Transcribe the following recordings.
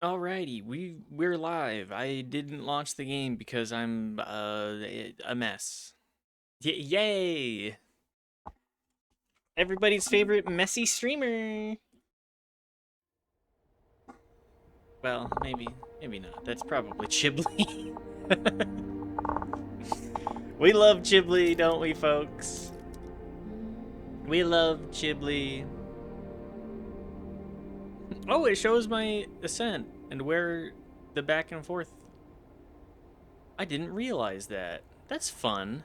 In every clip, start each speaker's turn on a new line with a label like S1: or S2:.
S1: Alrighty, we're live. I didn't launch the game because I'm a mess. Yay! Everybody's favorite messy streamer. Well, maybe not. That's probably Chiblee. We love Chiblee, don't we, folks? We love Chiblee. Oh, it shows my ascent and where the back and forth. I didn't realize that. That's fun.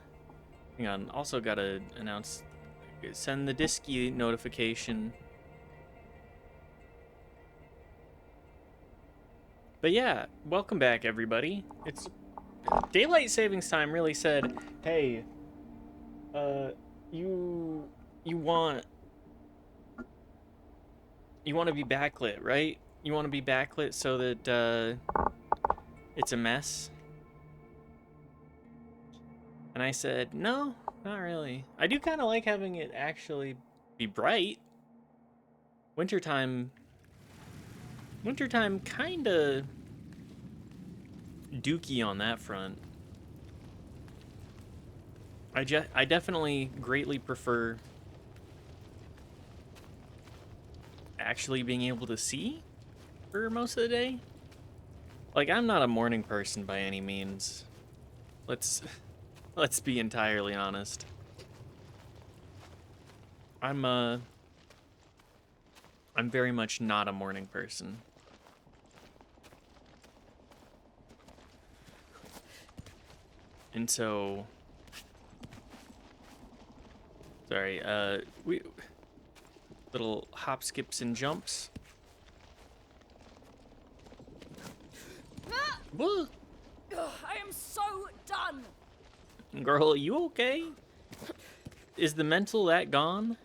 S1: Hang on, also gotta announce, send the Disky notification. But yeah, welcome back, everybody. It's daylight savings time. Really said, hey, uh, you you want you want to be backlit, right? You want to be backlit so that it's a mess. And I said, no, not really. I do kind of like having it actually be bright. Wintertime, wintertime, kind of dookie on that front. I definitely greatly prefer actually being able to see for most of the day. Like, I'm not a morning person by any means. Let's let's be entirely honest. I'm I'm very much not a morning person. And so sorry, we little hop skips and jumps. Whoa.
S2: I am so done.
S1: Girl, are you okay? Is the mental that gone?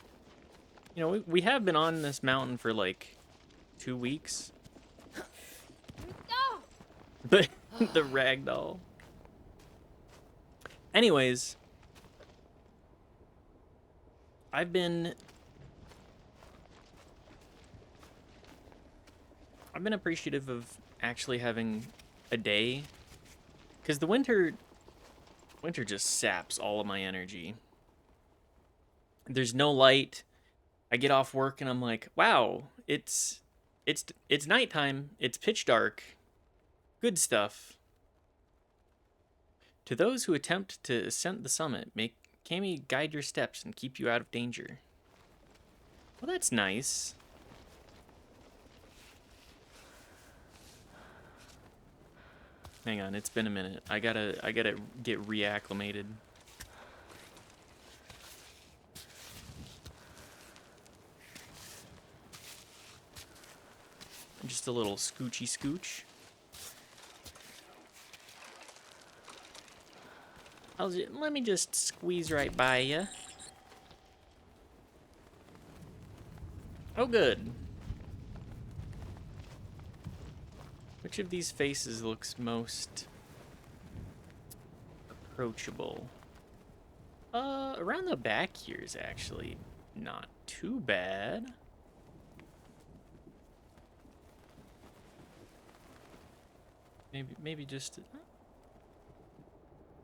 S1: You know, we have been on this mountain for like 2 weeks.
S2: No.
S1: But the ragdoll. Anyways, I've been appreciative of actually having a day, because the winter just saps all of my energy. There's no light. I get off work and I'm like, wow, it's nighttime. It's pitch dark. Good stuff. To those who attempt to ascend the summit, make Kami guide your steps and keep you out of danger. Well, that's nice. Hang on, it's been a minute. I gotta get reacclimated. Just a little scoochy scooch. Let me just squeeze right by you. Oh, good. Which of these faces looks most approachable? Around the back here is actually not too bad. Maybe just...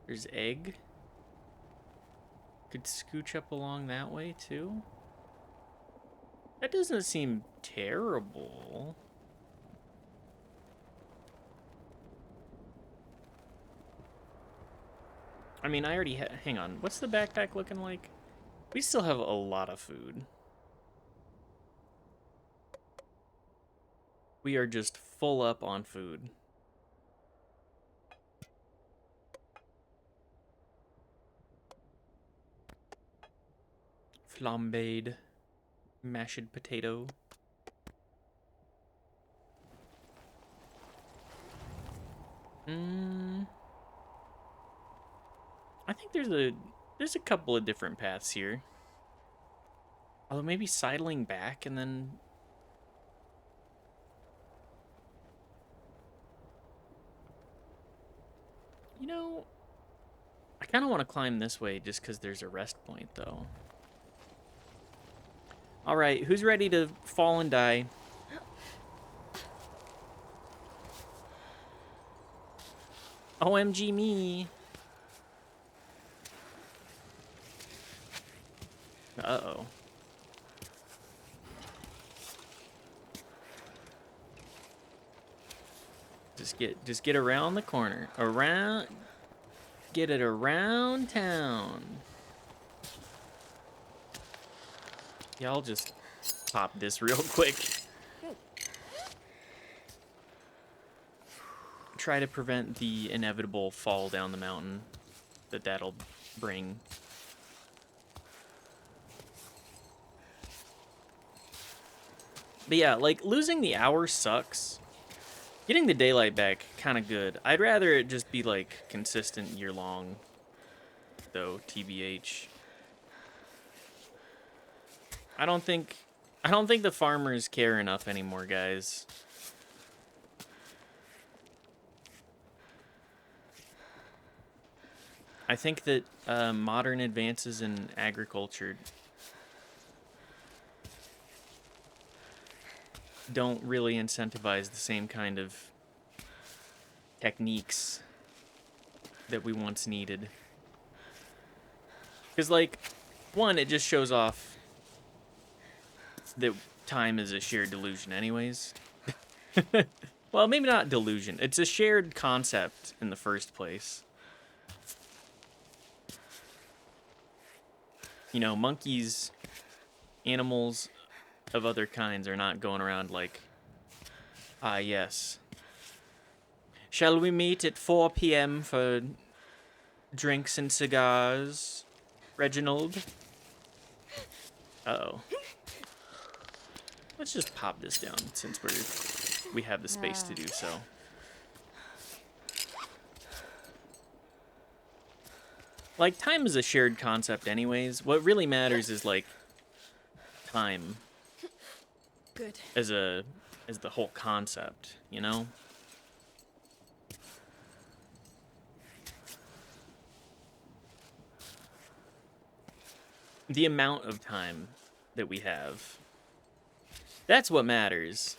S1: There's egg. Could scooch up along that way, too. That doesn't seem terrible. I mean, I already hang on. What's the backpack looking like? We still have a lot of food. We are just full up on food. Flambéed mashed potato. I think there's a couple of different paths here. Although maybe sidling back and then... You know, I kind of want to climb this way just because there's a rest point, though. All right, who's ready to fall and die? OMG me. Uh-oh. Just get around the corner. Get it around town. Yeah, I'll just pop this real quick.
S2: Good.
S1: Try to prevent the inevitable fall down the mountain that'll bring. But yeah, like, losing the hour sucks. Getting the daylight back, kind of good. I'd rather it just be, like, consistent year-long, though, TBH. I don't think the farmers care enough anymore, guys. I think that modern advances in agriculture don't really incentivize the same kind of techniques that we once needed. Because, like, one, it just shows off that time is a shared delusion anyways. Well, maybe not delusion. It's a shared concept in the first place. You know, monkeys, animals of other kinds are not going around like, ah, yes. Shall we meet at 4 p.m. for drinks and cigars, Reginald? Uh-oh. Let's just pop this down since we have the space to do so. Like, time is a shared concept anyways. What really matters is, like, time.
S2: Good.
S1: As the whole concept, you know? The amount of time that we have. That's what matters.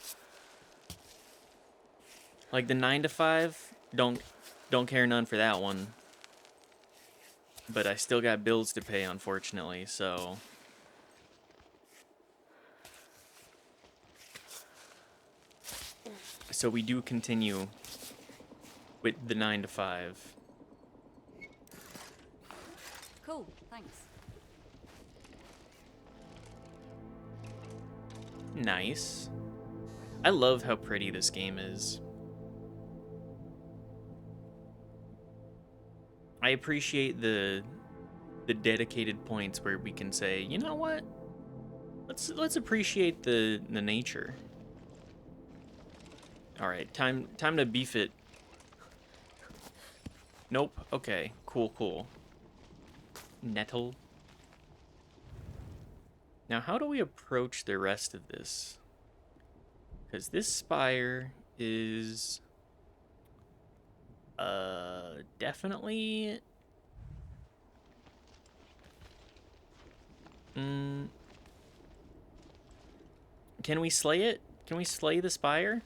S1: Like the 9 to 5, don't care none for that one. But I still got bills to pay, unfortunately, so we do continue with the 9 to 5.
S2: Cool, thanks.
S1: Nice. I love how pretty this game is. I appreciate the dedicated points where we can say, you know what? Let's appreciate the nature. All right, time to beef it. Nope. Okay. Cool. Nettle. Now, how do we approach the rest of this? Because this spire is definitely can we slay it? Can we slay the spire?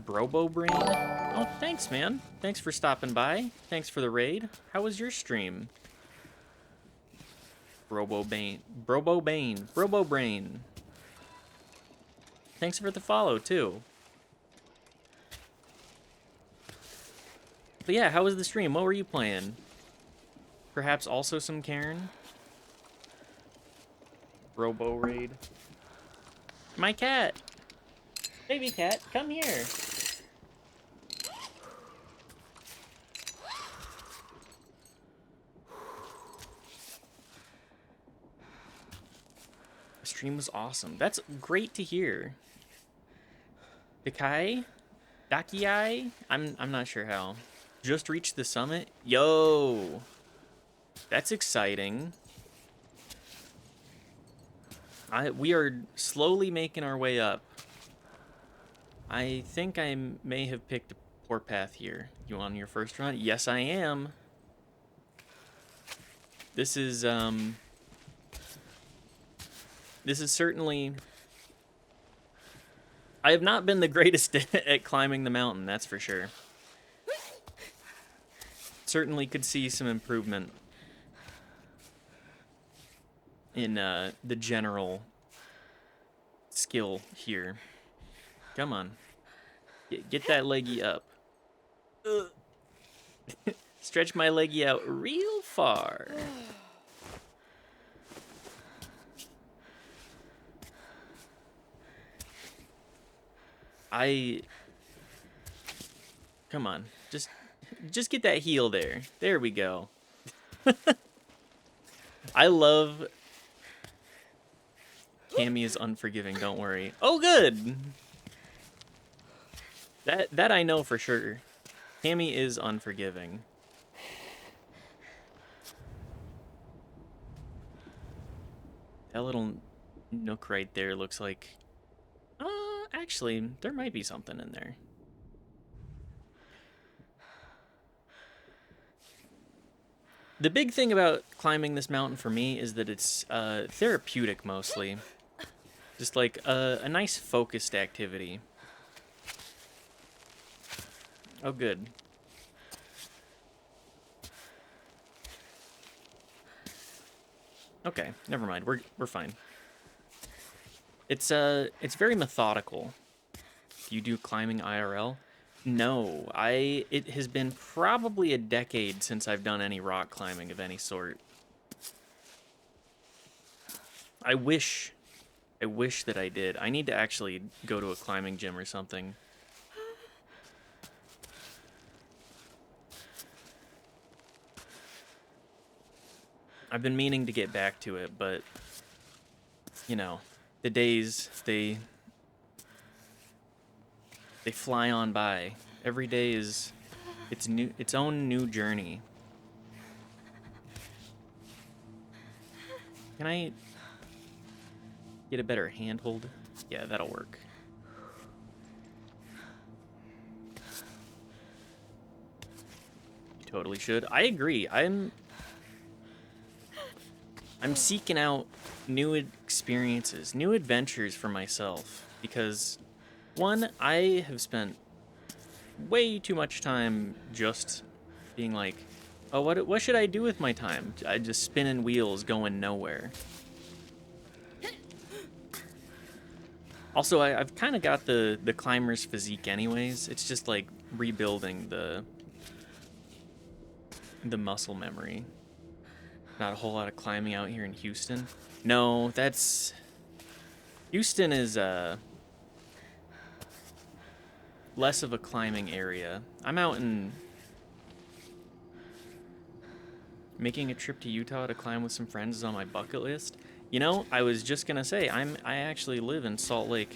S1: Brobo Brain? Oh, thanks, man. Thanks for stopping by. Thanks for the raid. How was your stream? Brobo Brain. Thanks for the follow, too. But yeah, how was the stream? What were you playing? Perhaps also some Cairn? Robo Raid. My cat! Baby cat, come here! The stream was awesome. That's great to hear. Dakai? Dakiai? I'm not sure how. Just reached the summit? Yo! That's exciting. We are slowly making our way up. I think I may have picked a poor path here. You on your first run? Yes, I am. This is certainly... I have not been the greatest at climbing the mountain, that's for sure. Certainly could see some improvement in the general skill here. Come on. Get that leggy up. Stretch my leggy out real far. Come on. Just get that heel there. There we go. I love Cammy is unforgiving, don't worry. Oh, good! That I know for sure. Cammy is unforgiving. That little nook right there looks like... actually, there might be something in there. The big thing about climbing this mountain for me is that it's therapeutic mostly. Just like a nice focused activity. Oh, good. Okay, never mind. We're fine. It's very methodical. Do you do climbing IRL? No, it has been probably a decade since I've done any rock climbing of any sort. I wish that I did. I need to actually go to a climbing gym or something. I've been meaning to get back to it, but you know, the days they fly on by. Every day is its own new journey. Can I get a better handhold? Yeah, that'll work. You totally should. I agree. I'm seeking out new experiences, new adventures for myself, because one, I have spent way too much time just being like, oh, what should I do with my time? I just spinning wheels going nowhere. Also, I've kind of got the climber's physique anyways. It's just like rebuilding the muscle memory. Not a whole lot of climbing out here in Houston. No, Houston is less of a climbing area. I'm out in... Making a trip to Utah to climb with some friends is on my bucket list. You know, I was just gonna say, I actually live in Salt Lake.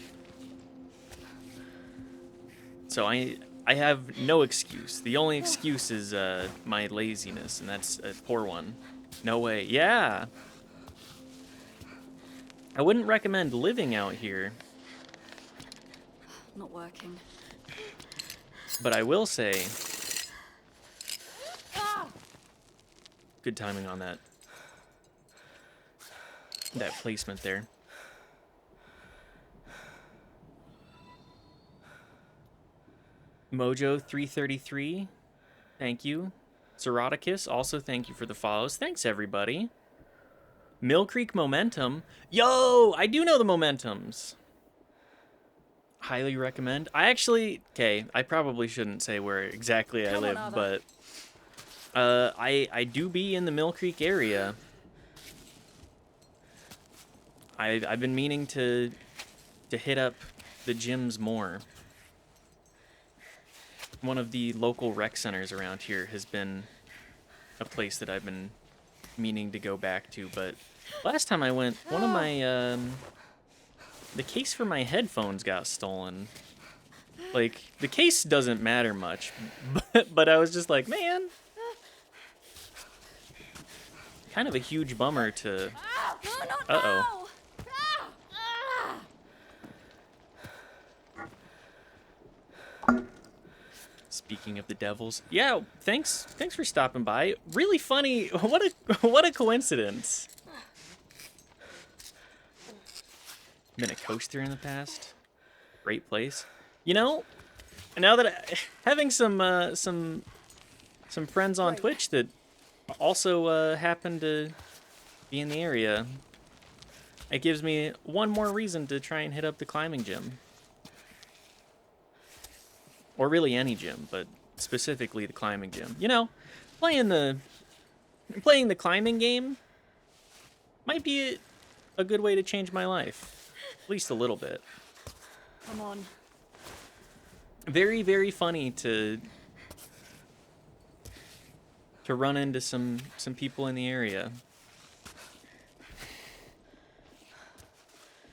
S1: So I have no excuse. The only excuse is my laziness, and that's a poor one. No way. Yeah! I wouldn't recommend living out here.
S2: Not working.
S1: But I will say... Good timing on that placement there. Mojo333, thank you. Zeroticus, also thank you for the follows. Thanks, everybody. Mill Creek Momentum. Yo, I do know the Momentums. Highly recommend. Okay, I probably shouldn't say where exactly I live, but I do be in the Mill Creek area. I've been meaning to hit up the gyms more. One of the local rec centers around here has been a place that I've been meaning to go back to, but last time I went, one of my the case for my headphones got stolen. Like, the case doesn't matter much, but I was just like, man, kind of a huge bummer to... Uh-oh. Speaking of the devils, yeah, thanks for stopping by. Really funny. What a coincidence. Been a coaster in the past. Great place. You know, now that having some friends on
S2: Great.
S1: Twitch that also happen to be in the area, it gives me one more reason to try and hit up the climbing gym. Or really any gym, but specifically the climbing gym. You know, playing the climbing game might be a good way to change my life. At least a little bit.
S2: Come on.
S1: Very, very funny to run into some people in the area.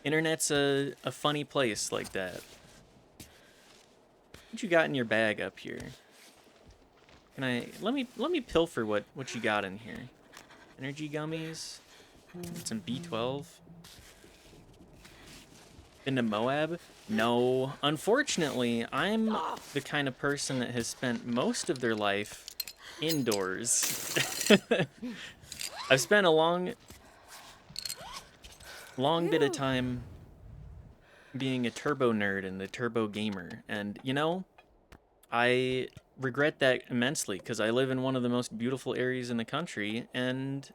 S1: Internet's a funny place like that. What you got in your bag up here? Can I let me pilfer what you got in here? Energy gummies, some B12. Been to Moab? No. Unfortunately, I'm the kind of person that has spent most of their life indoors. I've spent a long bit of time being a turbo nerd and a turbo gamer, and you know, I regret that immensely because I live in one of the most beautiful areas in the country and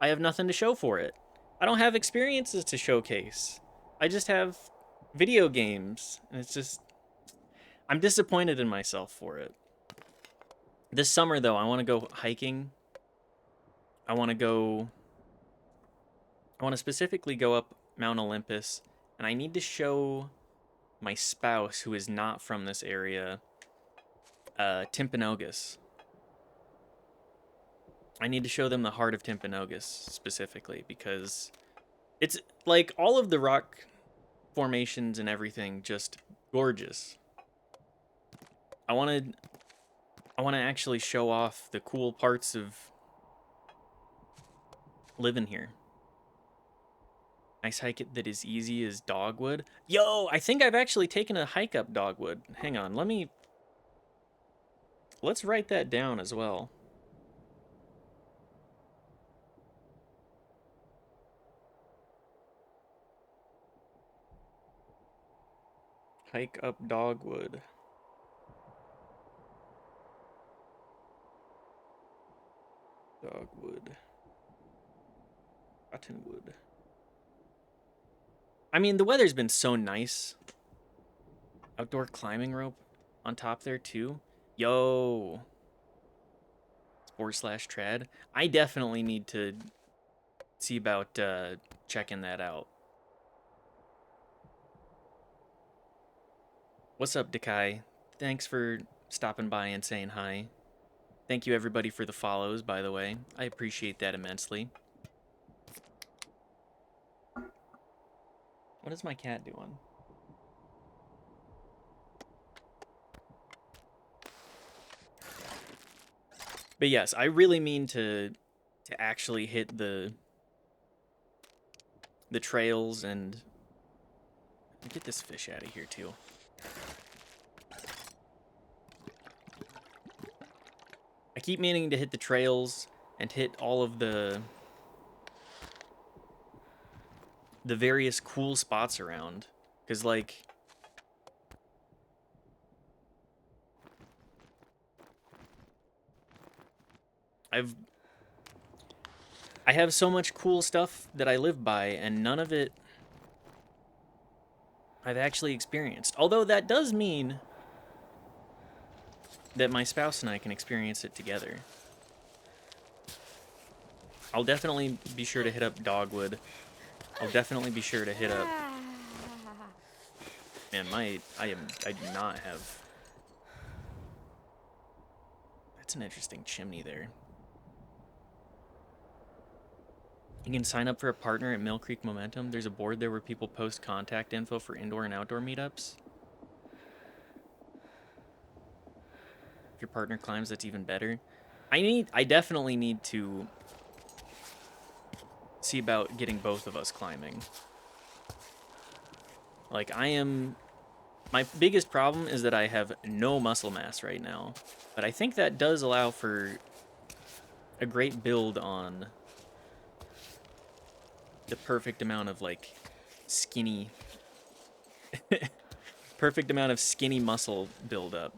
S1: I have nothing to show for it. I don't have experiences to showcase. I just have video games, and it's just, I'm disappointed in myself for it. This summer though, I want to go hiking. I want to specifically go up Mount Olympus, and I need to show my spouse, who is not from this area, Timpanogos. I need to show them the heart of Timpanogos specifically because it's like all of the rock formations and everything just gorgeous. I want to actually show off the cool parts of living here. Nice hike that is easy as Dogwood. Yo, I think I've actually taken a hike up Dogwood. Hang on, let's write that down as well. Hike up Dogwood. Dogwood. Cottonwood. I mean, the weather's been so nice. Outdoor climbing rope on top there too. Yo. Sport/trad. I definitely need to see about checking that out. What's up, Dekai? Thanks for stopping by and saying hi. Thank you everybody for the follows, by the way. I appreciate that immensely. What is my cat doing? But yes, I really mean to actually hit the trails and get this fish out of here too. I keep meaning to hit the trails and hit all of the various cool spots around, because like I have so much cool stuff that I live by, and none of it I've actually experienced. Although that does mean that my spouse and I can experience it together. I'll definitely be sure to hit up Dogwood. I'll definitely be sure to hit up... Man, I do not have... That's an interesting chimney there. You can sign up for a partner at Mill Creek Momentum. There's a board there where people post contact info for indoor and outdoor meetups. If your partner climbs, that's even better. I definitely need to see about getting both of us climbing. Like, my biggest problem is that I have no muscle mass right now. But I think that does allow for a great build on the perfect amount of, like, skinny Perfect amount of skinny muscle buildup.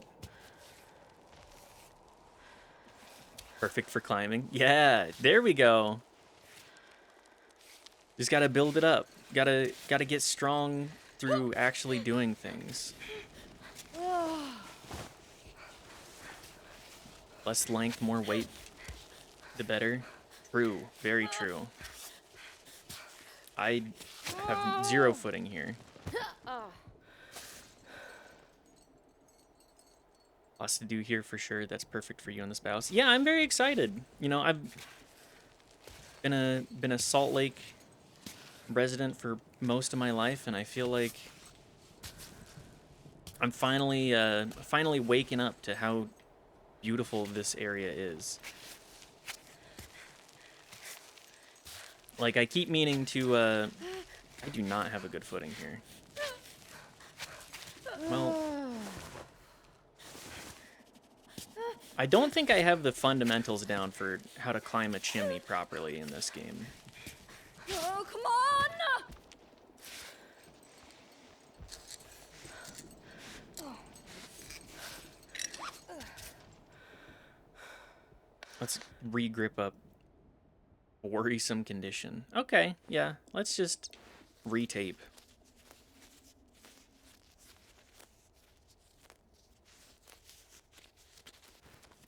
S1: Perfect for climbing. Yeah, there we go. Just gotta build it up. Gotta get strong through actually doing things. Less length, more weight, the better. True, very true. I have 0 footing here. Lots to do here for sure. That's perfect for you and the spouse. Yeah, I'm very excited. You know, I've been a Salt Lake resident for most of my life, and I feel like I'm finally waking up to how beautiful this area is. Like, I keep meaning to, I do not have a good footing here. Well, I don't think I have the fundamentals down for how to climb a chimney properly in this game.
S2: Oh, come on!
S1: Let's re-grip up. Worrisome condition. Okay, yeah, let's just retape.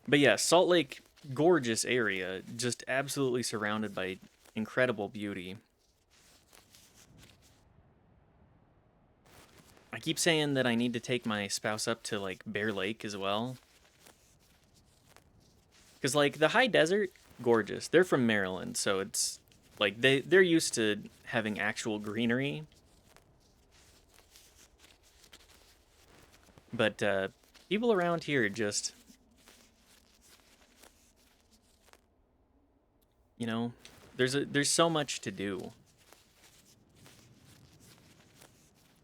S1: But yeah, Salt Lake, gorgeous area, just absolutely surrounded by incredible beauty. I keep saying that I need to take my spouse up to, like, Bear Lake as well. Because, like, the high desert, gorgeous. They're from Maryland, so it's, like, they're used to having actual greenery. But, people around here just, you know, there's so much to do.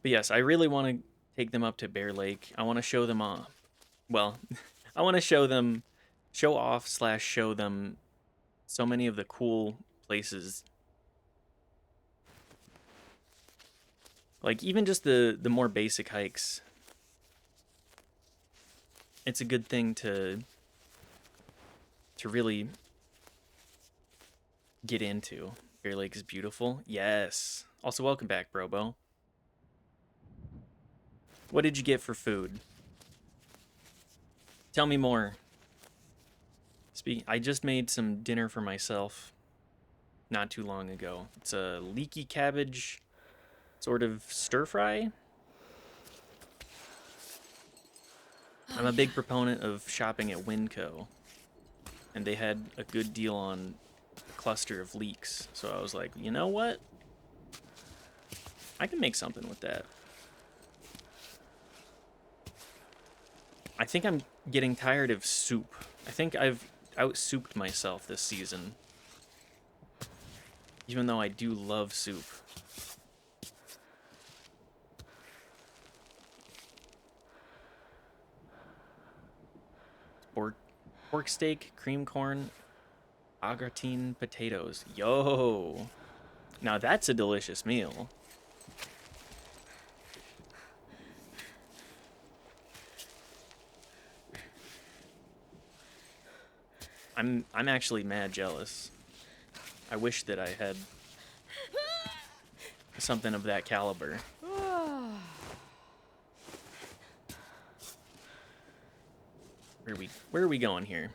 S1: But yes, I really want to take them up to Bear Lake. I want to show them off. Well, I want to show off / show them so many of the cool places. Like, even just the more basic hikes. It's a good thing to really get into. Bear Lake is beautiful. Yes. Also, welcome back, Brobo. What did you get for food? Tell me more. I just made some dinner for myself not too long ago. It's a leaky cabbage sort of stir fry. I'm a big proponent of shopping at Winco, and they had a good deal on a cluster of leeks. So I was like, you know what? I can make something with that. I think I'm getting tired of soup. I think I've out-souped myself this season. Even though I do love soup. Pork steak, cream corn, au gratin potatoes. Yo! Now that's a delicious meal. I'm actually mad jealous. I wish that I had something of that caliber. Where are we going here?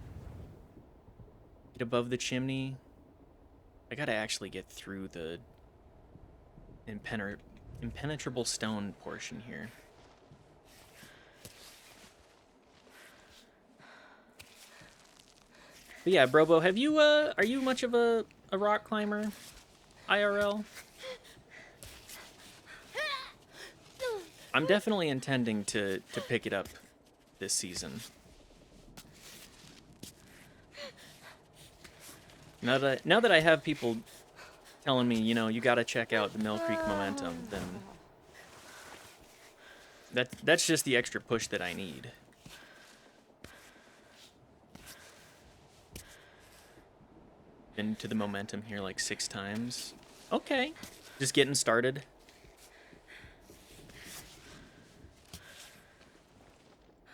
S1: Get above the chimney. I gotta actually get through the impenetrable stone portion here. But yeah, Brobo, have you are you much of a rock climber? IRL? I'm definitely intending to pick it up this season. Now that I have people telling me, you know, you gotta check out the Mill Creek Momentum, then that's just the extra push that I need. Been to the Momentum here like 6 times. Okay, just getting started.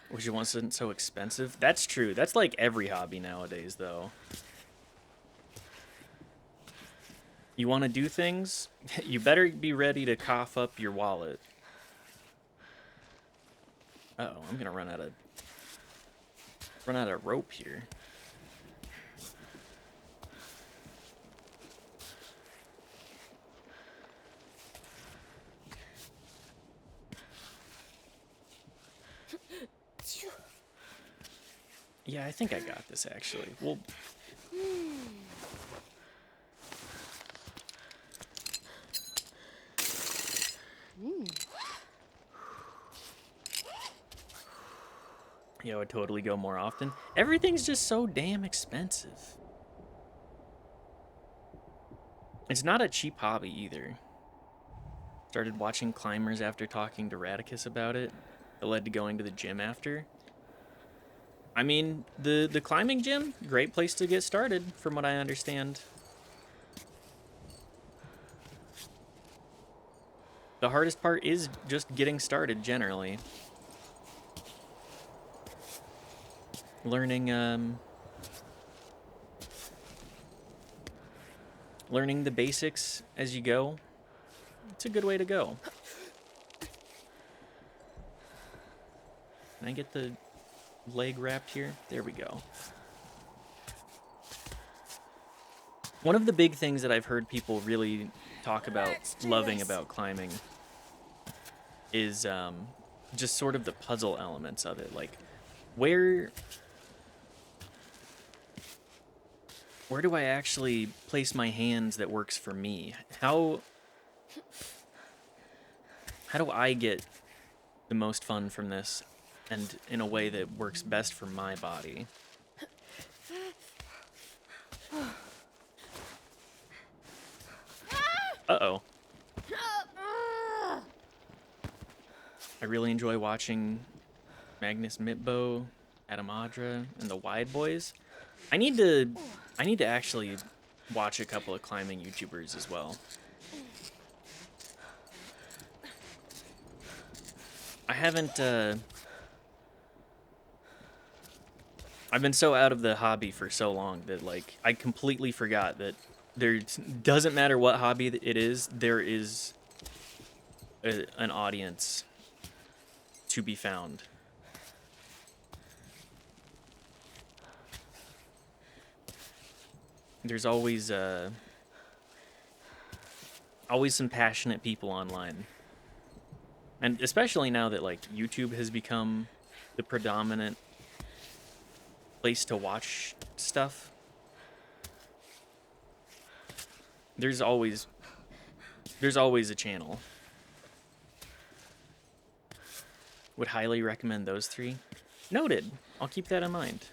S1: Wish it wasn't so expensive. That's true. That's like every hobby nowadays, though. You want to do things? You better be ready to cough up your wallet. Uh-oh, I'm gonna run out of rope here. Yeah, I think I got this actually. Well, yeah, I would totally go more often. Everything's just so damn expensive. It's not a cheap hobby either. Started watching climbers after talking to Radicus about it. It led to going to the gym after. I mean, the climbing gym, great place to get started, from what I understand. The hardest part is just getting started, generally. Learning the basics as you go. It's a good way to go. Can I get the leg wrapped here? There we go. One of the big things that I've heard people really talk about loving about climbing is just sort of the puzzle elements of it. Like, where do I actually place my hands that works for me? How do I get the most fun from this and in a way that works best for my body? Uh-oh. I really enjoy watching Magnus Mitbo, Adam Adra, and the Wide Boys. I need to actually watch a couple of climbing YouTubers as well. I haven't, I've been so out of the hobby for so long that, like, I completely forgot that there doesn't matter what hobby it is, there is an audience to be found. There's always some passionate people online. And especially now that, like, YouTube has become the predominant place to watch stuff, there's always a channel. Would highly recommend those 3. Noted. I'll keep that in mind.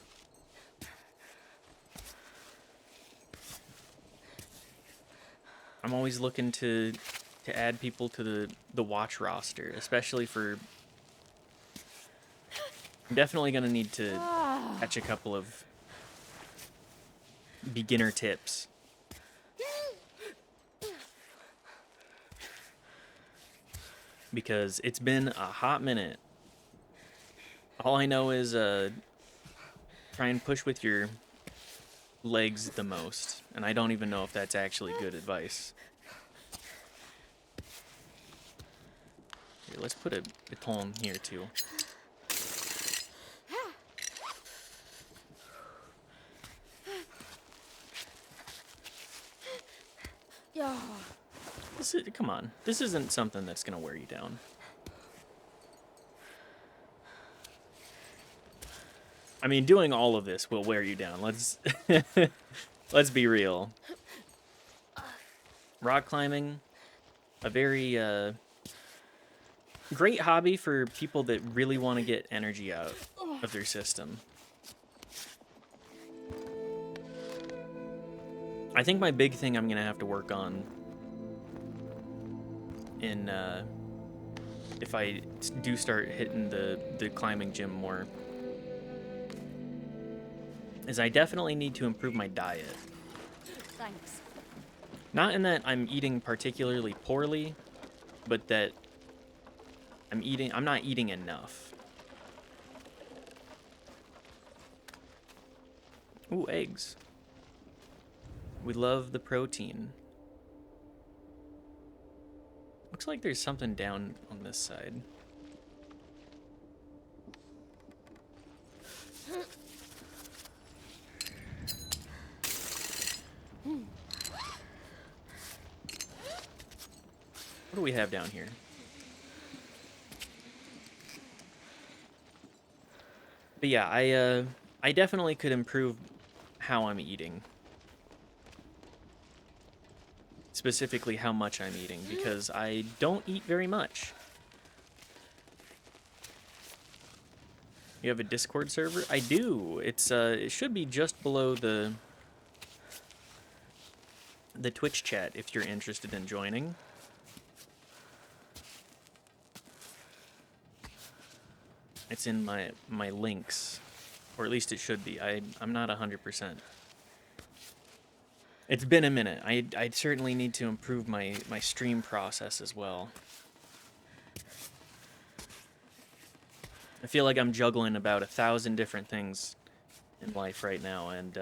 S1: I'm always looking to add people to the watch roster, especially for... I'm definitely going to need to catch a couple of beginner tips. Because it's been a hot minute. All I know is try and push with your legs the most, and I don't even know if that's actually good advice. Here, let's put a baton here too. Come on, this isn't something that's gonna wear you down. I mean, doing all of this will wear you down. Let's be real. Rock climbing, a very great hobby for people that really want to get energy out of their system. I think my big thing I'm gonna have to work on in if I do start hitting the climbing gym more is I definitely need to improve my diet.
S2: Thanks.
S1: Not in that I'm eating particularly poorly, but that I'm not eating enough. Ooh, eggs. We love the protein. Looks like there's something down on this side. What do we have down here? But yeah, I definitely could improve how I'm eating. Specifically how much I'm eating, because I don't eat very much. You have a Discord server? I do. It's it should be just below the Twitch chat if you're interested in joining. It's in my links, or at least it should be. I'm not 100%. It's been a minute. I certainly need to improve my stream process as well. I feel like I'm juggling about 1,000 different things in life right now, and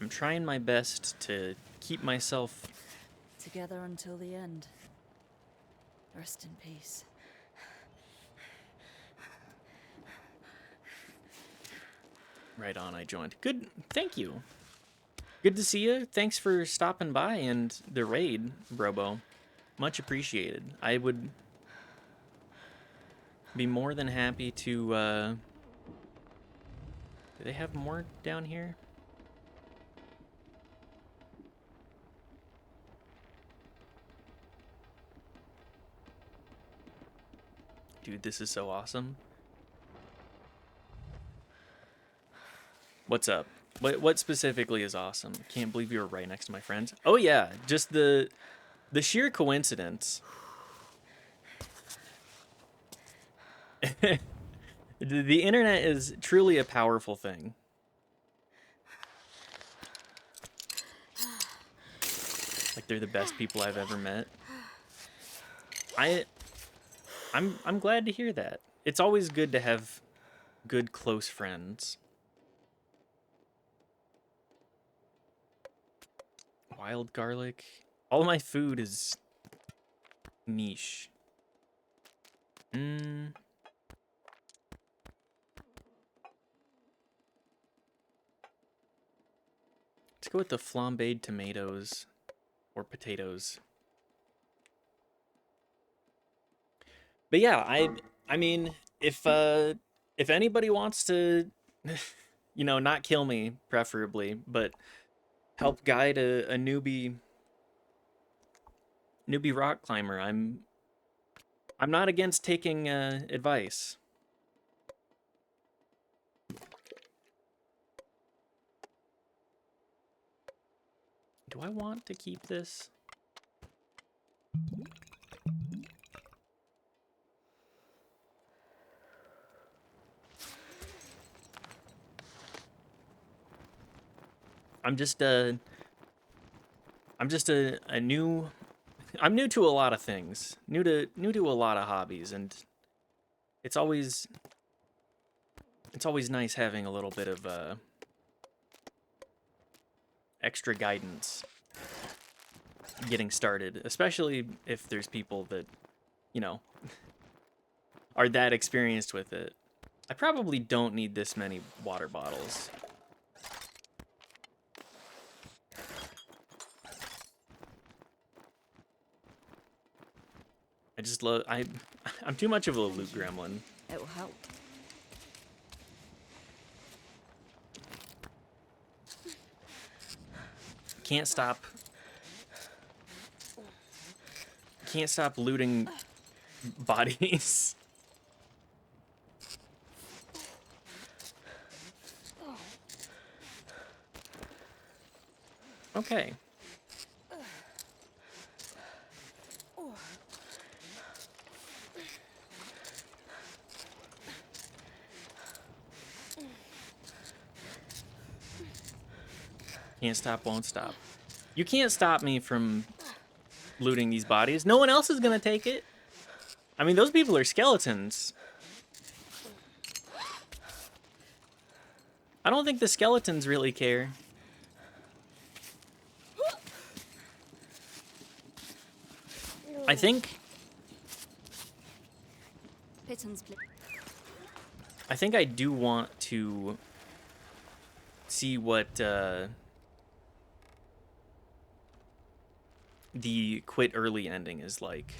S1: I'm trying my best to keep myself
S2: Together until the end. Rest in peace.
S1: right on. I joined. Good. Thank you. Good to see you. Thanks for stopping by and the raid, Brobo. Much appreciated. I would be more than happy to, do they have more down here? Dude, this is so awesome. What's up? What specifically is awesome? Can't believe you were right next to my friends. Oh yeah, just the sheer coincidence. The internet is truly a powerful thing. Like they're the best people I've ever met. I'm glad to hear that. It's always good to have good close friends. Wild garlic. All my food is niche. Let's go with the flambéed tomatoes or potatoes. But yeah, I mean, if anybody wants to, you know, not kill me, preferably, but help guide a newbie rock climber, I'm not against taking advice. Do I want to keep this? I'm new to a lot of things. New to a lot of hobbies, and it's always nice having a little bit of extra guidance getting started, especially if there's people that, you know, are that experienced with it. I probably don't need this many water bottles. I just love, I'm too much of a loot gremlin.
S2: It will help.
S1: Can't stop looting bodies. Okay. Can't stop, won't stop. You can't stop me from looting these bodies. No one else is gonna take it. I mean, those people are skeletons. I don't think the skeletons really care. I think
S2: Pittons, please.
S1: I think I do want to see what the quit early ending is like.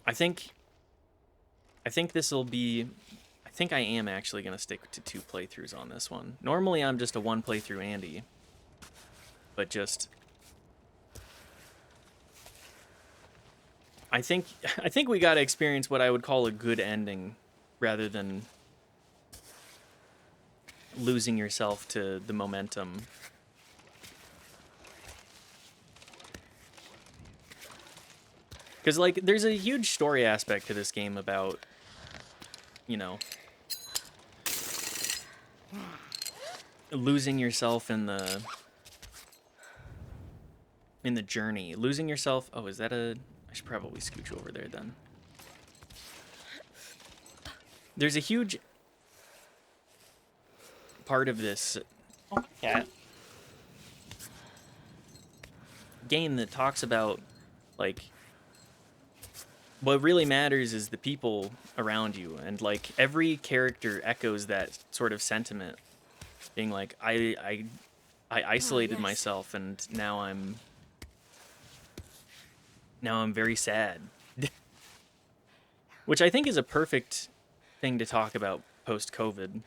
S1: I think this will be. I think I am actually gonna stick to 2 playthroughs on this one. Normally I'm just a 1 playthrough Andy, but just I think we gotta experience what I would call a good ending, rather than losing yourself to the momentum. Because, like, there's a huge story aspect to this game about, you know, losing yourself in the journey. Losing yourself... Oh, is that a... I should probably scooch over there, then. There's a huge part of this game that talks about, like, what really matters is the people around you, and like every character echoes that sort of sentiment, being like, I isolated myself, and now I'm very sad. Which I think is a perfect thing to talk about post-COVID.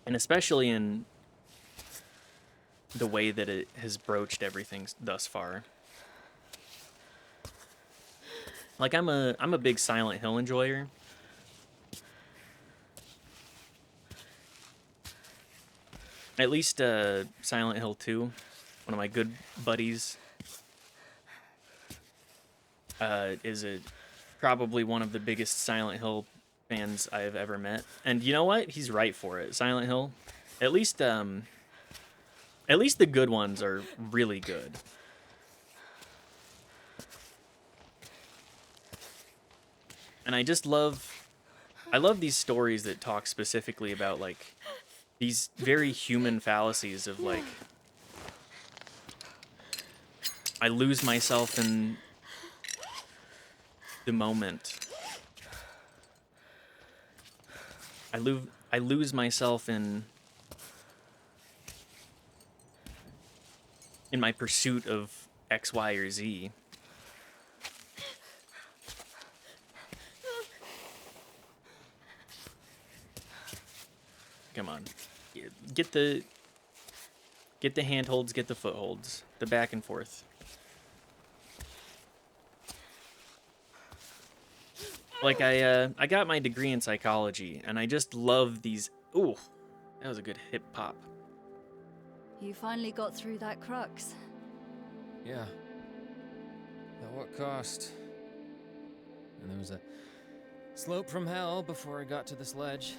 S1: And especially in the way that it has broached everything thus far. Like, I'm a big Silent Hill enjoyer. At least Silent Hill 2, one of my good buddies, is probably one of the biggest Silent Hill fans I have ever met. And you know what? He's right for it. Silent Hill, at least the good ones are really good. And I love these stories that talk specifically about, like, these very human fallacies of, like, I lose myself in the moment. I lose myself in my pursuit of X, Y, or Z. Come on. Get the handholds, get the footholds, the back and forth. Like, I got my degree in psychology, and I just love these... Ooh, that was a good hip pop.
S2: You finally got through that crux.
S3: Yeah. At what cost? And there was a slope from hell before I got to this ledge.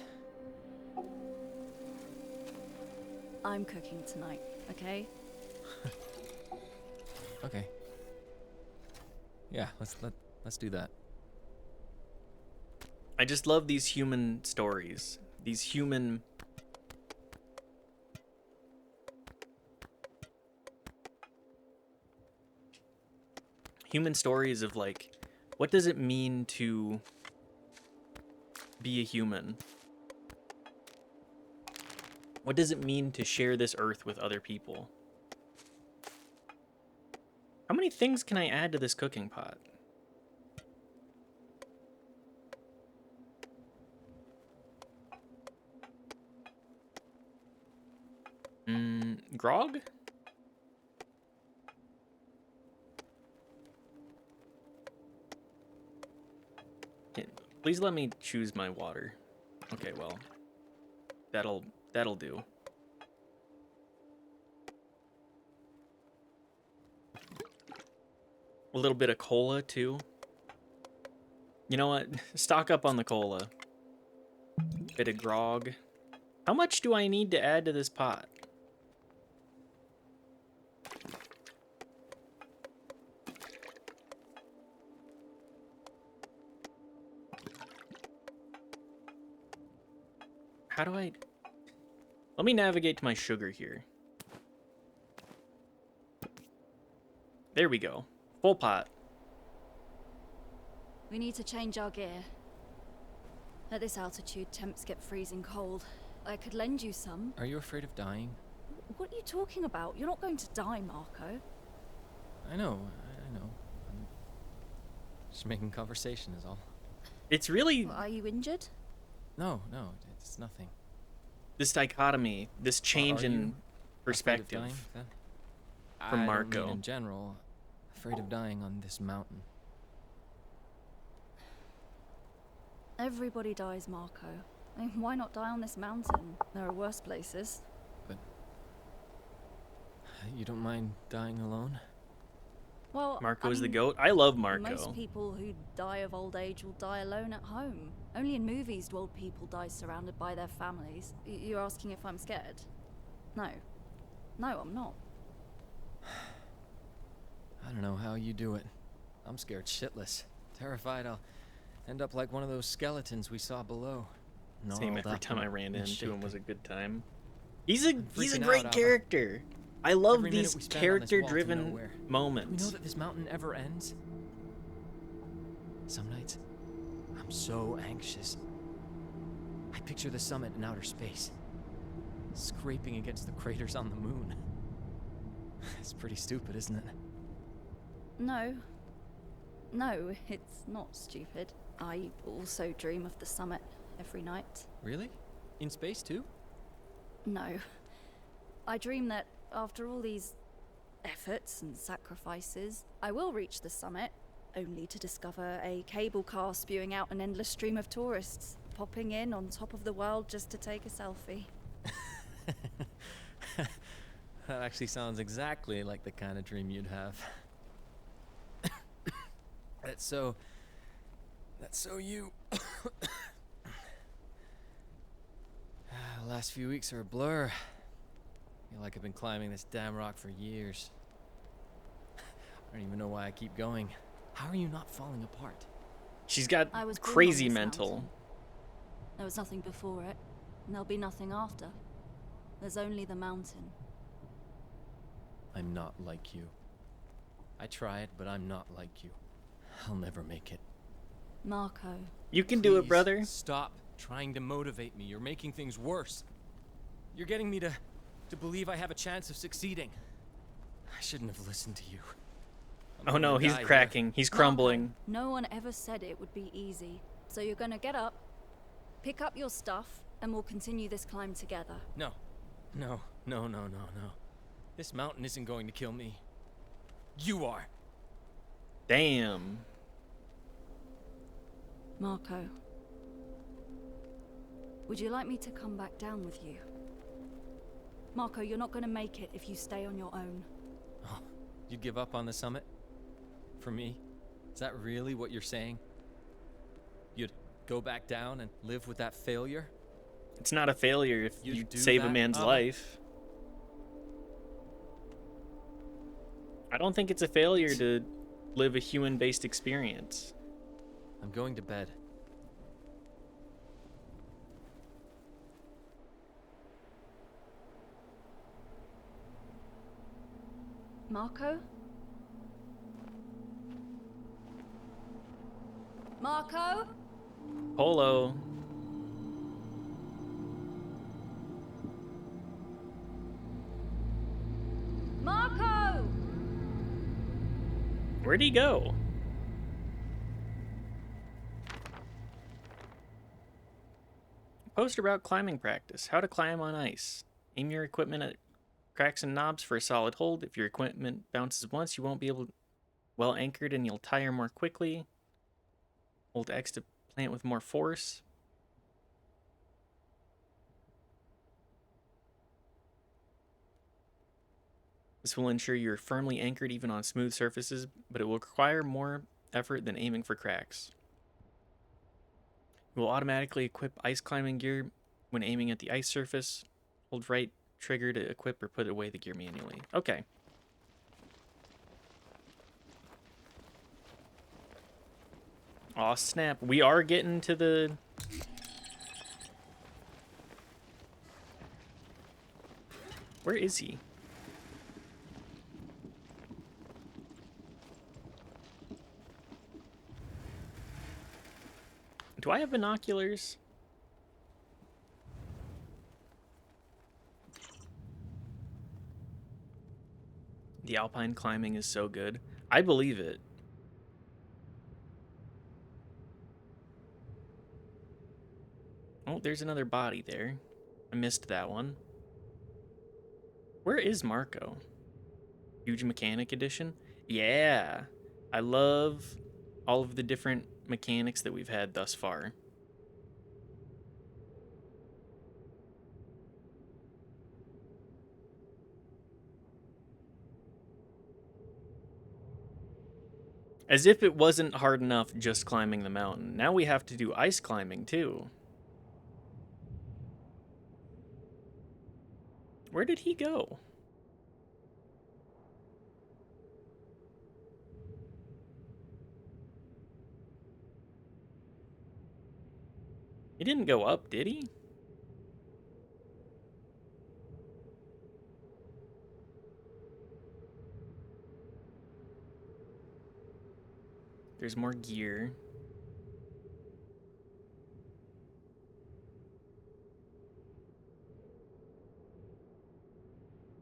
S2: I'm cooking tonight, okay?
S3: Okay. Yeah, let's do that.
S1: I just love these human stories. These human stories of, like, what does it mean to be a human? What does it mean to share this earth with other people? How many things can I add to this cooking pot? Grog? Please let me choose my water. Okay, well, that'll do. A little bit of cola too. You know what? Stock up on the cola. Bit of grog. How much do I need to add to this pot? How do I... Let me navigate to my sugar here. There we go. Full pot.
S2: We need to change our gear. At this altitude, temps get freezing cold. I could lend you some.
S3: Are you afraid of dying?
S2: What are you talking about? You're not going to die, Marco.
S3: I know. I'm just making conversation is all.
S1: It's really
S2: Are you injured?
S3: No, it's nothing.
S1: this dichotomy, this change
S3: Are you
S1: in
S3: Afraid of
S1: perspective.
S3: dying, then?
S1: From
S3: I don't
S1: Marco.
S3: mean in general, afraid of dying on this mountain.
S2: Everybody dies, Marco. I mean, why not die on this mountain? There are worse places.
S3: But you don't mind dying alone?
S2: Well,
S1: Marco
S2: I
S1: is the
S2: mean,
S1: goat. I love Marco.
S2: Most people who die of old age will die alone at home. Only in movies do old people die surrounded by their families. You're asking if I'm scared? No. No, I'm not.
S3: I don't know how you do it. I'm scared shitless. Terrified I'll end up like one of those skeletons we saw below.
S1: Same
S3: Gnarled
S1: every
S3: up
S1: time I
S3: and
S1: ran into him
S3: misshapen.
S1: was a good time. He's a
S3: freaking out,
S1: great
S3: Abba.
S1: character. I love
S3: Every minute
S1: these
S3: we spend on this walk to
S1: character-driven
S3: nowhere. Do we know
S1: moments.
S3: that this mountain ever ends? Some nights, I'm so anxious. I picture the summit in outer space, scraping against the craters on the moon. It's pretty stupid, isn't it?
S2: No. No, it's not stupid. I also dream of the summit every night.
S3: Really? In space too?
S2: No. I dream that after all these efforts and sacrifices, I will reach the summit, only to discover a cable car spewing out an endless stream of tourists, popping in on top of the world just to take a selfie.
S3: That actually sounds exactly like the kind of dream you'd have. That's so you. The last few weeks are a blur. I feel like I've been climbing this damn rock for years. I don't even know why I keep going. How are you not falling apart?
S1: She's got
S2: I was born
S1: crazy
S2: on this
S1: mental.
S2: mountain. There was nothing before it, and there'll be nothing after. There's only the mountain.
S3: I'm not like you. I tried, but I'm not like you. I'll never make it.
S2: Marco,
S1: You can do it,
S3: Please
S1: brother.
S3: Stop trying to motivate me. You're making things worse. You're getting me to believe I have a chance of succeeding. I shouldn't have listened to you. I'm
S1: Oh no,
S3: gonna
S1: he's
S3: die here.
S1: cracking. He's crumbling.
S2: Marco, no one ever said it would be easy. So you're gonna get up, pick up your stuff, and we'll continue this climb together.
S3: No. This mountain isn't going to kill me. You are.
S1: Damn.
S2: Marco, would you like me to come back down with you? Marco, you're not gonna make it if you stay on your own.
S3: Oh, you'd give up on the summit? For me? Is that really what you're saying? You'd go back down and live with that failure?
S1: It's not a failure if
S3: You'd
S1: you
S3: do
S1: save a
S3: that,
S1: man's
S3: Abba?
S1: life. I don't think it's a failure to live a human-based experience.
S3: I'm going to bed.
S2: Marco? Marco?
S1: Polo.
S2: Marco!
S1: Where'd he go? Poster about climbing practice. How to climb on ice. Aim your equipment at cracks and knobs for a solid hold. If your equipment bounces once, you won't be well anchored and you'll tire more quickly. Hold X to plant with more force. This will ensure you're firmly anchored even on smooth surfaces, but it will require more effort than aiming for cracks. You will automatically equip ice climbing gear when aiming at the ice surface. Hold right trigger to equip or put away the gear manually. Okay. Aw, snap. We are getting to the Where is he? Do I have binoculars? The alpine climbing is so good. I believe it. Oh, there's another body there. I missed that one. Where is Marco? Huge Mechanic Edition? Yeah. I love all of the different mechanics that we've had thus far. As if it wasn't hard enough just climbing the mountain. Now we have to do ice climbing too. Where did he go? He didn't go up, did he? There's more gear.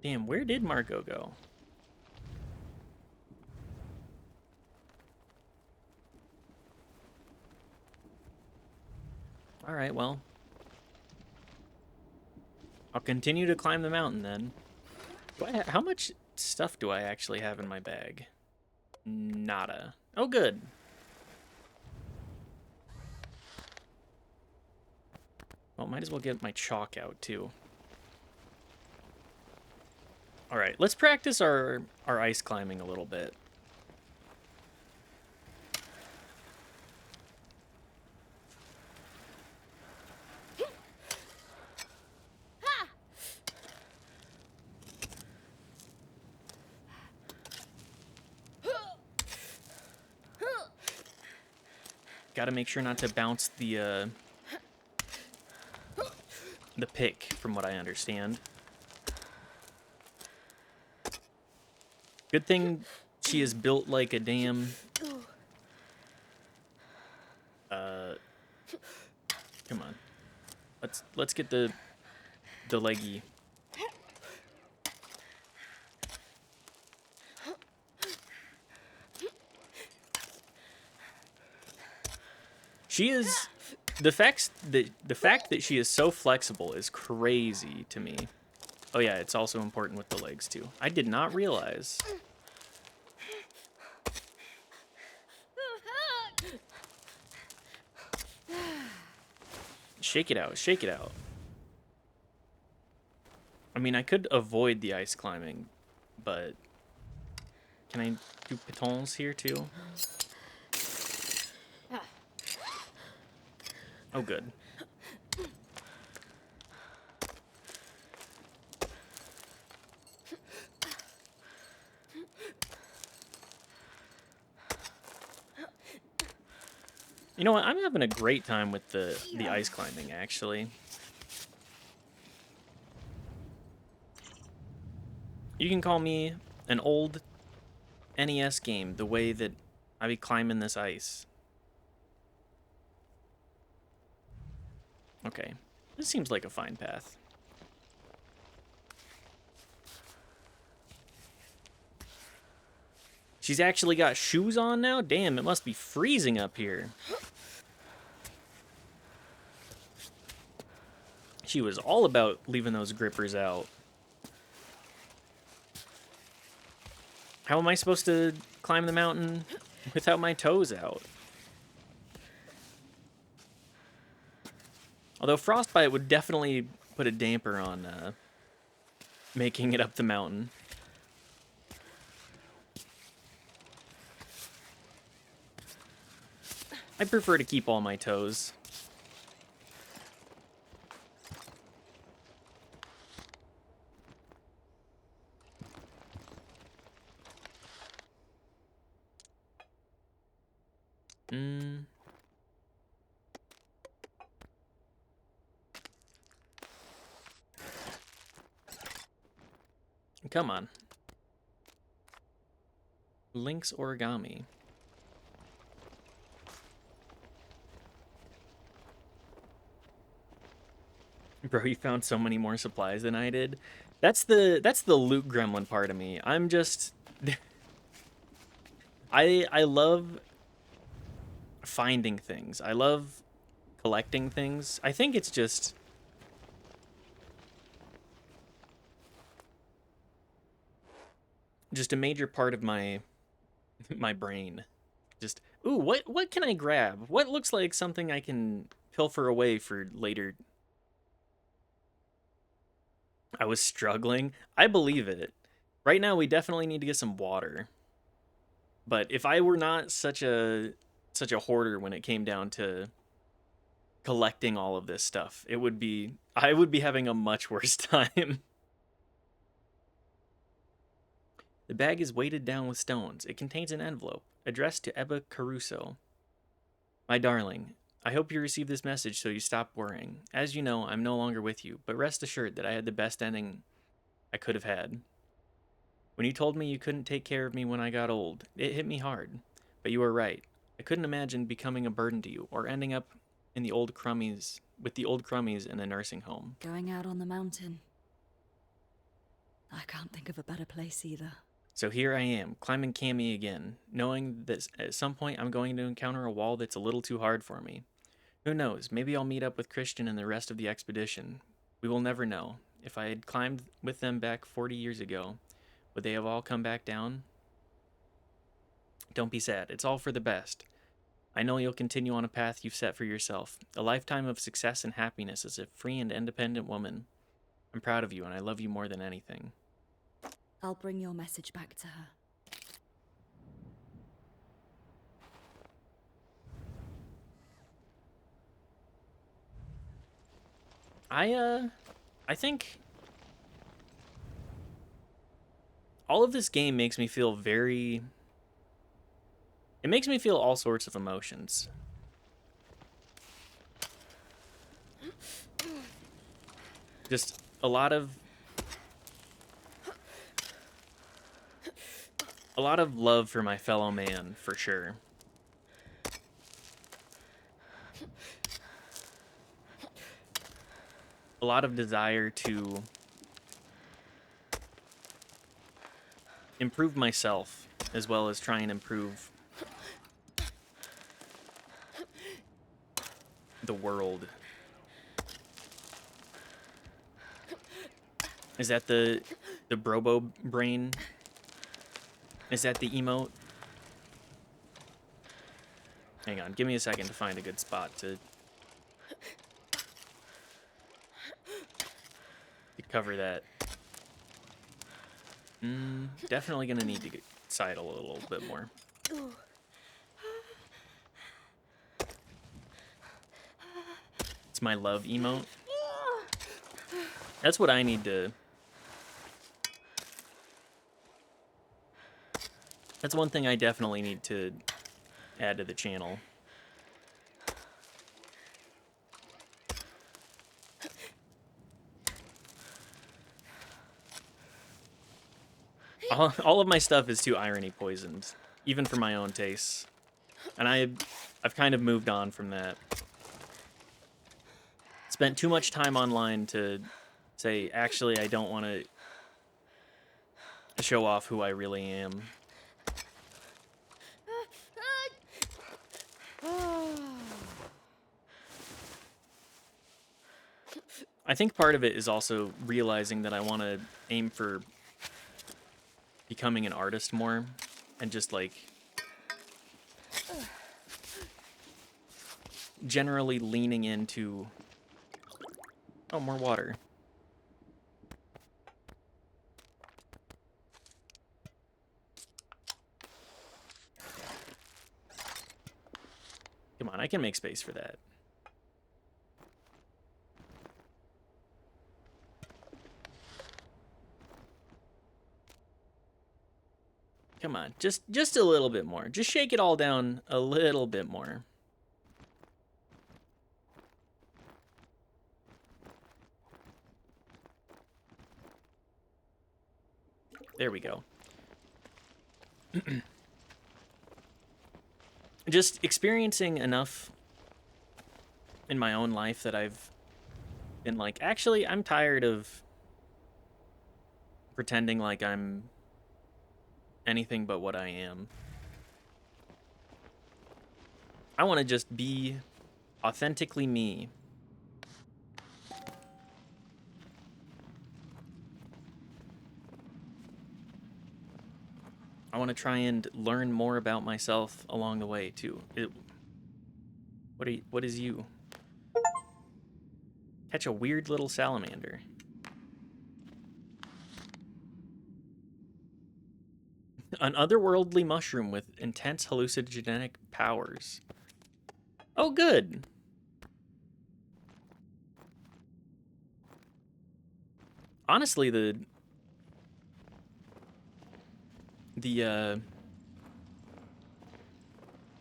S1: Damn, where did Marco go? Alright, well. I'll continue to climb the mountain then. How much stuff do I actually have in my bag? Nada. Oh, good. Well, might as well get my chalk out too. Alright, let's practice our ice climbing a little bit. Gotta make sure not to bounce the pick, from what I understand. Good thing she is built like a damn... come on. Let's get the leggy. She is... The fact that she is so flexible is crazy to me. Oh yeah, it's also important with the legs too. I did not realize. Shake it out, shake it out. I mean, I could avoid the ice climbing, but can I do pitons here too? Oh, good. You know what? I'm having a great time with the ice climbing, actually. You can call me an old NES game, the way that I be climbing this ice. Okay, this seems like a fine path. She's actually got shoes on now? Damn, it must be freezing up here. She was all about leaving those grippers out. How am I supposed to climb the mountain without my toes out? Although frostbite would definitely put a damper on making it up the mountain. I prefer to keep all my toes. Come on. Link's origami. Bro, you found so many more supplies than I did. That's the loot gremlin part of me. I'm just I love finding things. I love collecting things. I think it's just a major part of my my brain. Just, ooh, what can I grab? What looks like something I can pilfer away for later? I was struggling. I believe it. Right now we definitely need to get some water. But if I were not such a hoarder when it came down to collecting all of this stuff, I would be having a much worse time. The bag is weighted down with stones. It contains an envelope addressed to Ebba Caruso. My darling, I hope you receive this message so you stop worrying. As you know, I'm no longer with you, but rest assured that I had the best ending I could have had. When you told me you couldn't take care of me when I got old, it hit me hard. But you were right. I couldn't imagine becoming a burden to you or ending up in the old crummies with the old crummies in a nursing home.
S2: Going out on the mountain. I can't think of a better place either.
S1: So here I am, climbing Cami again, knowing that at some point I'm going to encounter a wall that's a little too hard for me. Who knows, maybe I'll meet up with Christian and the rest of the expedition. We will never know. If I had climbed with them back 40 years ago, would they have all come back down? Don't be sad, it's all for the best. I know you'll continue on a path you've set for yourself, a lifetime of success and happiness as a free and independent woman. I'm proud of you and I love you more than anything.
S2: I'll bring your message back to her.
S1: I think all of this game makes me feel very... It makes me feel all sorts of emotions. Just a lot of love for my fellow man, for sure. A lot of desire to improve myself, as well as try and improve the world. Is that the Brobo brain? Is that the emote? Hang on, give me a second to find a good spot to cover that. Definitely gonna need to sidle a little bit more. It's my love emote. That's what I need to... That's one thing I definitely need to add to the channel. All of my stuff is too irony poisoned, even for my own tastes. And I've kind of moved on from that. Spent too much time online to say, actually, I don't want to show off who I really am. I think part of it is also realizing that I want to aim for becoming an artist more, and just like generally leaning into... Oh, more water. Come on, I can make space for that. Come on, just a little bit more. Just shake it all down a little bit more. There we go. Just experiencing enough in my own life that I've been like, actually, I'm tired of pretending like I'm anything but what I am. I want to just be authentically me. I want to try and learn more about myself along the way too. What is you? Catch a weird little salamander. An otherworldly mushroom with intense hallucinogenic powers. Oh, good. Honestly, the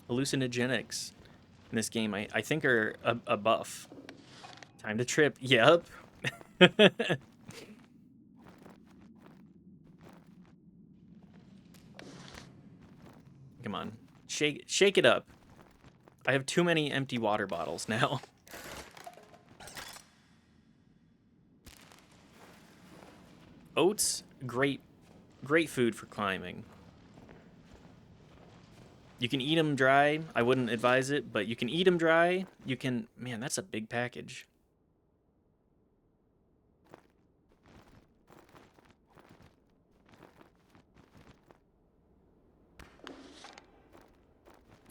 S1: hallucinogenics in this game, I think are a buff. Time to trip. Yep. Come on. Shake it up. I have too many empty water bottles now. Oats, great food for climbing. You can eat them dry. I wouldn't advise it, but you can eat them dry. You can... Man, that's a big package.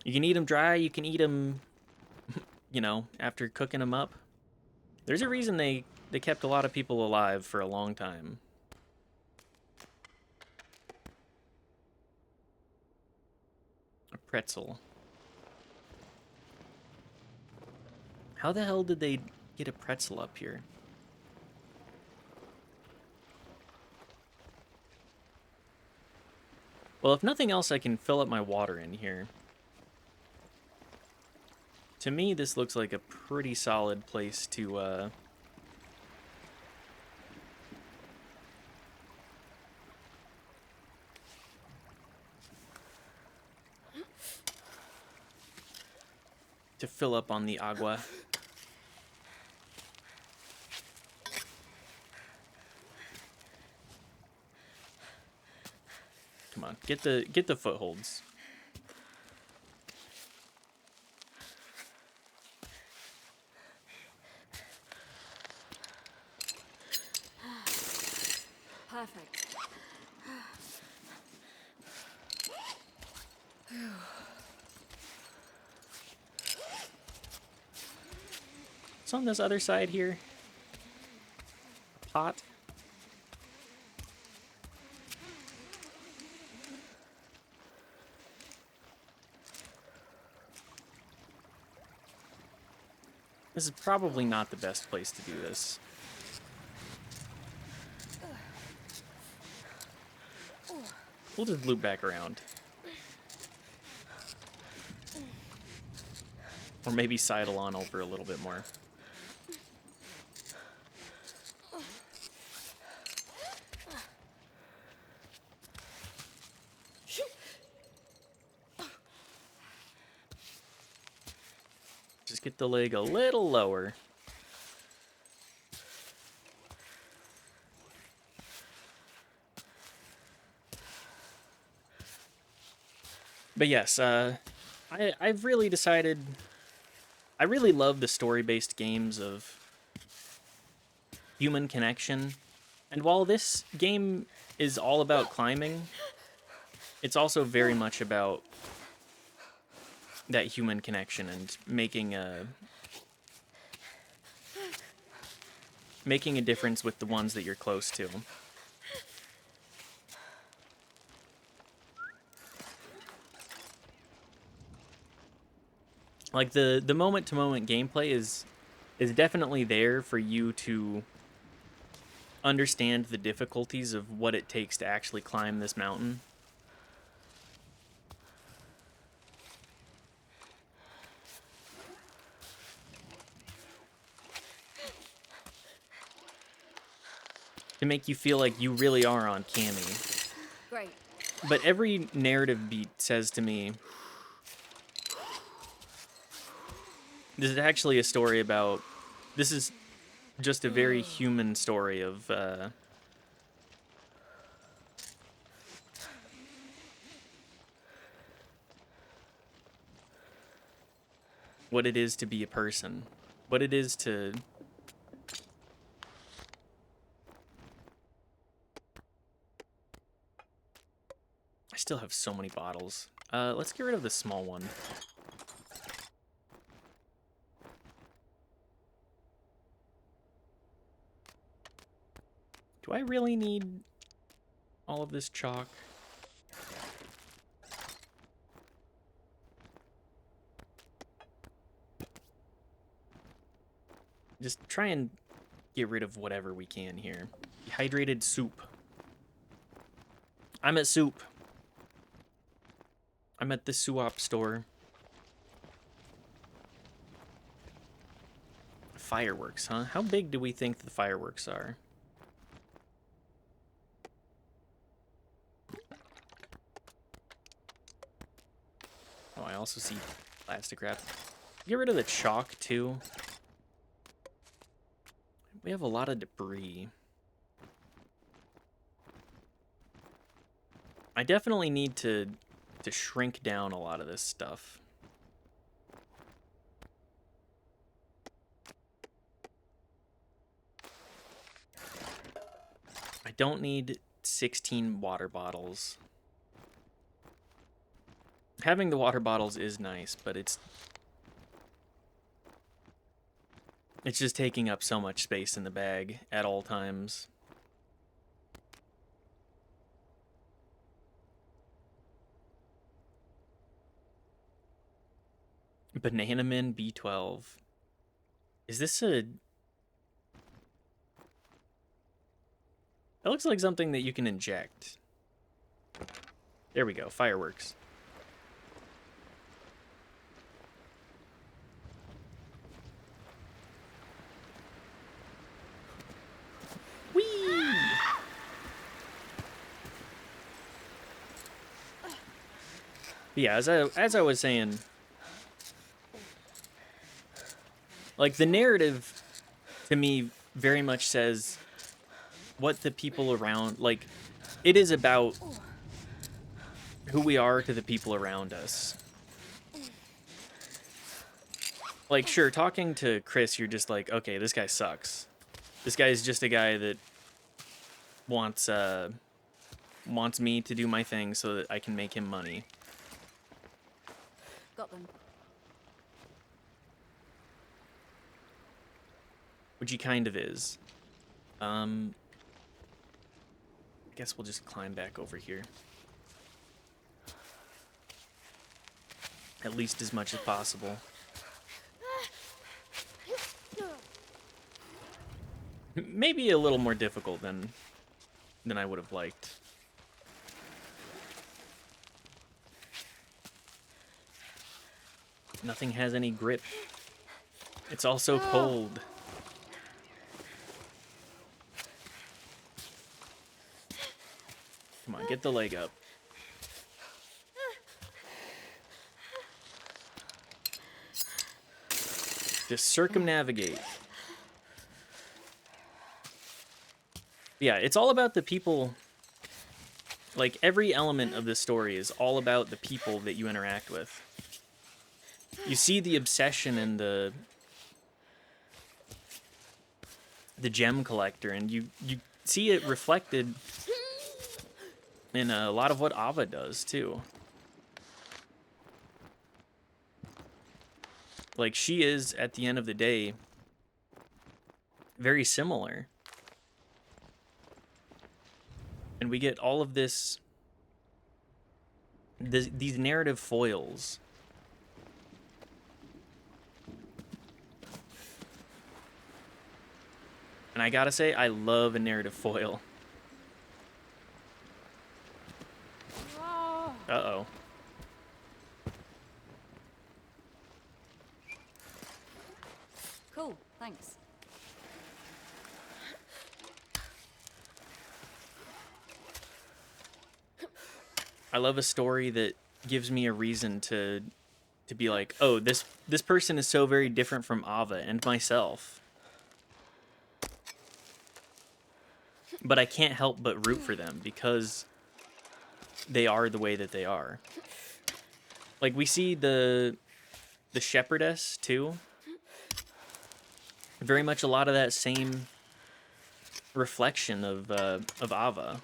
S1: You can eat them dry. You can eat them, you know, after cooking them up. There's a reason they kept a lot of people alive for a long time. A pretzel. How the hell did they get a pretzel up here? Well, if nothing else, I can fill up my water in here. To me, this looks like a pretty solid place to fill up on the agua. Come on, get the footholds.
S2: Perfect.
S1: What's on this other side here? Pot. This is probably not the best place to do this. We'll just loop back around. Or maybe sidle on over a little bit more. Just get the leg a little lower. But yes, I've really decided... I really love the story-based games of human connection. And while this game is all about climbing, it's also very much about that human connection and making a difference with the ones that you're close to. Like the moment-to-moment gameplay is definitely there for you to understand the difficulties of what it takes to actually climb this mountain. To make you feel like you really are on Cammy. But every narrative beat says to me, this is actually a story about, this is just a very human story of what it is to be a person, what it is to I still have so many bottles. Let's get rid of the small one. Do I really need all of this chalk? Just try and get rid of whatever we can here. Dehydrated soup. I'm at soup. I'm at the Suop store. Fireworks, huh? How big do we think the fireworks are? Oh, I also see plastic wrap. Get rid of the chalk, too. We have a lot of debris. I definitely need to shrink down a lot of this stuff. I don't need 16 water bottles. Having the water bottles is nice, but it's just taking up so much space in the bag at all times. Banana Min B12. Is this a... That looks like something that you can inject. There we go, fireworks. Whee! Yeah, as I was saying, like, the narrative to me very much says what the people around, like, it is about who we are to the people around us. Like, sure, talking to Chris, you're just like, okay, this guy sucks. This guy's just a guy that wants me to do my thing so that I can make him money.
S2: Got them.
S1: Which he kind of is. I guess we'll just climb back over here. At least as much as possible. Maybe a little more difficult than I would have liked. Nothing has any grip. It's also cold. Come on, get the leg up. Just circumnavigate. Yeah, it's all about the people. Like, every element of this story is all about the people that you interact with. You see the obsession in the gem collector, and you see it reflected in a lot of what Ava does, too. Like, she is, at the end of the day, very similar. And we get all of these narrative foils. And I gotta say, I love a narrative foil. Uh-oh.
S2: Cool, thanks.
S1: I love a story that gives me a reason to be like, oh, this person is so very different from Ava and myself. But I can't help but root for them because they are the way that they are. Like, we see the shepherdess too. Very much a lot of that same reflection of Ava.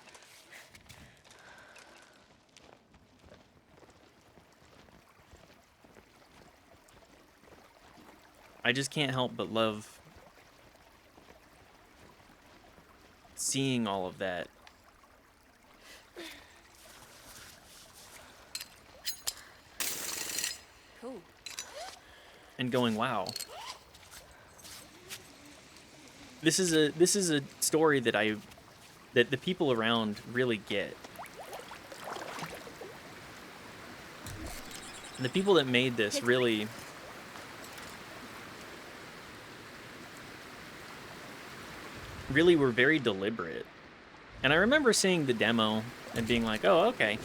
S1: I just can't help but love seeing all of that.
S2: Cool.
S1: And going, wow. This is a story that the people around really get. And the people that made this really were very deliberate. And I remember seeing the demo and being like, "Oh, okay.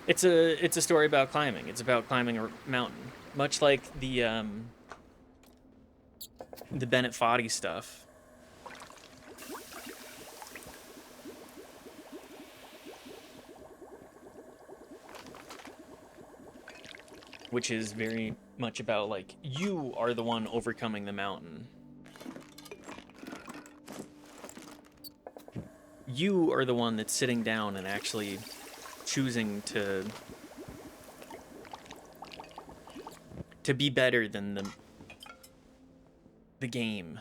S1: It's a story about climbing. It's about climbing a mountain, much like the Bennett Foddy stuff." Which is very much about, like, you are the one overcoming the mountain. You are the one that's sitting down and actually choosing to be better than the game.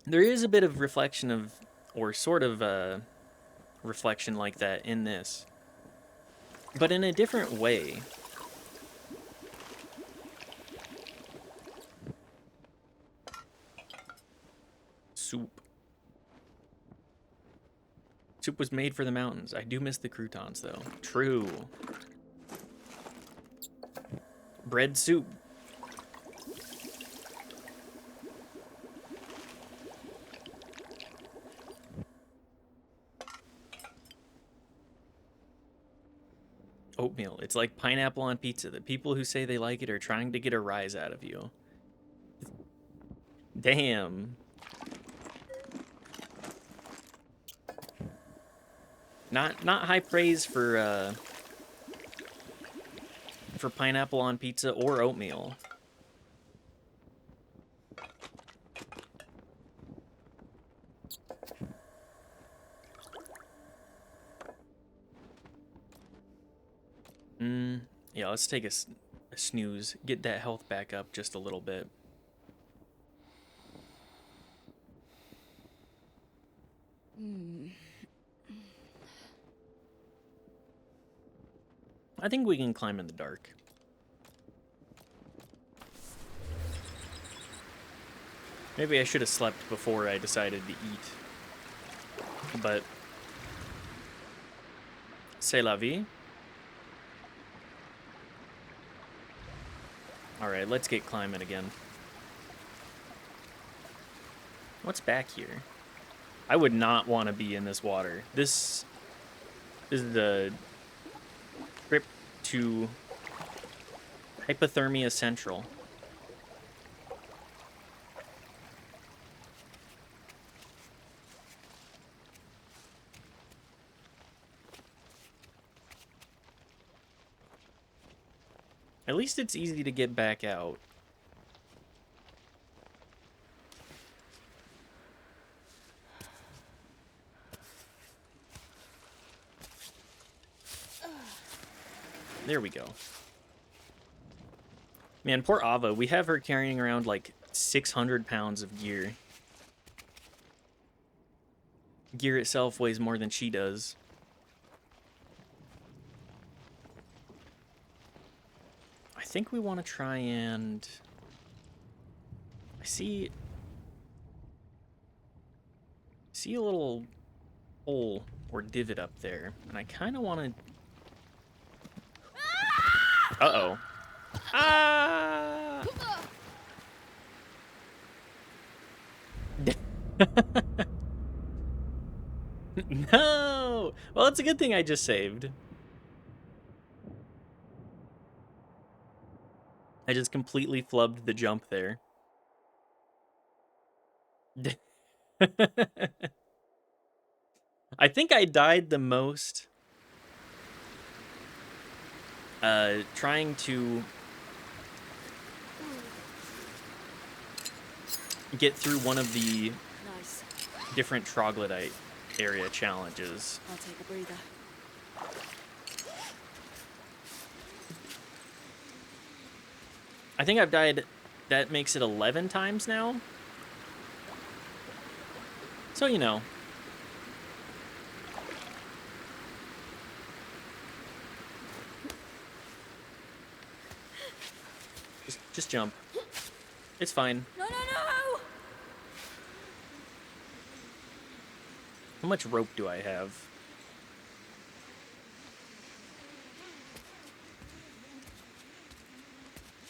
S1: There is a bit of reflection of, or sort of a reflection like that in this, but in a different way. Soup. Soup was made for the mountains. I do miss the croutons, though. True. Bread soup. Oatmeal. It's like pineapple on pizza. The people who say they like it are trying to get a rise out of you. Damn. Not high praise for pineapple on pizza or oatmeal. Yeah, let's take a snooze. Get that health back up just a little bit. I think we can climb in the dark. Maybe I should have slept before I decided to eat. But c'est la vie. Alright, let's get climbing again. What's back here? I would not want to be in this water. This is the trip to Hypothermia Central. At least it's easy to get back out. There we go. Man, poor Ava. We have her carrying around like 600 pounds of gear. Gear itself weighs more than she does. I think we want to try and... I see a little hole or divot up there, and I kind of want to... Uh-oh. Ah! No! Well, it's a good thing I just saved. I just completely flubbed the jump there. I think I died the most trying to get through one of the
S2: Nice.
S1: different troglodyte area challenges.
S2: I'll take a breather.
S1: I think I've died, that makes it 11 times now. So, you know. Just jump. It's fine.
S2: No, no, no!
S1: How much rope do I have?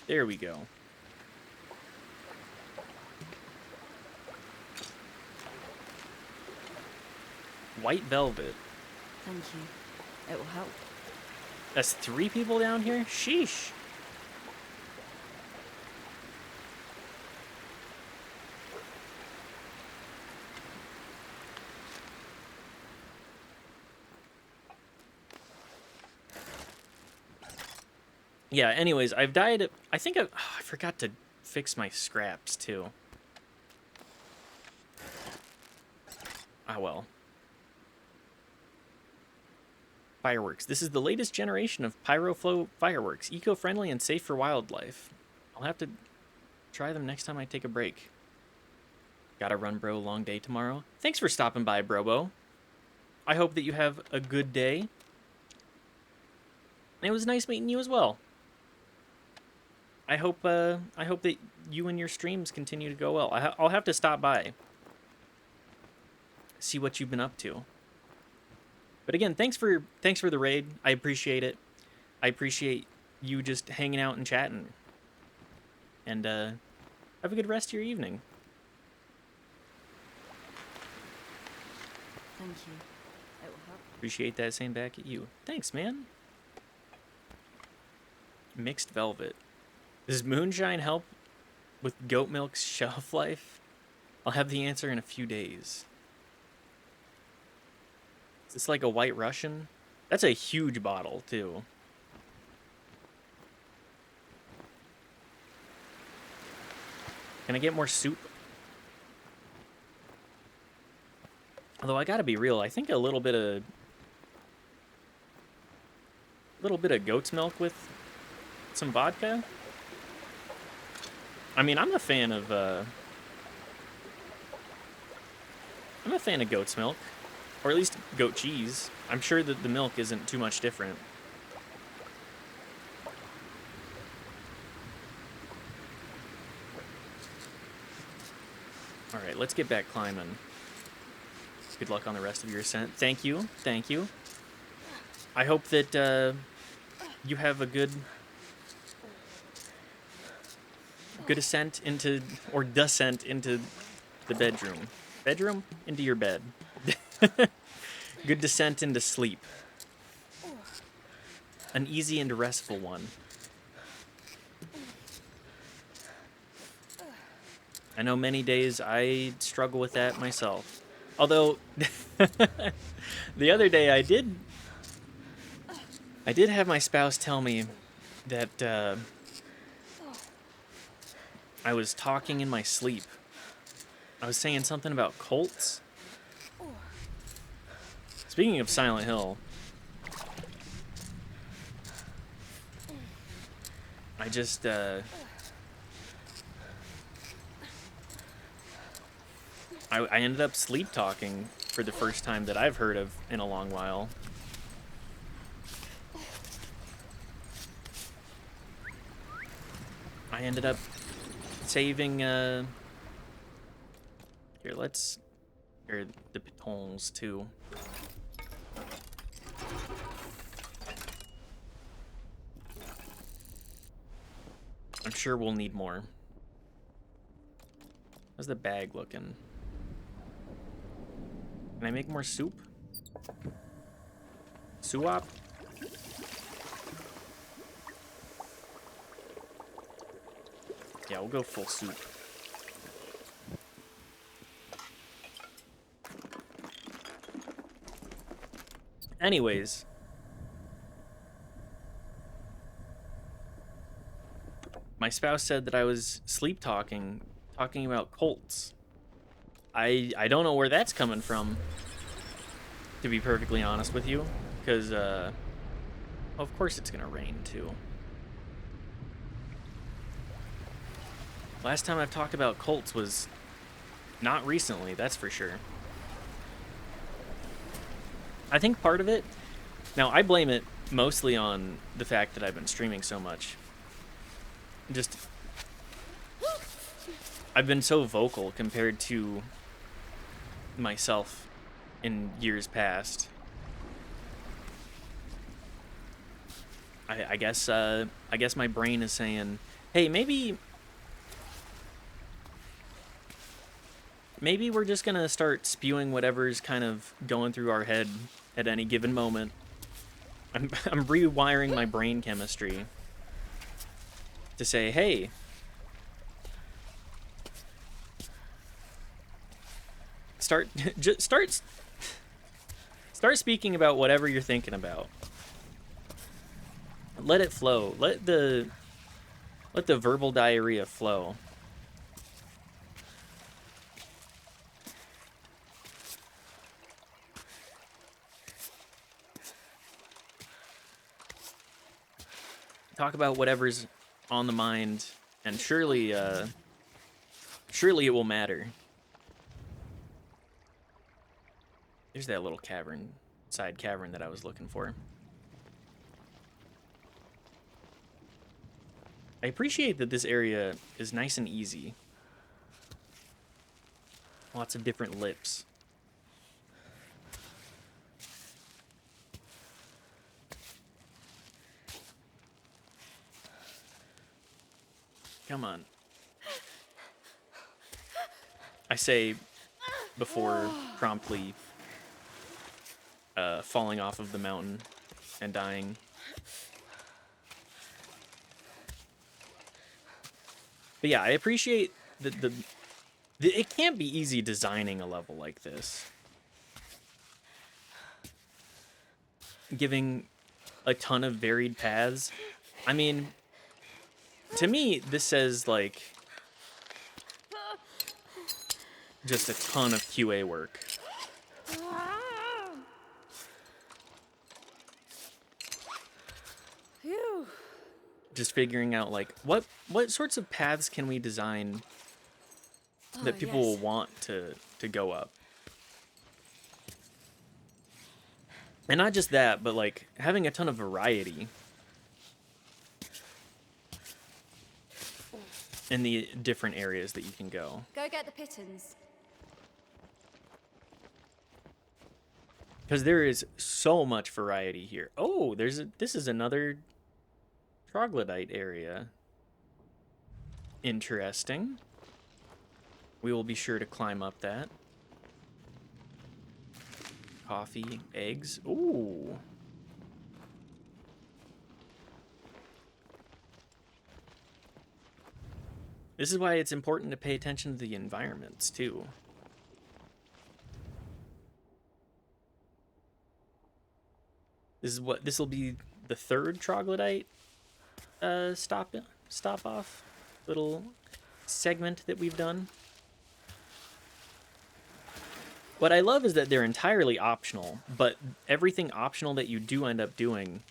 S1: There we go. White velvet.
S2: Thank you. It will help.
S1: That's 3 people down here? Sheesh. Yeah, anyways, I've died. I think I forgot to fix my scraps, too. Ah, well. Fireworks. This is the latest generation of Pyroflow fireworks. Eco-friendly and safe for wildlife. I'll have to try them next time I take a break. Gotta run, bro. Long day tomorrow. Thanks for stopping by, Brobo. I hope that you have a good day. It was nice meeting you as well. I hope that you and your streams continue to go well. I'll have to stop by, see what you've been up to. But again, thanks for the raid. I appreciate it. I appreciate you just hanging out and chatting. And have a good rest of your evening.
S2: Thank you. It will help.
S1: Appreciate that. Same back at you. Thanks, man. Mixed velvet. Does moonshine help with goat milk's shelf life? I'll have the answer in a few days. Is this like a White Russian? That's a huge bottle, too. Can I get more soup? Although I gotta be real, I think a little bit of goat's milk with some vodka. I mean, I'm a fan of goat's milk, or at least goat cheese. I'm sure that the milk isn't too much different. All right, let's get back climbing. Good luck on the rest of your ascent. Thank you. Thank you. I hope that you have a good ascent into, or descent into the bedroom. Bedroom? Into your bed. Good descent into sleep. An easy and restful one. I know many days I struggle with that myself. Although, the other day I did have my spouse tell me that I was talking in my sleep. I was saying something about Colts. Speaking of Silent Hill, I just I ended up sleep talking for the first time that I've heard of in a long while. I ended up saving here, let's here the pitons too. I'm sure we'll need more. How's the bag looking? Can I make more soup? Suop? Yeah, we'll go full soup. Anyways. My spouse said that I was sleep talking about Colts. I don't know where that's coming from, to be perfectly honest with you, because, of course it's gonna rain, too. Last time I've talked about Colts was not recently, that's for sure. I think part of it, now I blame it mostly on the fact that I've been streaming so much. Just, I've been so vocal compared to myself in years past. I guess my brain is saying, hey, maybe we're just gonna start spewing whatever's kind of going through our head at any given moment. I'm rewiring my brain chemistry to say, hey, start speaking about whatever you're thinking about. Let it flow. Let the verbal diarrhea flow. Talk about whatever's on the mind, and surely it will matter. There's that little side cavern that I was looking for. I appreciate that this area is nice and easy. Lots of different lips. Come on. I say before promptly falling off of the mountain and dying. But yeah, I appreciate it can't be easy designing a level like this. Giving a ton of varied paths. I mean, to me, this says, like, just a ton of QA work.
S2: Phew.
S1: Just figuring out, like, what sorts of paths can we design that people will want to go up. And not just that, but, like, having a ton of variety in the different areas that you can go.
S2: Go get the pittons.
S1: Because there is so much variety here. Oh, this is another troglodyte area. Interesting. We will be sure to climb up that. Coffee, eggs. Ooh. This is why it's important to pay attention to the environments, too. This will be the third troglodyte stop off little segment that we've done. What I love is that they're entirely optional, but everything optional that you do end up doing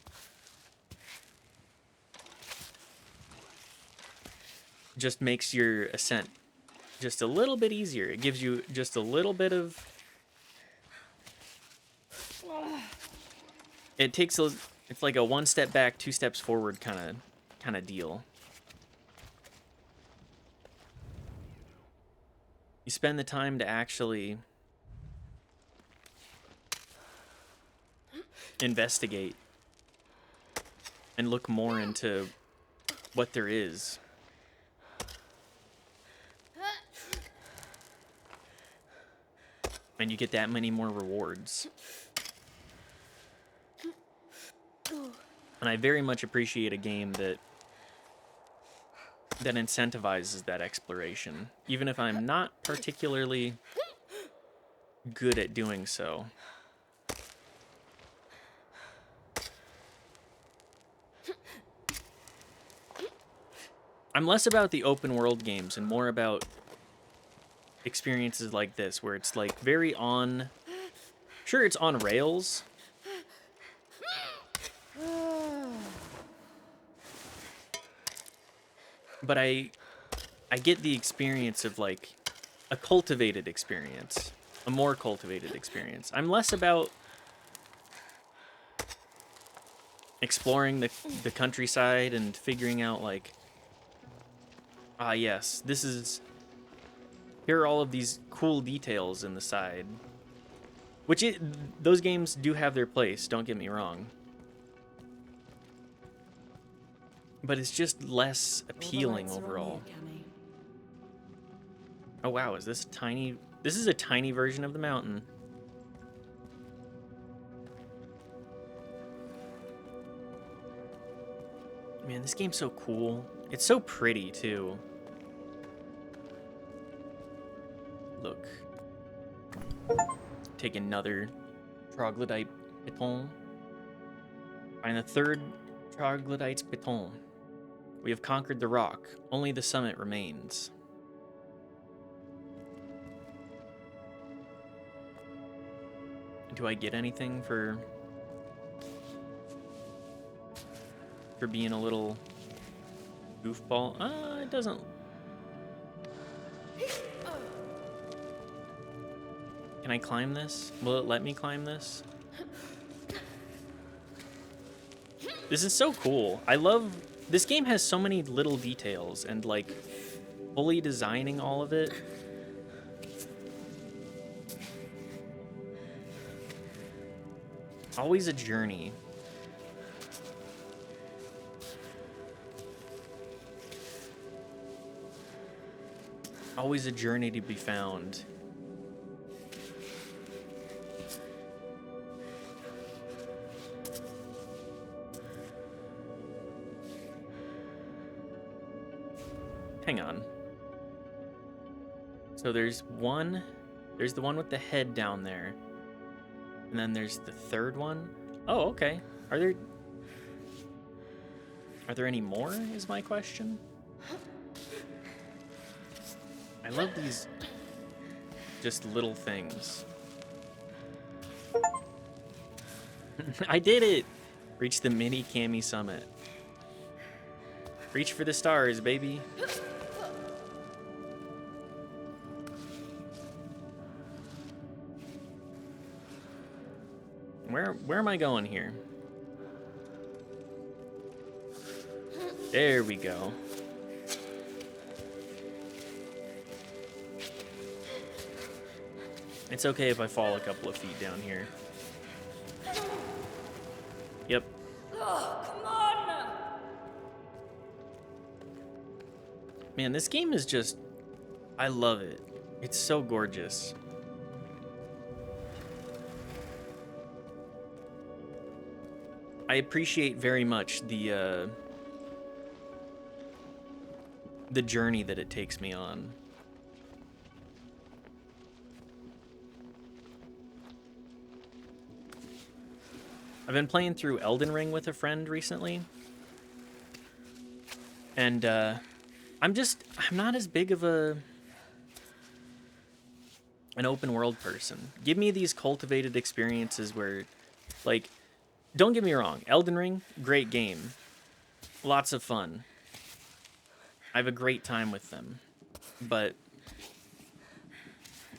S1: just makes your ascent just a little bit easier. It gives you just a little bit of... It's like a one step back, two steps forward kind of deal. You spend the time to actually investigate and look more into what there is. And you get that many more rewards. And I very much appreciate a game that incentivizes that exploration, even if I'm not particularly good at doing so. I'm less about the open world games and more about experiences like this, where it's like very on... Sure, it's on rails. But I get the experience of like a cultivated experience, a more cultivated experience. I'm less about exploring the countryside and figuring out like, ah yes, this is, here are all of these cool details in the side. Which those games do have their place, don't get me wrong. But it's just less appealing overall. Oh wow, is this tiny? This is a tiny version of the mountain. Man, this game's so cool. It's so pretty too. Look. Take another troglodyte piton. Find the third troglodyte's piton. We have conquered the rock. Only the summit remains. Do I get anything for being a little goofball? It doesn't. Can I climb this? Will it let me climb this? This is so cool. I love... This game has so many little details and, like, fully designing all of it. Always a journey. Always a journey to be found. Hang on. So there's the one with the head down there. And then there's the third one. Oh, okay. Are there any more, is my question? I love these just little things. I did it! Reach the mini Cami summit. Reach for the stars, baby. Where am I going here? There we go. It's okay if I fall a couple of feet down here. Yep.
S2: Oh, come on!
S1: Man, this game is just... I love it. It's so gorgeous. I appreciate very much the journey that it takes me on. I've been playing through Elden Ring with a friend recently. And I'm not as big of an open world person. Give me these cultivated experiences where, like, don't get me wrong, Elden Ring, great game. Lots of fun. I have a great time with them.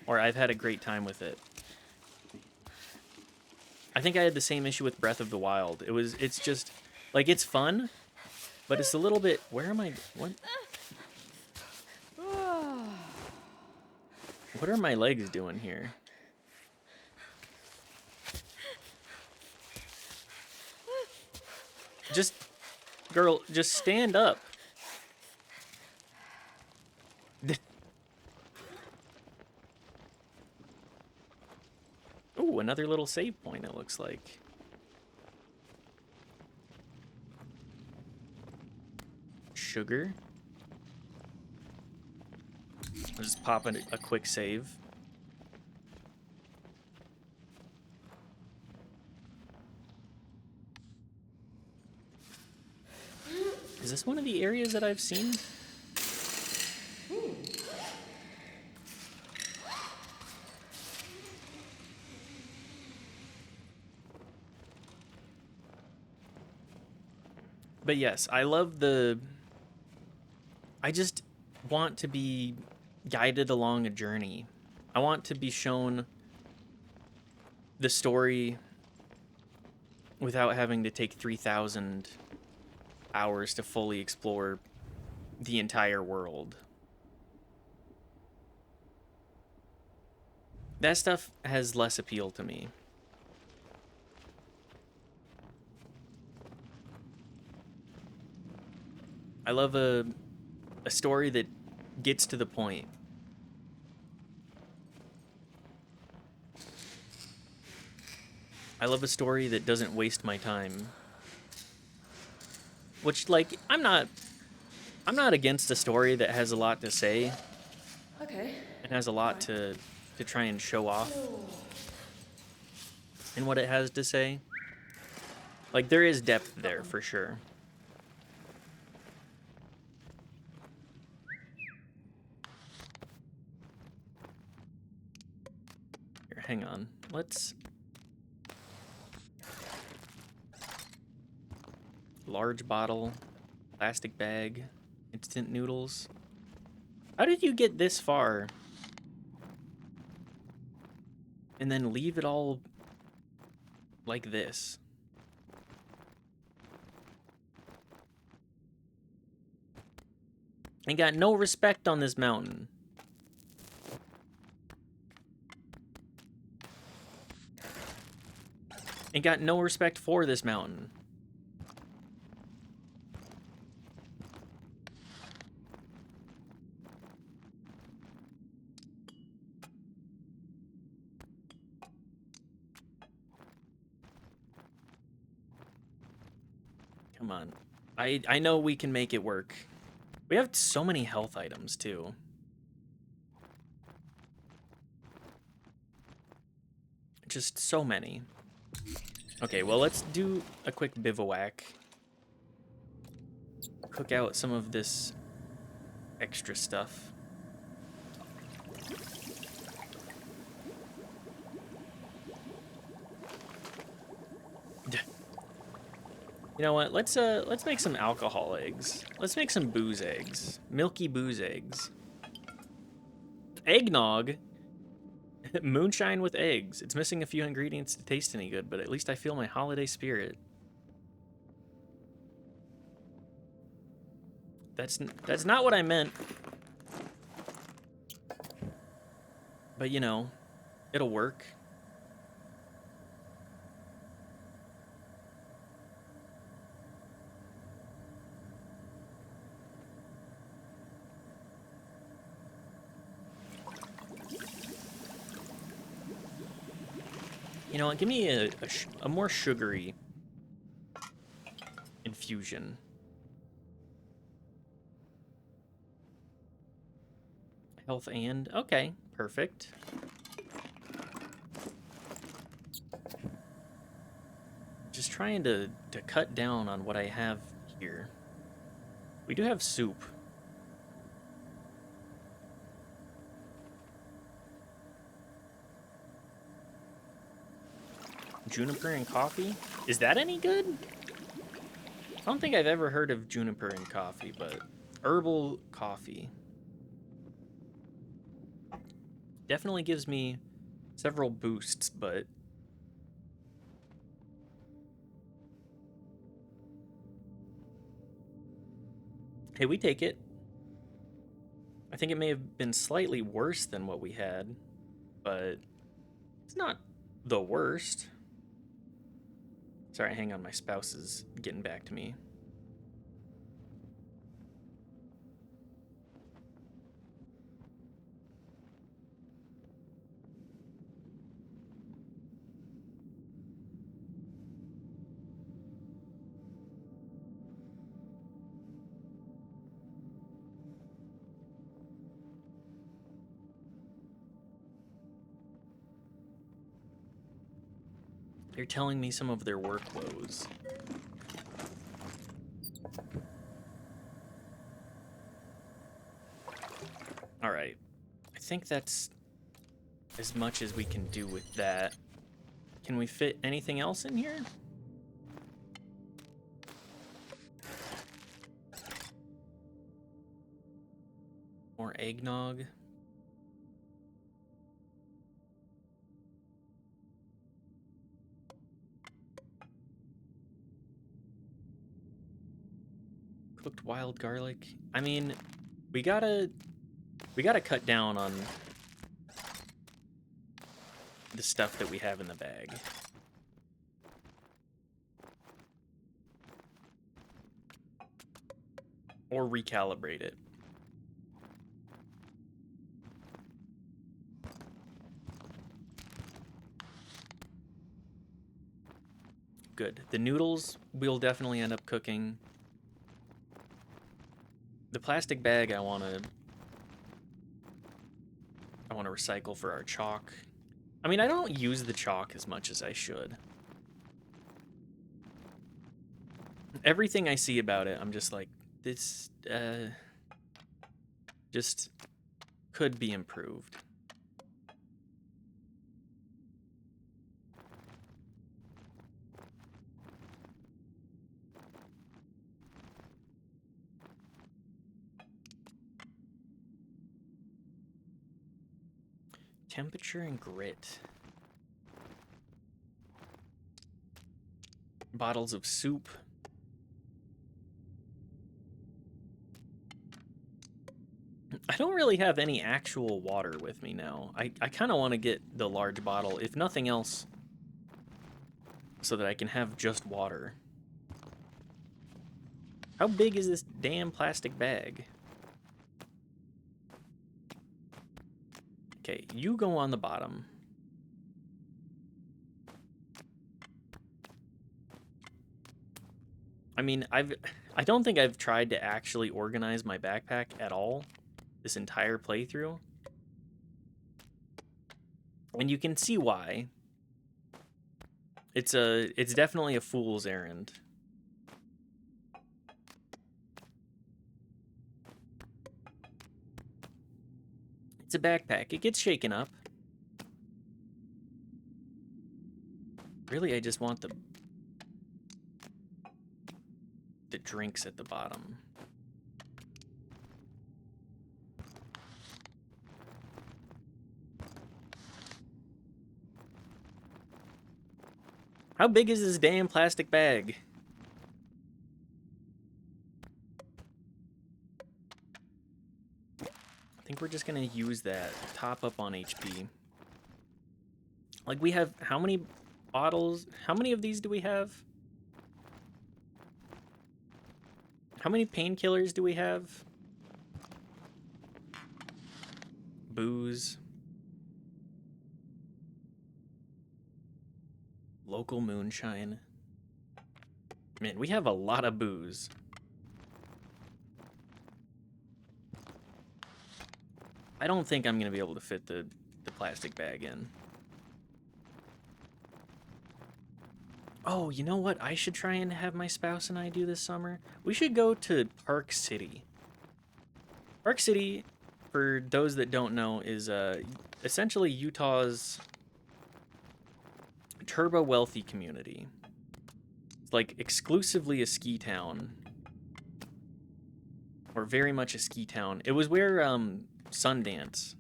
S1: I've had a great time with it. I think I had the same issue with Breath of the Wild. It's just, like, it's fun, but it's a little bit, where am I, what are my legs doing here? Girl, just stand up. Ooh, another little save point, it looks like. sugar. I'll just pop a quick save. Is this one of the areas that I've seen? But yes, I love the... I just want to be guided along a journey. I want to be shown the story without having to take 3,000 hours to fully explore the entire world. That stuff has less appeal to me. I love a story that gets to the point. I love a story that doesn't waste my time. Which, like, I'm not against a story that has a lot to say.
S2: Okay.
S1: And has a lot to try and show off in what it has to say. Like, there is depth there for sure. Here, hang on. Let's... Large bottle, plastic bag, instant noodles. How did you get this far? And then leave it all like this? Ain't got no respect on this mountain. Ain't got no respect for this mountain. Come on. I know we can make it work. We have so many health items, too. Just so many. Okay, well, let's do a quick bivouac. Cook out some of this extra stuff. You know what? Let's make some alcohol eggs. Let's make some booze eggs. Milky booze eggs. Eggnog. Moonshine with eggs. It's missing a few ingredients to taste any good, but at least I feel my holiday spirit. That's not what I meant. But you know, it'll work. You know what? Give me a more sugary infusion. Health and... Okay, perfect. Just trying to cut down on what I have here. We do have soup. Juniper and coffee? Is that any good? I don't think I've ever heard of juniper and coffee, but herbal coffee. Definitely gives me several boosts, but... Hey, we take it. I think it may have been slightly worse than what we had, but it's not the worst. Sorry, hang on, my spouse is getting back to me. They're telling me some of their work woes. Alright. I think that's as much as we can do with that. Can we fit anything else in here? More eggnog. Cooked wild garlic. I mean, we gotta cut down on the stuff that we have in the bag. Or recalibrate it. Good. The noodles we'll definitely end up cooking. The plastic bag I want to recycle for our chalk. I mean, I don't use the chalk as much as I should. Everything I see about it, I'm just like, this just could be improved. Temperature and grit. Bottles of soup. I don't really have any actual water with me now. I kind of want to get the large bottle, if nothing else, so that I can have just water. How big is this damn plastic bag? Okay, you go on the bottom. I mean, I don't think I've tried to actually organize my backpack at all this entire playthrough. And you can see why. It's definitely a fool's errand. It's a backpack. It gets shaken up. Really, I just want the drinks at the bottom. How big is this damn plastic bag? I think we're just gonna use that. Top up on HP. Like, we have how many bottles? How many of these do we have? How many painkillers do we have? Booze. Local moonshine. Man, we have a lot of booze. I don't think I'm going to be able to fit the plastic bag in. Oh, you know what I should try and have my spouse and I do this summer? We should go to Park City. Park City, for those that don't know, is essentially Utah's turbo wealthy community. It's like exclusively a ski town. Or very much a ski town. It was where Sundance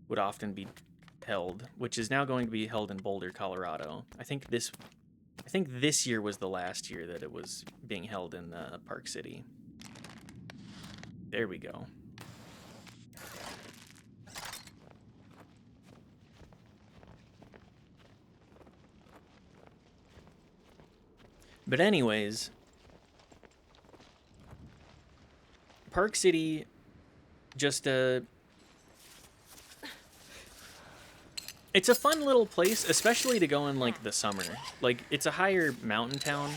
S1: would often be held, which is now going to be held in Boulder, Colorado. I think this year was the last year that it was being held in Park City. There we go. But anyways, Park City, just it's a fun little place, especially to go in, like, the summer. Like, it's a higher mountain town,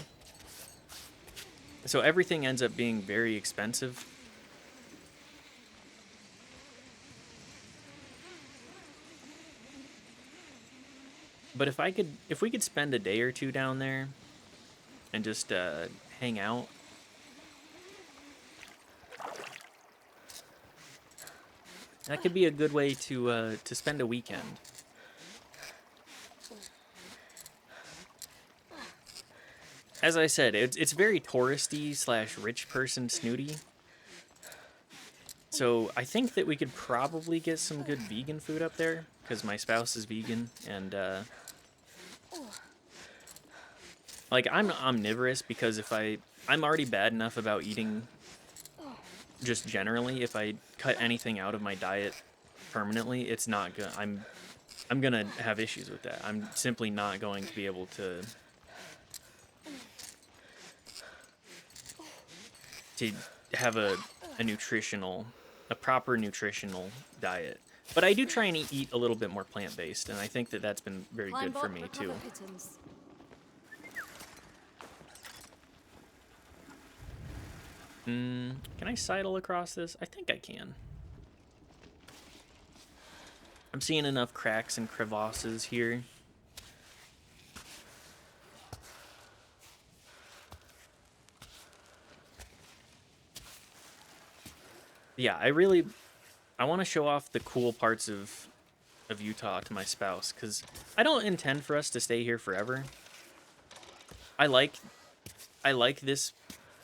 S1: so everything ends up being very expensive. But if we could spend a day or two down there and just hang out, that could be a good way to spend a weekend. As I said, it's very touristy / rich person snooty. So I think that we could probably get some good vegan food up there because my spouse is vegan and like I'm omnivorous because I'm already bad enough about eating just generally. If I cut anything out of my diet permanently, it's not good. I'm gonna have issues with that. I'm simply not going to be able to have a proper nutritional diet. But I do try and eat a little bit more plant-based, and I think that that's been very good for me too. Can I sidle across this? I think I can. I'm seeing enough cracks and crevasses here. Yeah, I want to show off the cool parts of Utah to my spouse, because I don't intend for us to stay here forever. I like this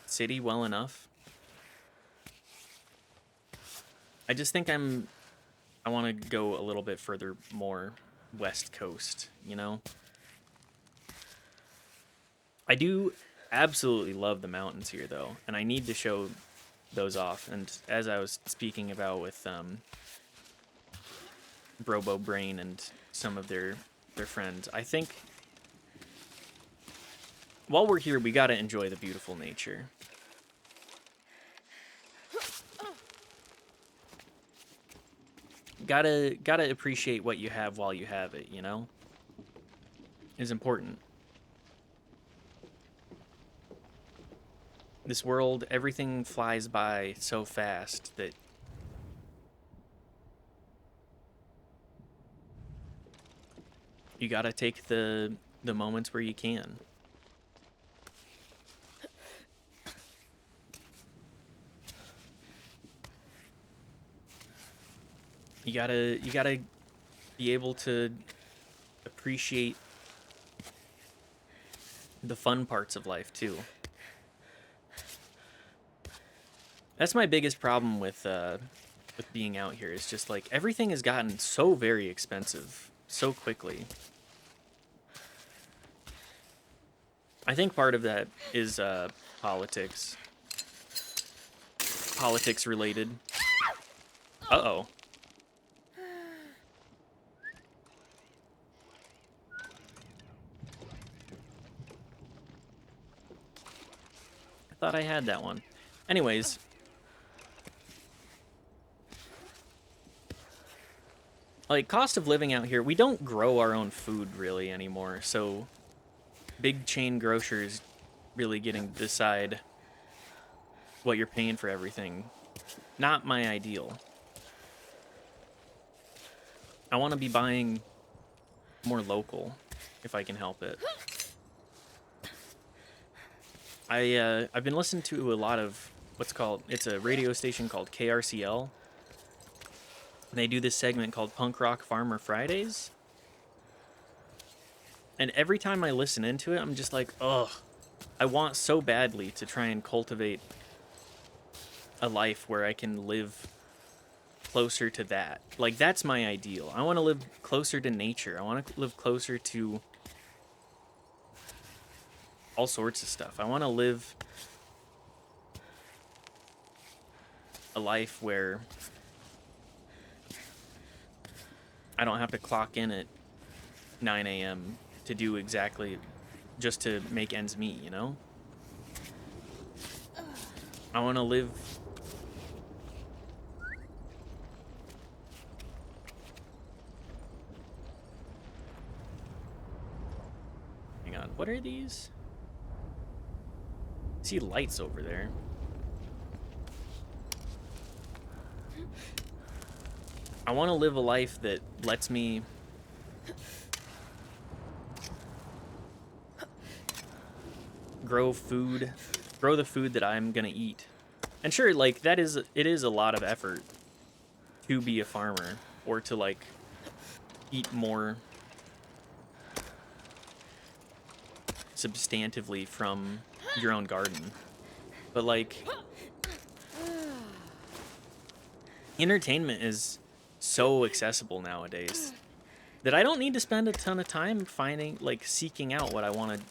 S1: city well enough. I just think I want to go a little bit further, more West Coast, you know? I do absolutely love the mountains here, though, and I need to show those off. And as I was speaking about with Brobo Brain and some of their friends, I think while we're here, we gotta enjoy the beautiful nature. Gotta appreciate what you have while you have it, you know? Is important. This world, everything flies by so fast that you gotta take the moments where you can. You gotta be able to appreciate the fun parts of life too. That's my biggest problem with being out here. It's just like everything has gotten so very expensive so quickly. I think part of that is politics. Politics related. Uh-oh. I thought I had that one. Anyways. Like, cost of living out here, we don't grow our own food really anymore, so big chain grocers really getting to decide what you're paying for everything. Not my ideal. I want to be buying more local, if I can help it. I've been listening to a lot of it's a radio station called KRCL. And they do this segment called Punk Rock Farmer Fridays. And every time I listen into it, I'm just like, ugh. I want so badly to try and cultivate a life where I can live closer to that. Like, that's my ideal. I want to live closer to nature. I want to live closer to all sorts of stuff. I want to live a life where I don't have to clock in at 9 a.m. to do exactly just to make ends meet, you know? I want to live Hang on, what are these? I see lights over there. I want to live a life that lets me grow the food that I'm gonna eat. And sure, like it is a lot of effort to be a farmer or to like eat more substantively from your own garden. But like entertainment is so accessible nowadays that I don't need to spend a ton of time seeking out what I want to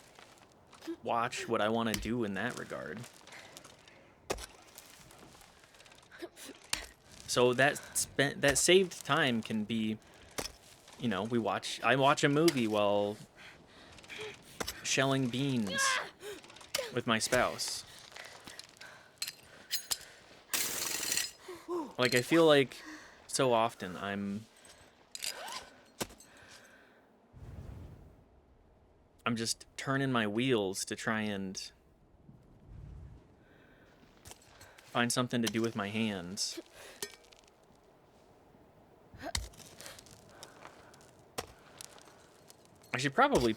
S1: watch, what I want to do in that regard. So that saved time can be, you know, I watch a movie while shelling beans with my spouse. Like, I feel like so often I'm just turning my wheels to try and find something to do with my hands. I should probably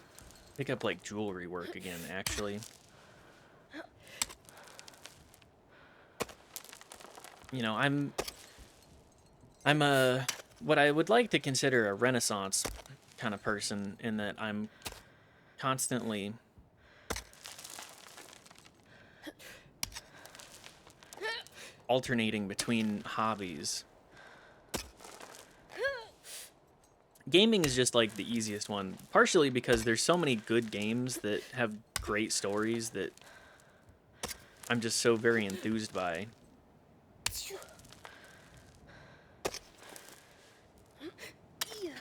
S1: pick up like jewelry work again, actually. You know, I'm a what I would like to consider a Renaissance kind of person in that I'm constantly alternating between hobbies. Gaming is just like the easiest one, partially because there's so many good games that have great stories that I'm just so very enthused by.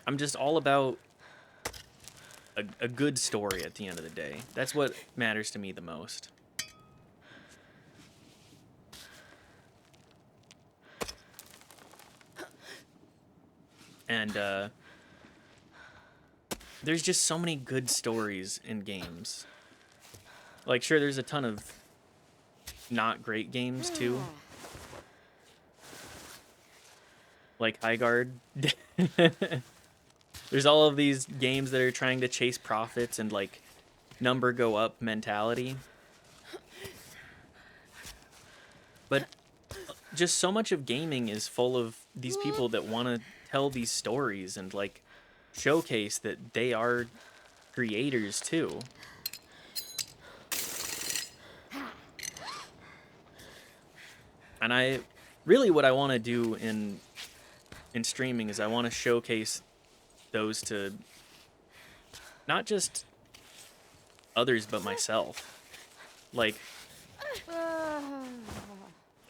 S1: I'm just all about a good story at the end of the day. That's what matters to me the most. And there's just so many good stories in games. Like, sure, there's a ton of not great games too. Like Highguard. There's all of these games that are trying to chase profits and like number go up mentality. But just so much of gaming is full of these people that want to tell these stories and like showcase that they are creators too. And what I want to do in streaming is I want to showcase those to not just others but myself. Like,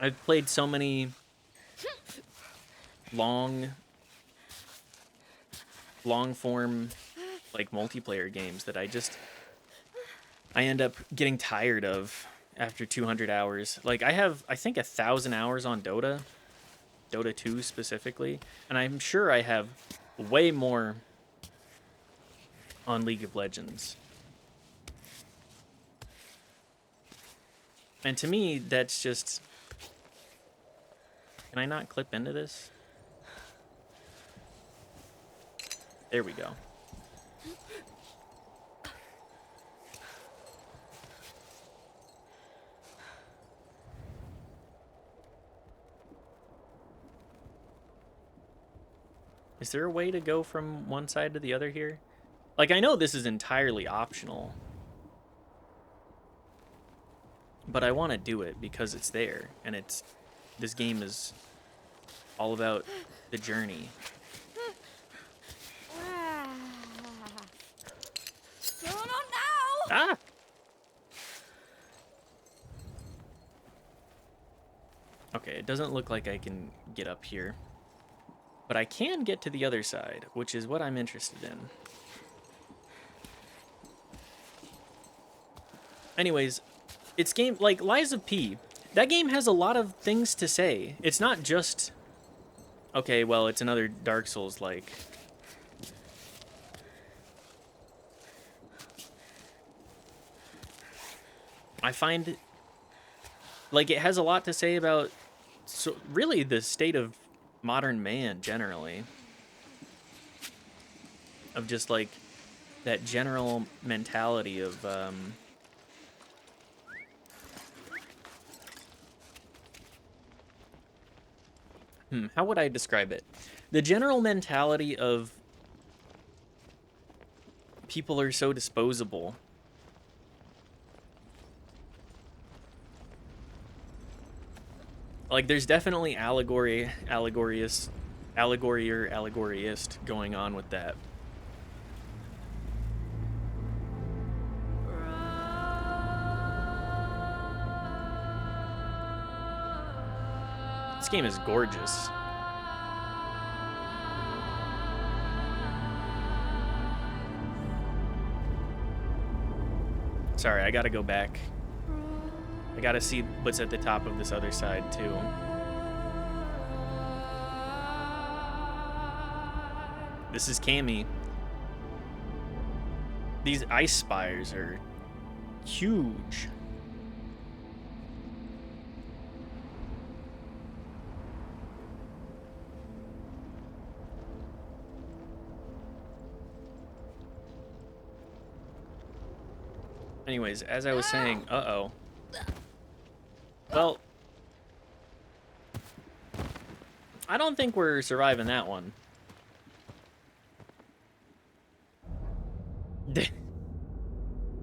S1: I've played so many long form like multiplayer games that I end up getting tired of after 200 hours. Like, I think 1,000 hours on Dota 2 specifically, and I'm sure I have way more on League of Legends. And to me, that's just... Can I not clip into this? There we go. Is there a way to go from one side to the other here? Like, I know this is entirely optional, but I want to do it because it's there, and this game is all about the journey.
S2: Going on now!
S1: Ah! Okay, it doesn't look like I can get up here, but I can get to the other side, which is what I'm interested in. Anyways, it's game like Lies of P. That game has a lot of things to say. It's not just, okay, well, it's another Dark Souls like. I find like it has a lot to say about really the state of modern man generally. Of just like that general mentality of How would I describe it? The general mentality of people are so disposable. Like, there's definitely allegory or allegoryist going on with that. This game is gorgeous. Sorry, I gotta go back. I gotta see what's at the top of this other side, too. This is Cammy. These ice spires are huge. Anyways, as I was saying, uh-oh. Well, I don't think we're surviving that one.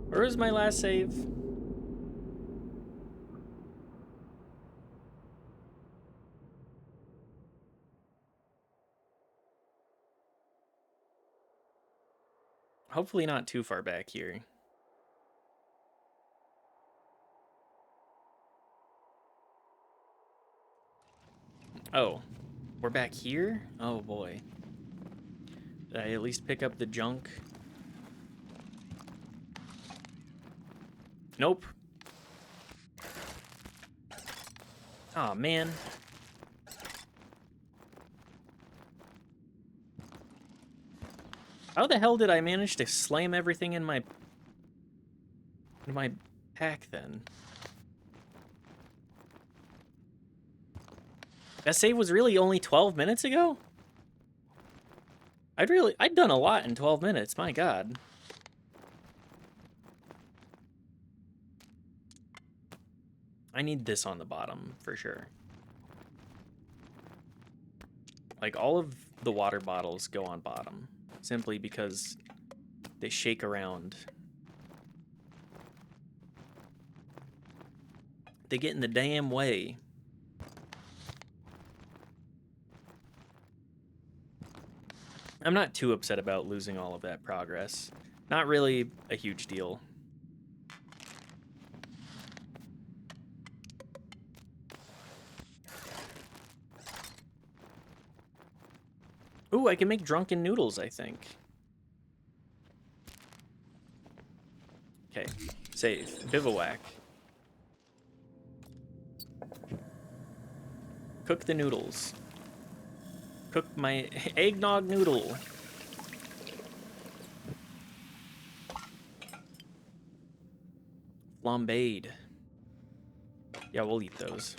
S1: Where was my last save? Hopefully not too far back here. Oh, we're back here? Oh boy. Did I at least pick up the junk? Nope. Aw, man. How the hell did I manage to slam everything in my pack then? That save was really only 12 minutes ago? I'd done a lot in 12 minutes, my god. I need this on the bottom, for sure. Like, all of the water bottles go on bottom, simply because they shake around. They get in the damn way. I'm not too upset about losing all of that progress. Not really a huge deal. Ooh, I can make drunken noodles, I think. Okay, save. Bivouac. Cook the noodles. Cook my eggnog noodle. Flambéed. Yeah, we'll eat those.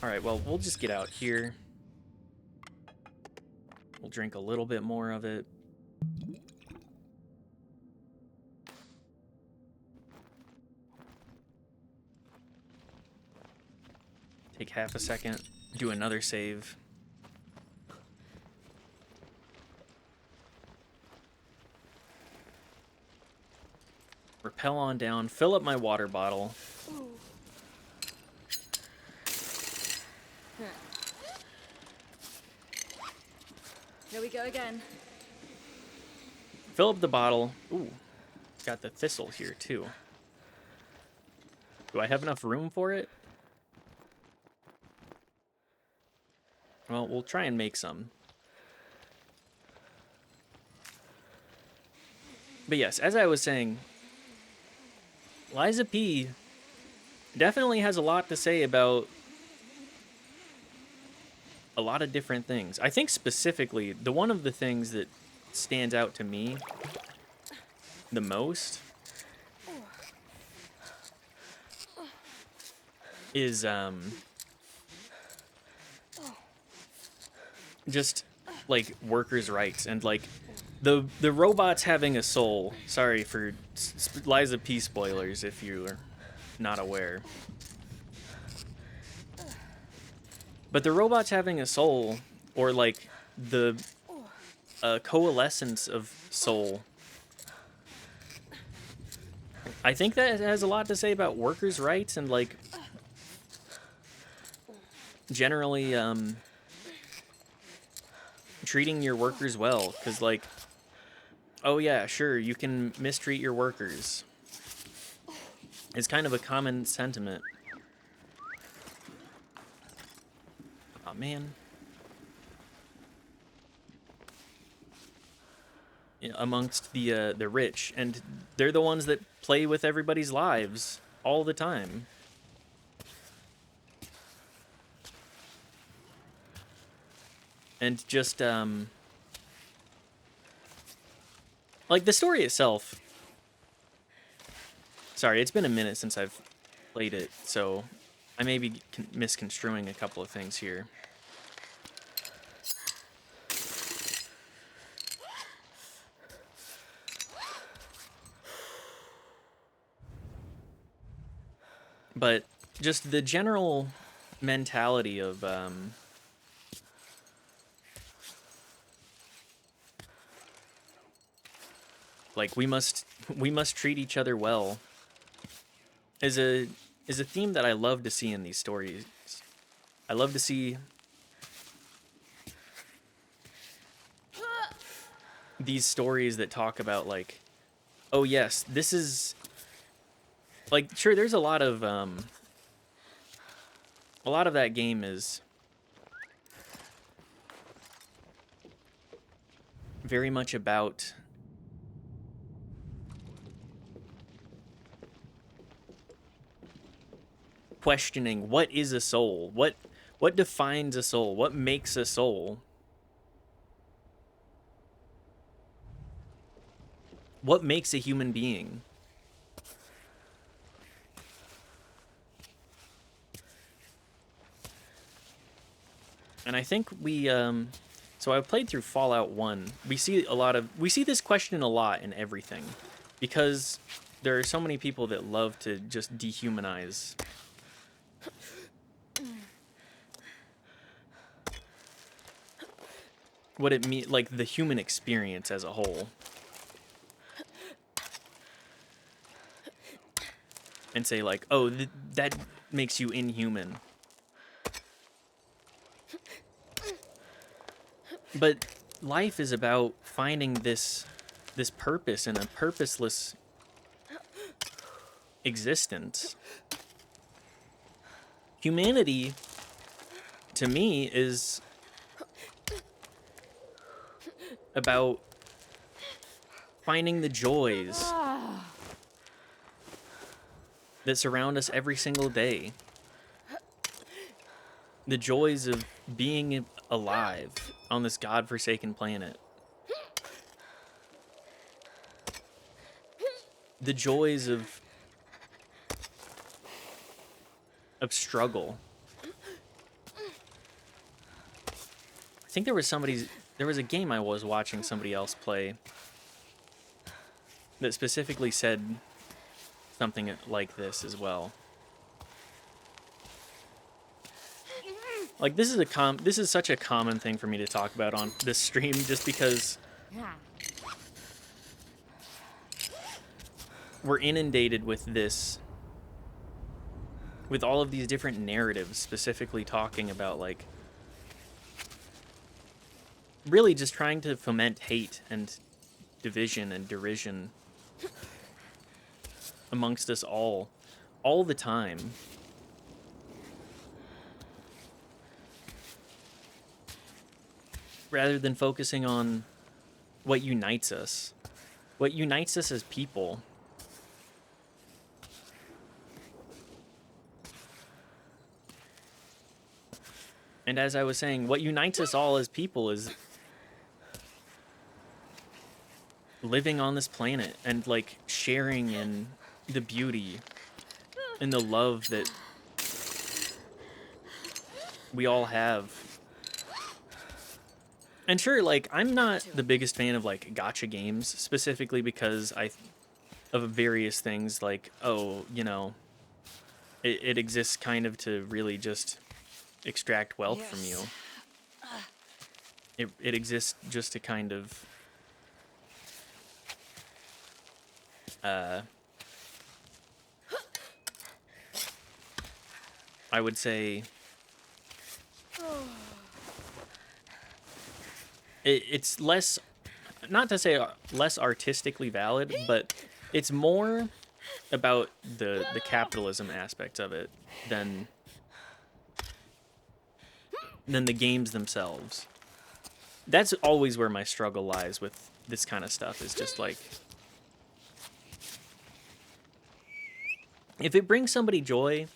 S1: Alright, well, we'll just get out here. We'll drink a little bit more of it. Take half a second, do another save. Rappel on down, fill up my water bottle.
S2: Here we go again.
S1: Fill up the bottle. Ooh, got the thistle here too. Do I have enough room for it? Well, we'll try and make some. But yes, as I was saying, Liza P definitely has a lot to say about a lot of different things. I think specifically, one of the things that stands out to me the most is just like workers' rights and like The robots having a soul. Sorry for Lies of P spoilers if you're not aware. But the robots having a soul, or like the coalescence of soul, I think that has a lot to say about workers' rights and like generally treating your workers well. Because like, oh yeah, sure, you can mistreat your workers. It's kind of a common sentiment. Oh man. Amongst the rich, and they're the ones that play with everybody's lives all the time. And just like the story itself. Sorry, it's been a minute since I've played it, so I may be misconstruing a couple of things here. But just the general mentality of like we must treat each other well is a theme that I love to see in these stories. I love to see these stories that talk about like, oh yes, this is like, sure, there's a lot of that game is very much about questioning what is a soul, what defines a soul, what makes a soul, what makes a human being. And I think we so I've played through Fallout 1. We see this question a lot in everything, because there are so many people that love to just dehumanize what it means, like the human experience as a whole, and say like, oh, that makes you inhuman. But life is about finding this purpose in a purposeless existence. Humanity, to me, is about finding the joys that surround us every single day. The joys of being alive on this godforsaken planet. The joys of struggle. I think there was a game I was watching somebody else play that specifically said something like this as well. Like, this is such a common thing for me to talk about on this stream, just because we're inundated with all of these different narratives, specifically talking about, like, really just trying to foment hate and division and derision amongst us all the time. Rather than focusing on what unites us as people. And as I was saying, what unites us all as people is living on this planet and like sharing in the beauty and the love that we all have. And sure, like, I'm not the biggest fan of, like, gotcha games, specifically because of various things, like, oh, you know, it exists kind of to really just extract wealth from you. It exists just to kind of, I would say, it's less, not to say less artistically valid, but it's more about the capitalism aspect of it than the games themselves. That's always where my struggle lies with this kind of stuff, is just like, if it brings somebody joy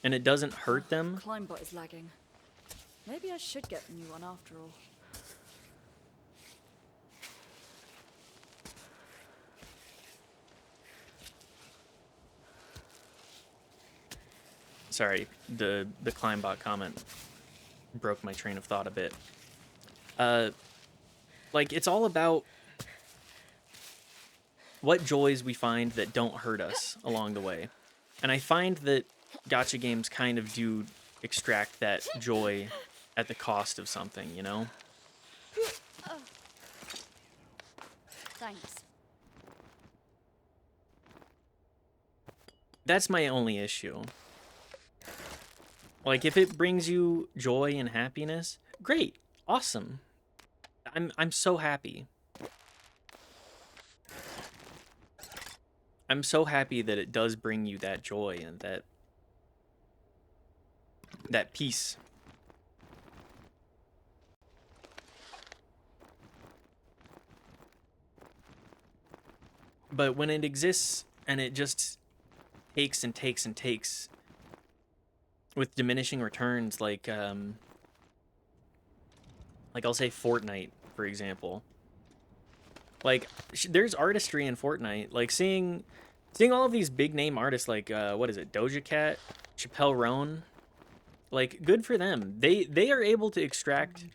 S1: and it doesn't hurt them.
S2: Climbot is lagging. Maybe I should get a new one after all.
S1: Sorry, the Climbot comment broke my train of thought a bit. Like, it's all about what joys we find that don't hurt us along the way. And I find that gacha games kind of do extract that joy at the cost of something, you know?
S2: Thanks.
S1: That's my only issue. Like, if it brings you joy and happiness, great, awesome. I'm so happy. I'm so happy that it does bring you that joy and that peace. But when it exists and it just takes and takes and takes with diminishing returns, like I'll say Fortnite, for example. Like, there's artistry in Fortnite. Like, seeing all of these big name artists, like what is it, Doja Cat, Chappelle Roan, like, good for them. They are able to extract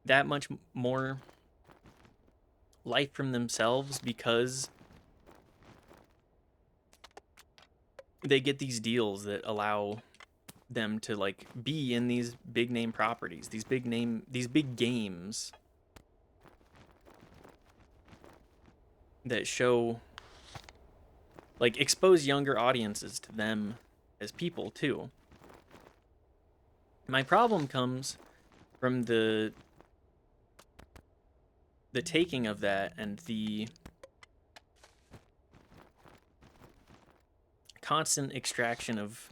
S1: that much more life from themselves because they get these deals that allow them to, like, be in these big name properties, these big games that show, like, expose younger audiences to them as people too. My problem comes from the taking of that and the constant extraction of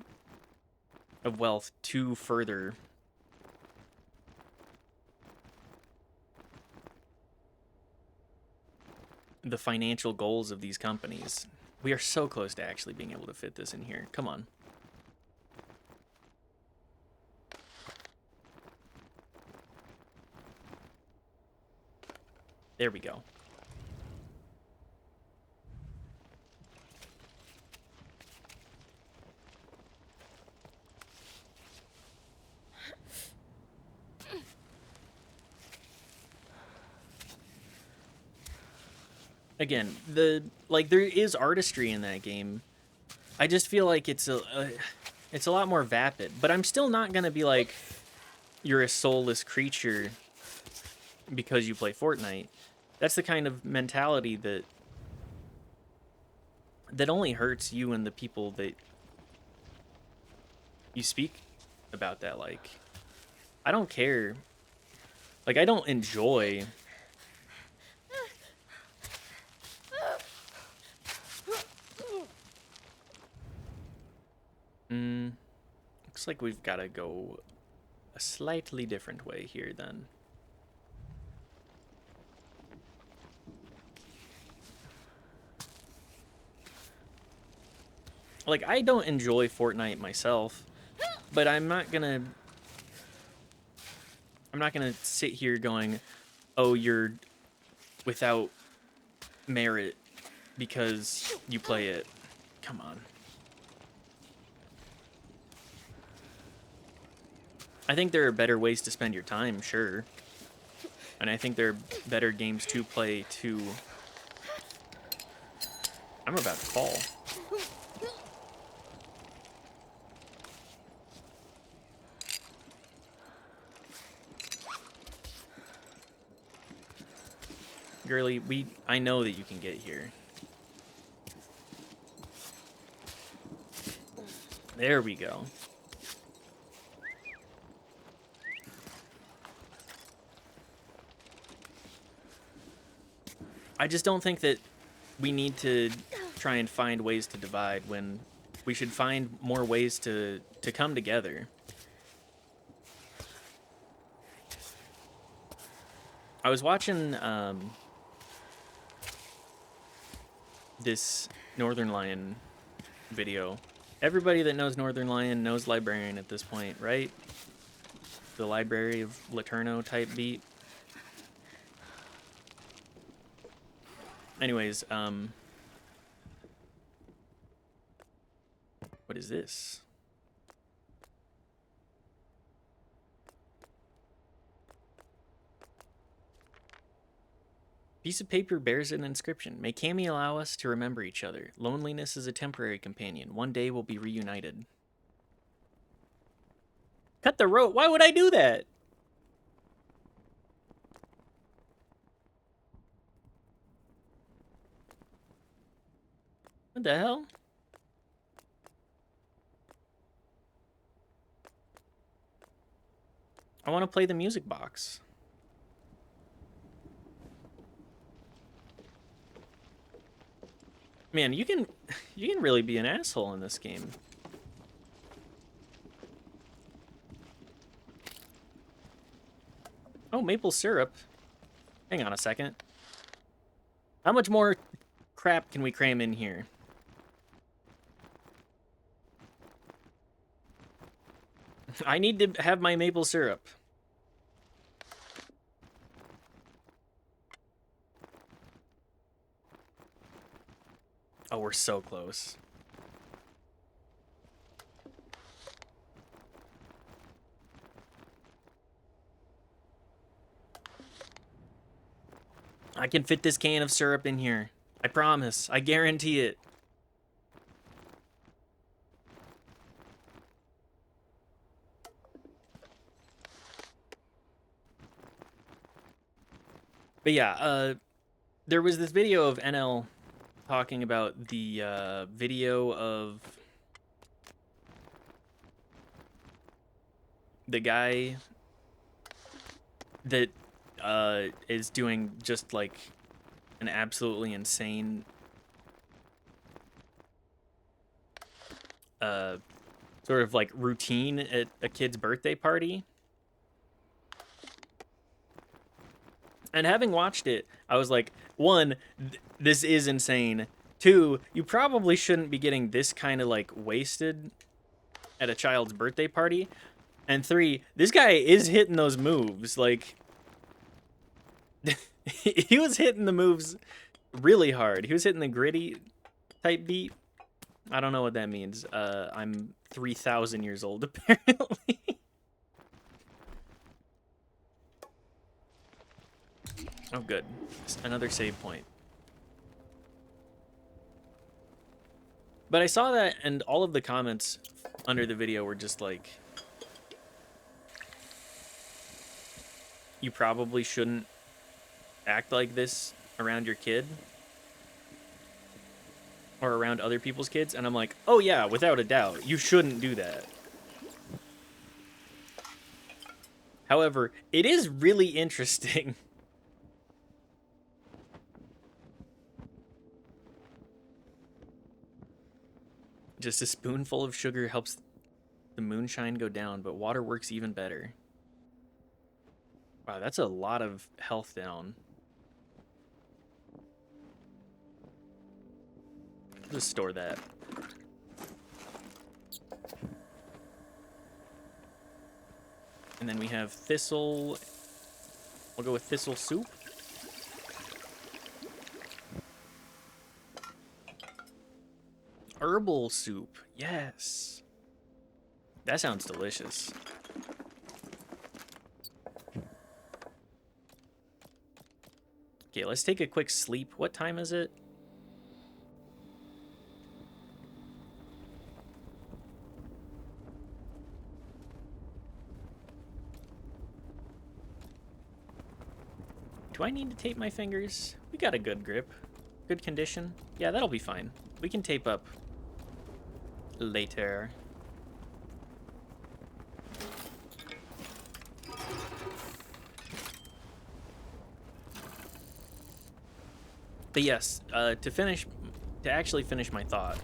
S1: wealth to further the financial goals of these companies. We are so close to actually being able to fit this in here. Come on. There we go. Again, there is artistry in that game. I just feel like it's a lot more vapid, but I'm still not gonna be like, you're a soulless creature because you play Fortnite. That's the kind of mentality that only hurts you and the people that you speak about that. Like, I don't care. Like, I don't enjoy looks like we've got to go a slightly different way here then. Like, I don't enjoy Fortnite myself, but I'm not gonna sit here going, oh, you're without merit because you play it. Come on. I think there are better ways to spend your time, sure. And I think they're better games to play too. I'm about to fall. Girly, I know that you can get here. There we go. I just don't think that we need to try and find ways to divide when we should find more ways to come together. I was watching this Northern Lion video. Everybody that knows Northern Lion knows Librarian at this point, right? The Library of Laterno type beat. Anyways, what is this? Piece of paper bears an inscription. May Cammy allow us to remember each other. Loneliness is a temporary companion. One day we'll be reunited. Cut the rope. Why would I do that? What the hell? I want to play the music box. Man, you can really be an asshole in this game. Oh, maple syrup. Hang on a second. How much more crap can we cram in here? I need to have my maple syrup. Oh, we're so close. I can fit this can of syrup in here. I promise. I guarantee it. But yeah, there was this video of NL talking about the video of the guy that is doing just like an absolutely insane sort of like routine at a kid's birthday party. And having watched it, I was like, one, this is insane. Two, you probably shouldn't be getting this kind of like wasted at a child's birthday party. And three, this guy is hitting those moves. Like, he was hitting the moves really hard. He was hitting the gritty type beat. I don't know what that means. I'm 3,000 years old, apparently. Oh, good. Another save point. But I saw that, and all of the comments under the video were just like, you probably shouldn't act like this around your kid or around other people's kids. And I'm like, oh yeah, without a doubt, you shouldn't do that. However, it is really interesting. Just a spoonful of sugar helps the moonshine go down, but water works even better. Wow, that's a lot of health down. Just store that. And then we have thistle. We'll go with thistle soup. Herbal soup. Yes. That sounds delicious. Okay, let's take a quick sleep. What time is it? Do I need to tape my fingers? We got a good grip. Good condition. Yeah, that'll be fine. We can tape up later. But yes, to actually finish my thought,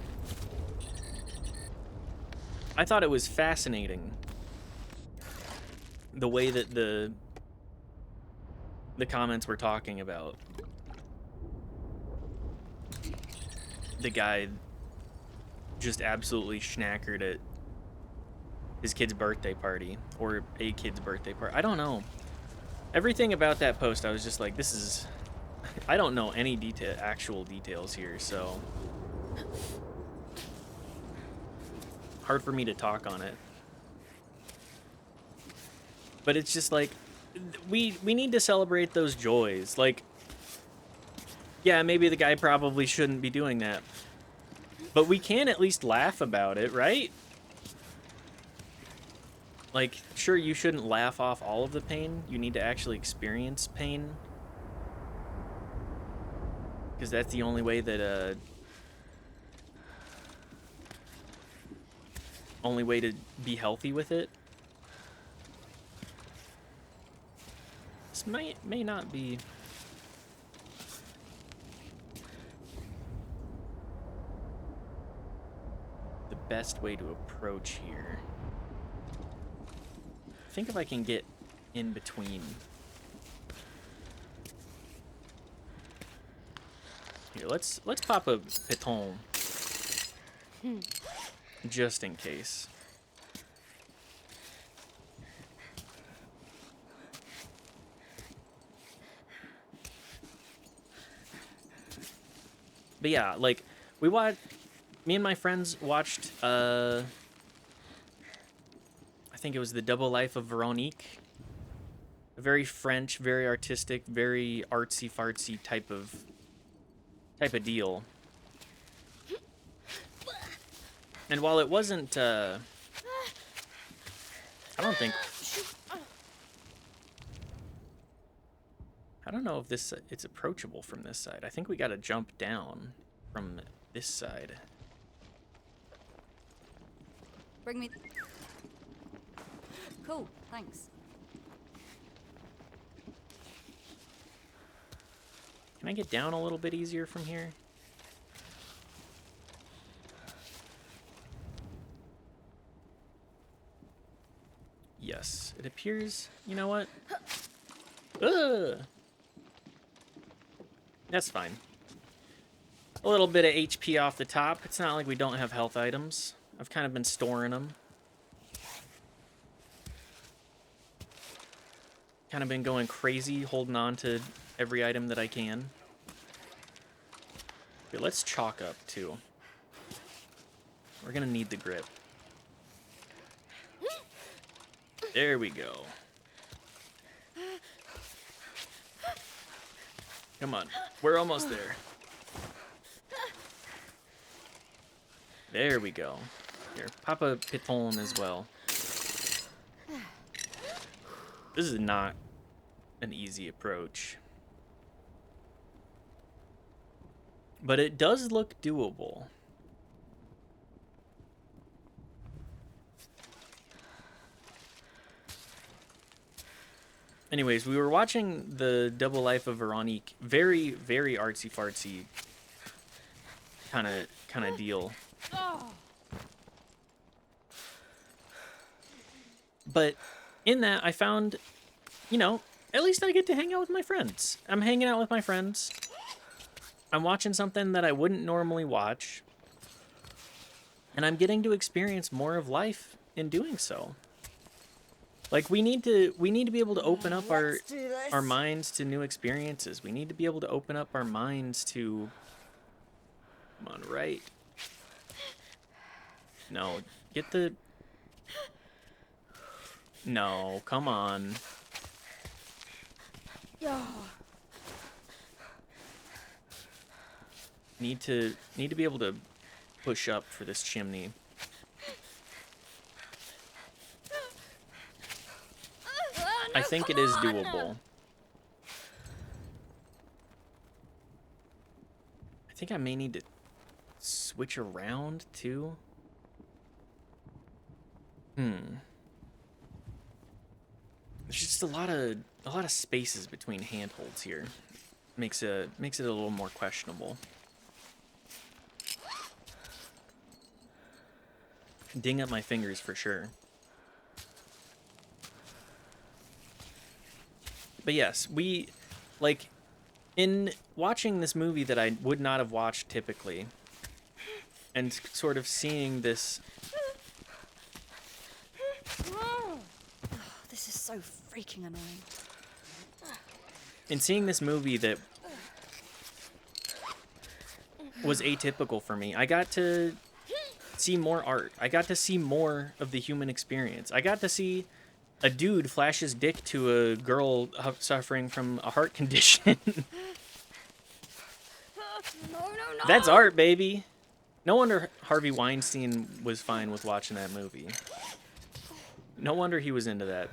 S1: I thought it was fascinating the way that the comments were talking about the guy just absolutely schnackered at his kid's birthday party, or a kid's birthday party. I don't know. Everything about that post, I was just like, this is... I don't know any actual details here, so... hard for me to talk on it. But it's just like, we need to celebrate those joys. Like, yeah, maybe the guy probably shouldn't be doing that, but we can at least laugh about it, right? Like, sure, you shouldn't laugh off all of the pain. You need to actually experience pain, because that's the only way that only way to be healthy with it. This may not be the best way to approach here. I think if I can get in between. Here, let's pop a piton. Just in case. But yeah, like, me and my friends watched, I think it was The Double Life of Veronique. A very French, very artistic, very artsy-fartsy type of deal. And while it wasn't, I don't know if it's approachable from this side. I think we gotta jump down from this side.
S2: Bring me... Cool, thanks.
S1: Can I get down a little bit easier from here? Yes, it appears. You know what? Ugh. That's fine. A little bit of HP off the top. It's not like we don't have health items. I've kind of been storing them. Kind of been going crazy, holding on to every item that I can. Okay, let's chalk up, too. We're gonna need the grip. There we go. Come on, we're almost there. There we go. Here, pop a piton as well. This is not an easy approach. But it does look doable. Anyways, we were watching The Double Life of Veronique. Very, very artsy-fartsy kind of deal. But in that, I found, you know, at least I get to hang out with my friends. I'm hanging out with my friends. I'm watching something that I wouldn't normally watch. And I'm getting to experience more of life in doing so. Like, we need to be able to open up our minds to new experiences. We need to be able to open up our minds to... Come on, right? No, get the... No, come on. Need to be able to push up for this chimney. I think it is doable. I think I may need to switch around too. There's just a lot of spaces between handholds here. Makes it a little more questionable. Ding up my fingers for sure. But yes, like, in watching this movie that I would not have watched typically, and sort of seeing this...
S2: Oh, this is so freaking annoying.
S1: In seeing this movie that was atypical for me, I got to see more art. I got to see more of the human experience. I got to see a dude flash his dick to a girl suffering from a heart condition.
S2: No.
S1: That's art, baby. No wonder Harvey Weinstein was fine with watching that movie. No wonder he was into that.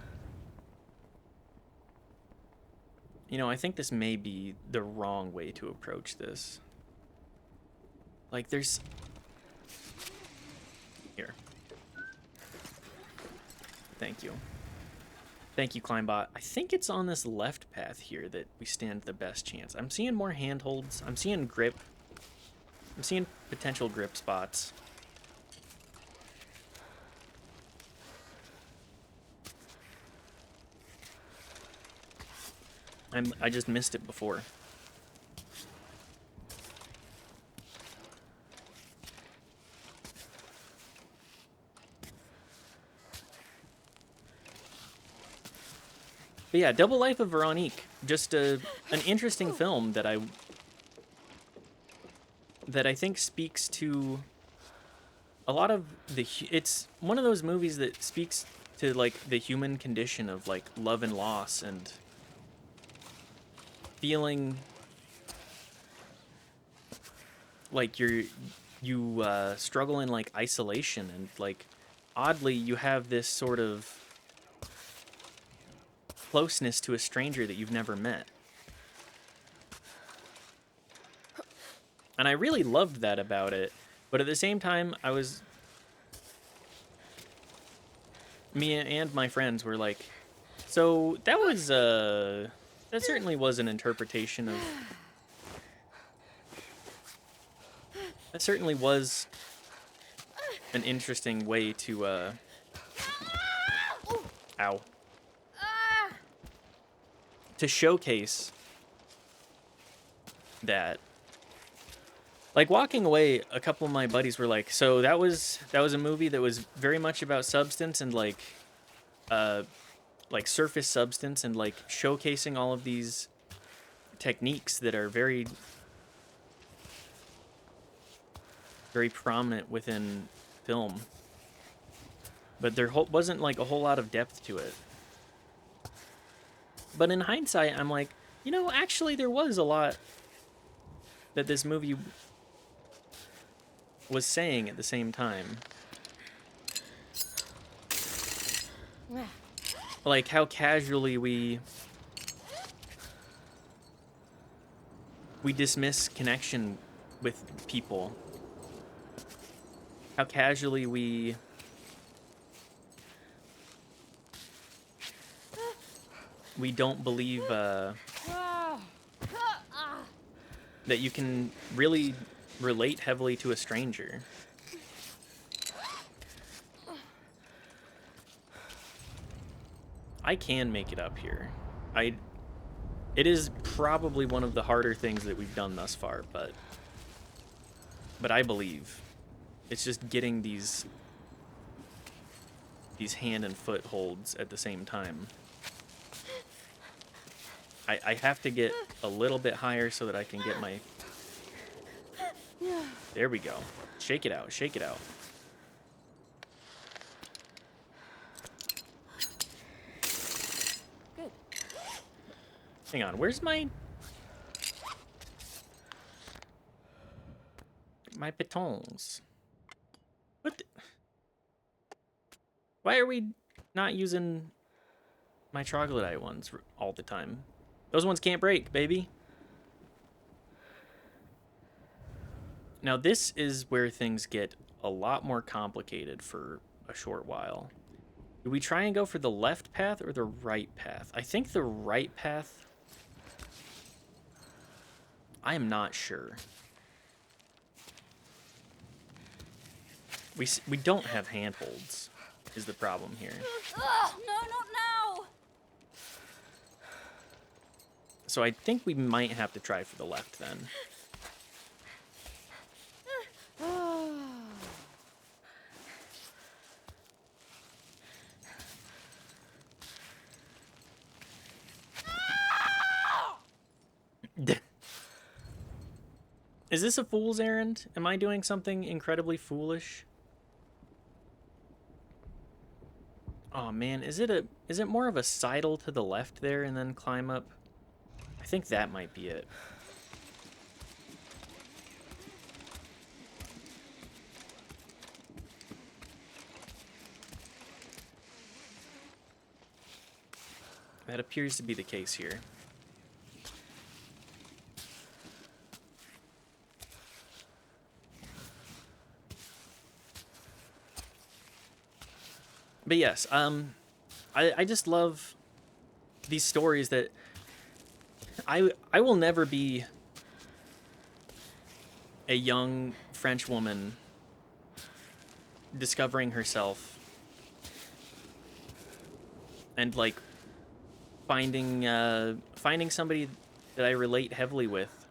S1: You know, I think this may be the wrong way to approach this. Like, there's... Here. Thank you. Thank you, Climbot. I think it's on this left path here that we stand the best chance. I'm seeing more handholds. I'm seeing grip. I'm seeing potential grip spots. I just missed it before. But yeah, Double Life of Veronique, just an interesting film that I think speaks to a lot of it's one of those movies that speaks to like the human condition of like love and loss and feeling like you struggle in like isolation, and like oddly you have this sort of closeness to a stranger that you've never met. And I really loved that about it, but at the same time me and my friends were like, so that was that certainly was an interpretation of that certainly was an interesting way to ow, to showcase that. Like, walking away, a couple of my buddies were like, so that was a movie that was very much about substance and like surface substance, and like showcasing all of these techniques that are very very prominent within film, but there wasn't like a whole lot of depth to it. But in hindsight, I'm like, you know, actually there was a lot that this movie was saying at the same time. Like how casually we dismiss connection with people. How casually we don't believe that you can really relate heavily to a stranger. I can make it up here. It is probably one of the harder things that we've done thus far, but I believe it's just getting these hand and foot holds at the same time. I have to get a little bit higher so that I can get my... There we go. Shake it out, shake it out.
S2: Good.
S1: Hang on, where's my... My pitons. What? Why are we not using my troglodyte ones all the time? Those ones can't break, baby. Now this is where things get a lot more complicated for a short while. Do we try and go for the left path or the right path? I think the right path. I am not sure. We don't have handholds, is the problem here.
S2: Oh, no, not now!
S1: So I think we might have to try for the left then. Is this a fool's errand? Am I doing something incredibly foolish? Oh man, is it more of a sidle to the left there and then climb up? I think that might be it. That appears to be the case here. But yes, I just love these stories that I will never be a young French woman discovering herself and like finding somebody that I relate heavily with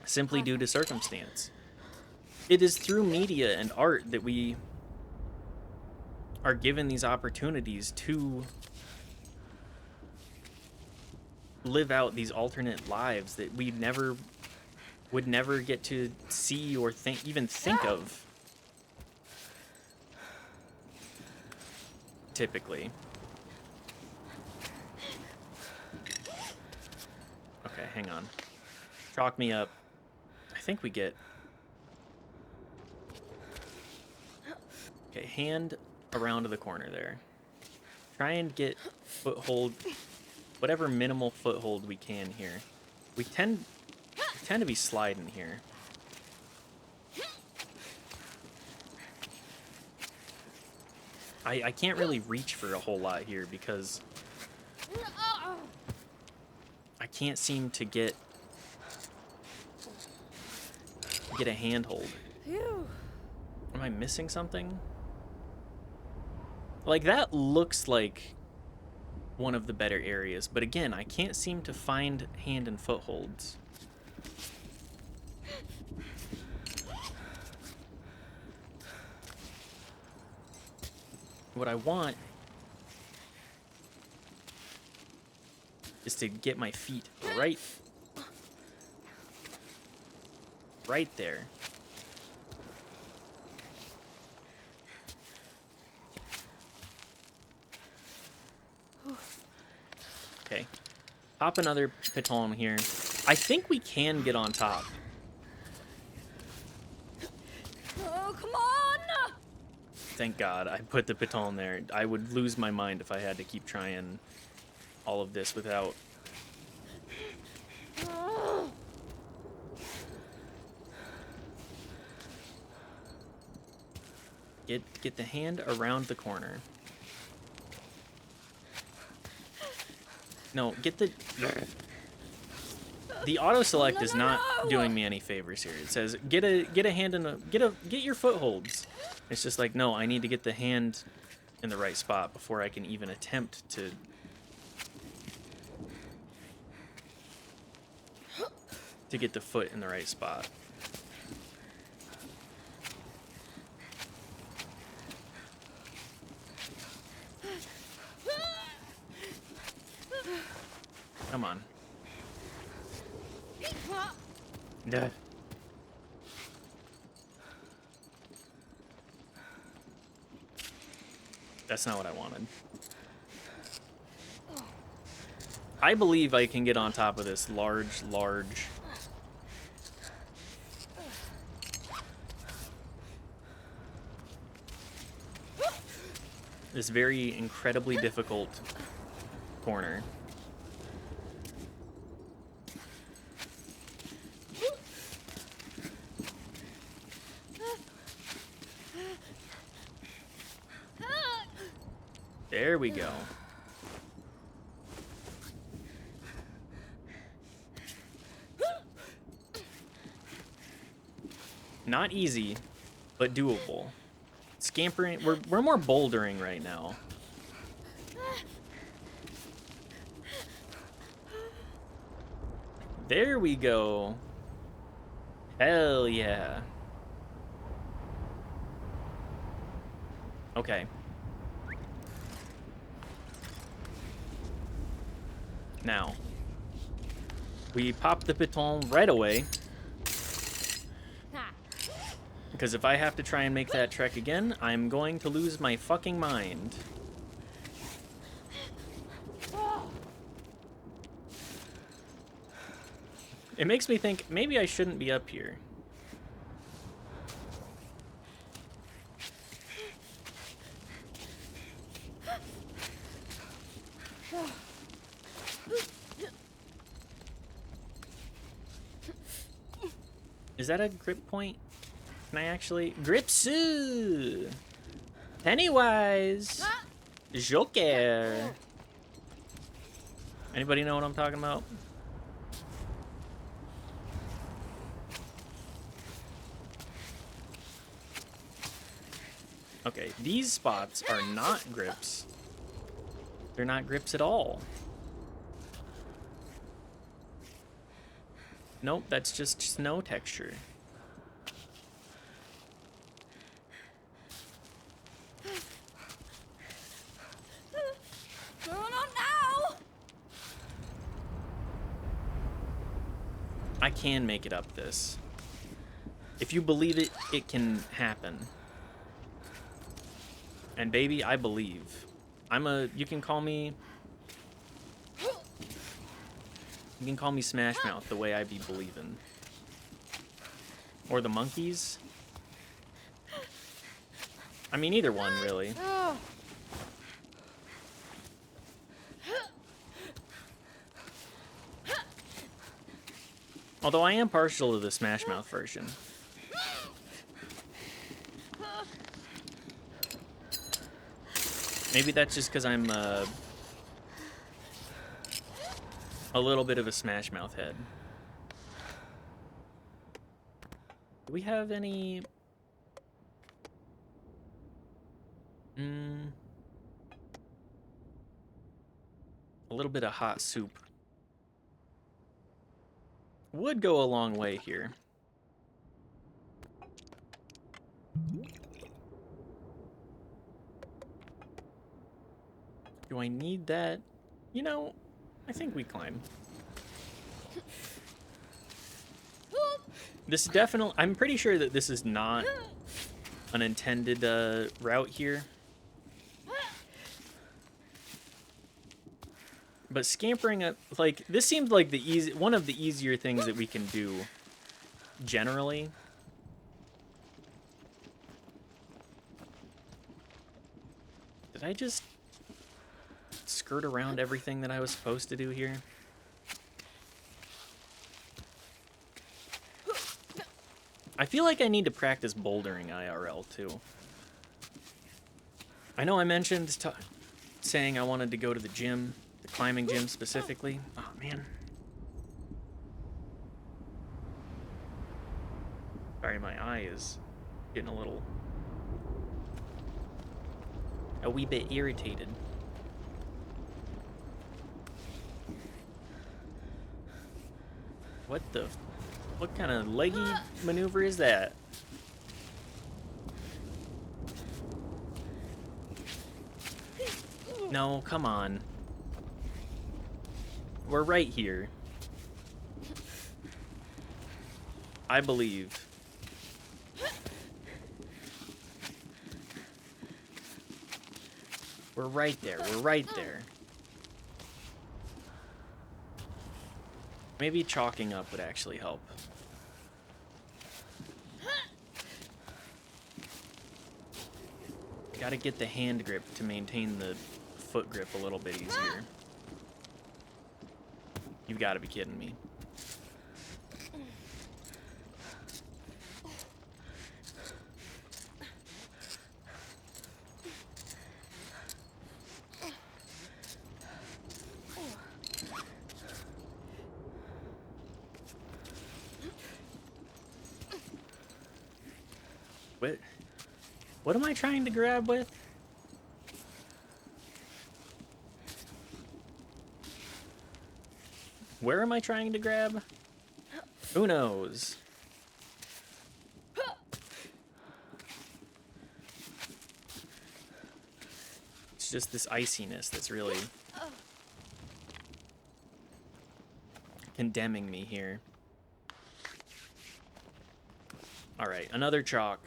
S1: simply due to circumstance. It is through media and art that we are given these opportunities to live out these alternate lives that we would never get to see or even think of typically. Okay, hang on. Chalk me up. I think we get... Okay, hand around to the corner there. Try and get foothold, whatever minimal foothold we can here. We tend to be sliding here. I can't really reach for a whole lot here because I can't seem to get a handhold. Am I missing something? Like, that looks like one of the better areas, but again, I can't seem to find hand and footholds. What I want is to get my feet right there. Okay, pop another piton here. I think we can get on top.
S2: Oh, come on!
S1: Thank God I put the piton there. I would lose my mind if I had to keep trying all of this without... Get the hand around the corner. No, get the... The auto select is not doing me any favors here. It says get a hand in get your footholds. It's just like, no, I need to get the hand in the right spot before I can even attempt to get the foot in the right spot. Come on. Duh. That's not what I wanted. I believe I can get on top of this large this very incredibly difficult corner. There we go. Not easy, but doable. Scampering, we're more bouldering right now. There we go. Hell yeah. Okay. Now, we pop the piton right away. Because if I have to try and make that trek again, I'm going to lose my fucking mind. It makes me think maybe I shouldn't be up here. Is that a grip point? Can I actually... Gripsoo! Pennywise! Joker! Anybody know what I'm talking about? Okay, these spots are not grips. They're not grips at all. Nope, that's just snow texture.
S2: Going on now!
S1: I can make it up this. If you believe it, it can happen. And baby, I believe. You can call me Smash Mouth the way I be believing. Or the monkeys. I mean, either one, really. Although I am partial to the Smash Mouth version. Maybe that's just because I'm a little bit of a Smash Mouth head. Do we have any... A little bit of hot soup. Would go a long way here. Do I need that? You know, I think we climb. This definitely... I'm pretty sure that this is not an intended route here. But scampering up... Like, this seems like one of the easier things that we can do generally. Did I just skirt around everything that I was supposed to do here? I feel like I need to practice bouldering IRL too. I know I mentioned saying I wanted to go to the gym, the climbing gym specifically. Oh man. Sorry, my eye is getting a wee bit irritated. What kind of leggy maneuver is that? No, come on. We're right here. I believe. We're right there. We're right there. Maybe chalking up would actually help. Gotta get the hand grip to maintain the foot grip a little bit easier. You've got to be kidding me. What am I trying to grab with? Where am I trying to grab? Who knows? It's just this iciness that's really condemning me here. All right, another chalk.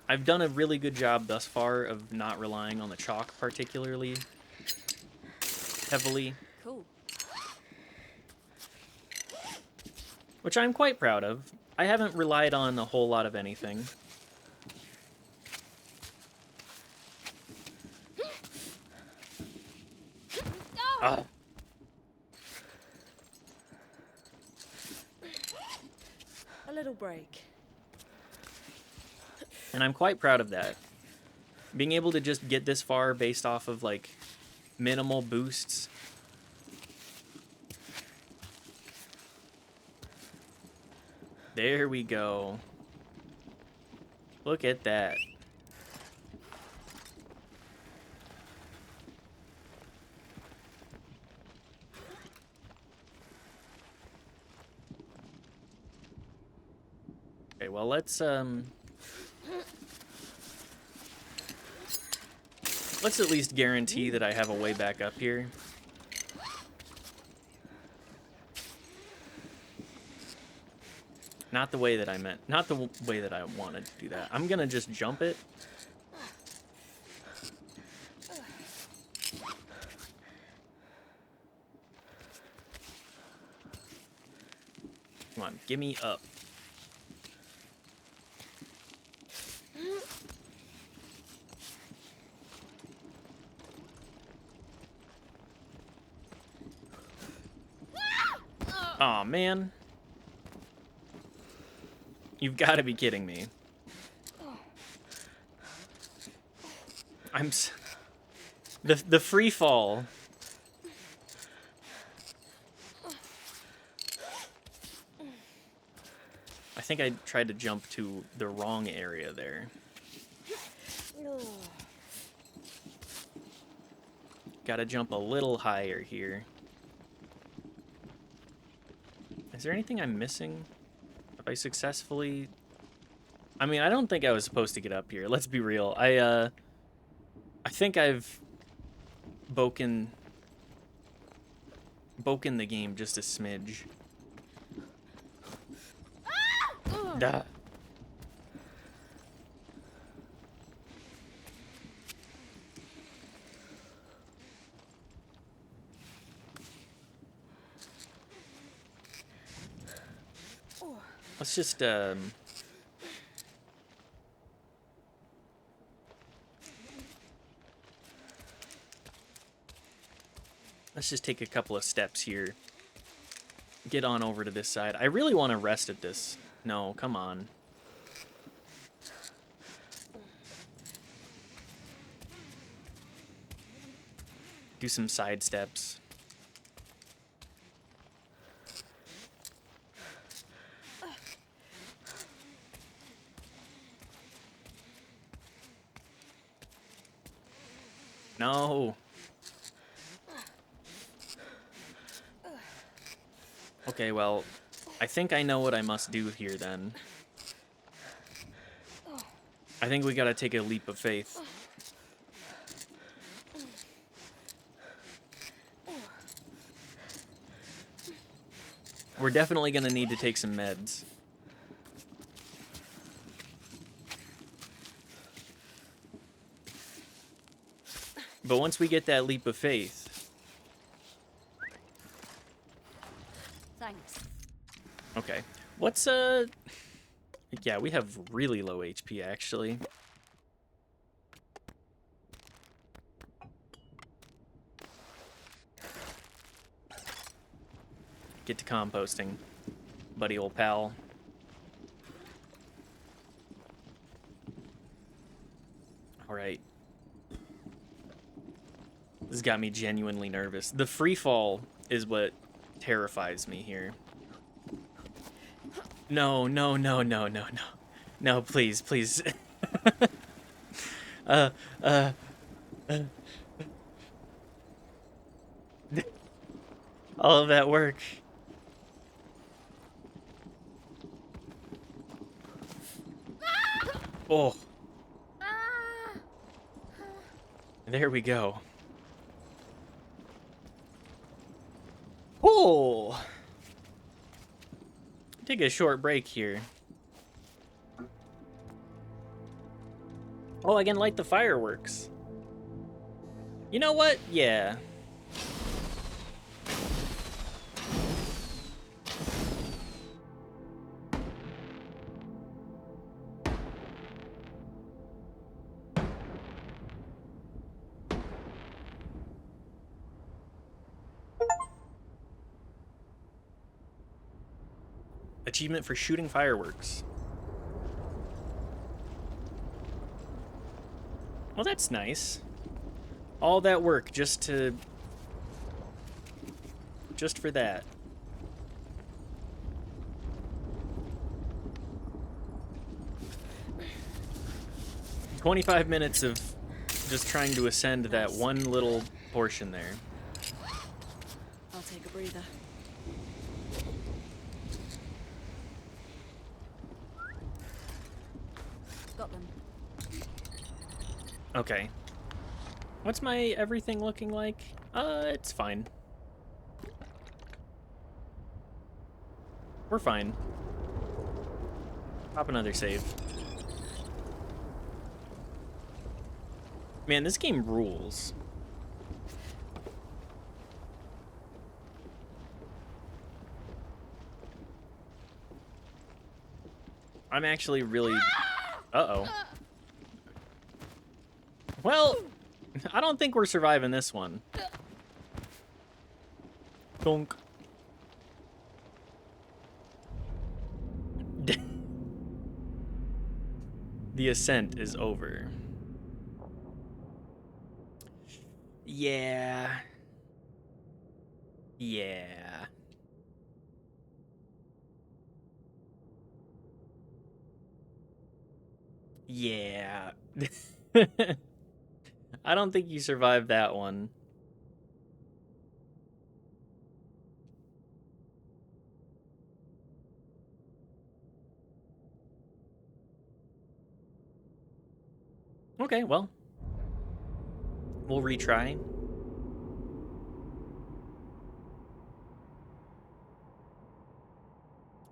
S1: I've done a really good job thus far of not relying on the chalk particularly heavily.
S2: Cool.
S1: Which I'm quite proud of. I haven't relied on a whole lot of anything. Ah.
S2: A little break.
S1: And I'm quite proud of that. Being able to just get this far based off of, like, minimal boosts. There we go. Look at that. Okay, well, let's at least guarantee that I have a way back up here. Not the way that I meant. Not the way that I wanted to do that. I'm gonna just jump it. Come on, give me up. Aw, man. You've got to be kidding me. The free fall. I think I tried to jump to the wrong area there. Gotta jump a little higher here. Is there anything I'm missing? Have I successfully... I mean, I don't think I was supposed to get up here. Let's be real. I think I've boken the game just a smidge. Duh. Let's just, let's just take a couple of steps here. Get on over to this side. I really want to rest at this. No, come on. Do some side steps. No. Okay, well, I think I know what I must do here then. I think we gotta take a leap of faith. We're definitely gonna need to take some meds. But once we get that leap of faith...
S2: Thanks.
S1: Okay. Yeah, we have really low HP, actually. Get to composting, buddy old pal. All right. This has got me genuinely nervous. The free fall is what terrifies me here. No, no, no, no, no, no. No, please, please. uh, uh, all of that work. Oh. There we go. Oh. Take a short break here. Oh, I can light the fireworks. You know what? Yeah. Achievement for shooting fireworks. Well, that's nice. All that work just for that. "25 minutes of just trying to ascend that one little portion there."
S2: I'll take a breather. Got them.
S1: Okay. What's my everything looking like? It's fine. We're fine. Pop another save. Man, this game rules. I'm actually really... Uh-oh. Well, I don't think we're surviving this one. Donk. The ascent is over. Yeah. Yeah. Yeah. I don't think you survived that one. Okay, well. We'll retry.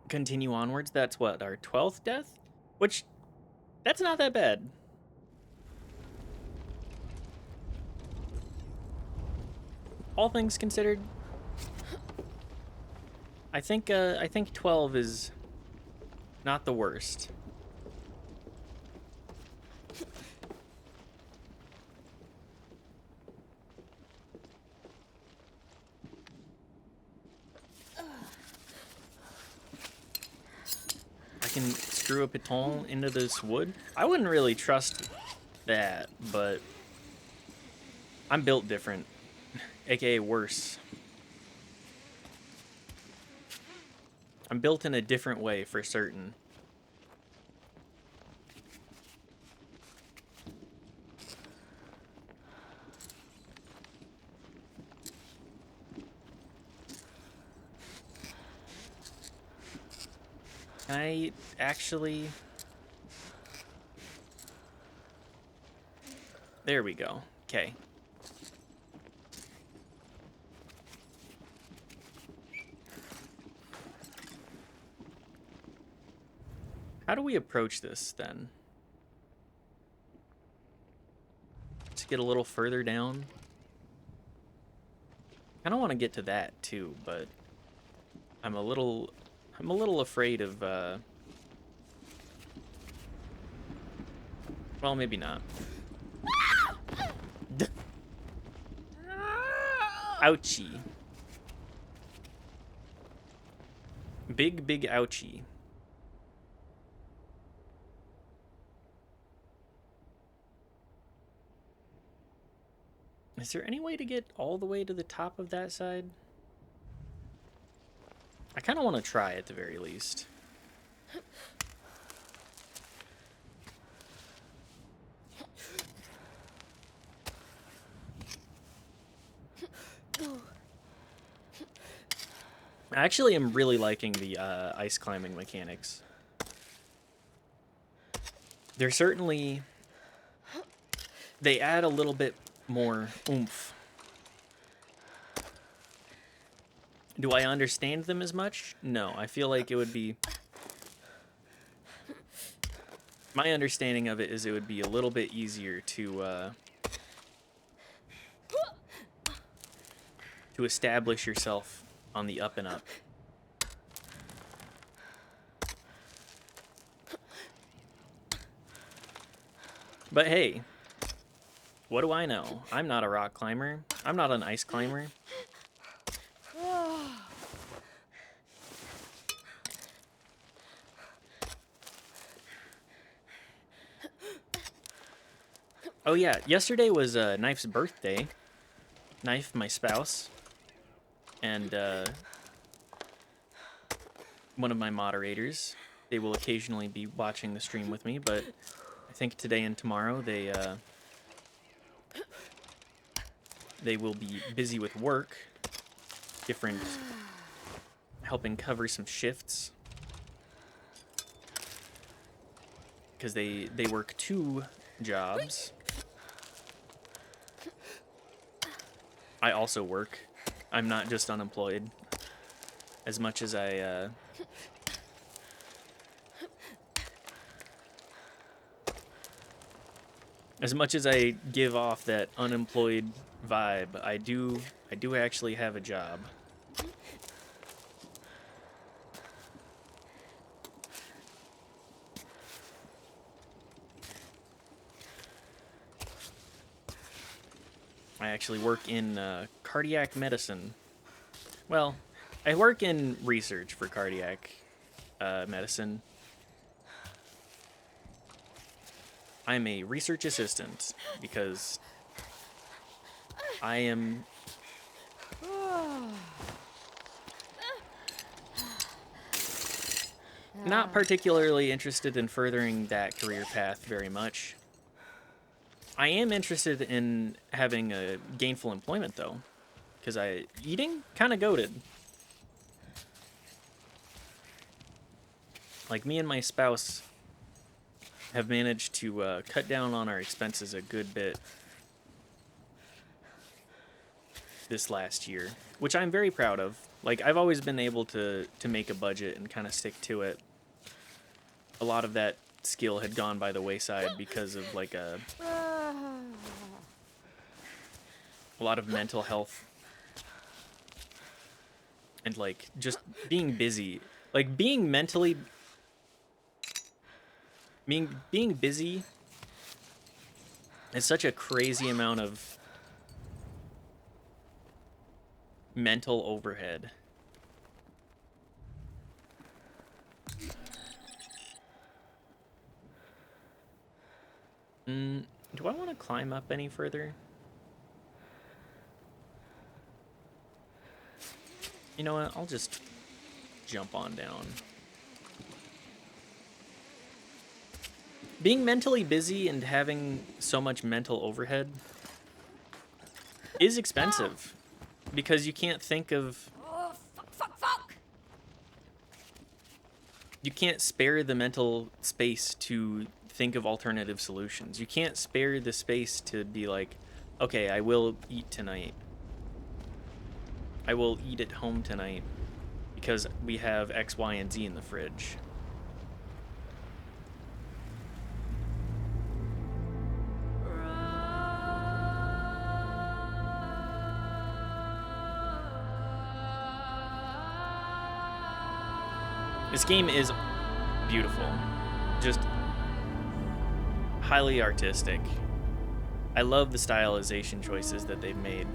S1: Continue onwards. That's what, our 12th death? Which, that's not that bad. All things considered, I think 12 is not the worst. I can screw a piton into this wood. I wouldn't really trust that, but I'm built different, aka worse. I'm built in a different way for certain. Can I actually... There we go. Okay. How do we approach this, then? To get a little further down? I don't want to get to that, too, but... I'm a little afraid of, Well, maybe not. Ouchie. Big, big ouchie. Is there any way to get all the way to the top of that side? I kind of want to try at the very least. I actually am really liking the ice climbing mechanics. They're certainly... They add a little bit more oomph. Do I understand them as much? No, I feel like it would be... My understanding of it is it would be a little bit easier to establish yourself on the up and up. But hey, what do I know? I'm not a rock climber. I'm not an ice climber. Oh yeah, yesterday was Knife's birthday. Knife, my spouse, and one of my moderators. They will occasionally be watching the stream with me, but I think today and tomorrow they will be busy with work, helping cover some shifts, because they work 2 jobs. I also work. I'm not just unemployed. As much as I give off that unemployed vibe, I do actually have a job. I actually work in cardiac medicine. Well, I work in research for cardiac medicine. I'm a research assistant because I am not particularly interested in furthering that career path very much. I am interested in having a gainful employment, though, because eating kind of goated. Like, me and my spouse have managed to cut down on our expenses a good bit this last year, which I'm very proud of. Like, I've always been able to make a budget and kind of stick to it. A lot of that skill had gone by the wayside because of, like, a lot of mental health and, like, just being busy. Like, being busy is such a crazy amount of mental overhead. Do I want to climb up any further? You know what? I'll just jump on down. Being mentally busy and having so much mental overhead is expensive because you can't think of...
S2: Oh, fuck!
S1: You can't spare the mental space to think of alternative solutions. You can't spare the space to be like, okay, I will eat tonight. I will eat at home tonight because we have X, Y, and Z in the fridge. This game is beautiful. Just highly artistic. I love the stylization choices that they've made.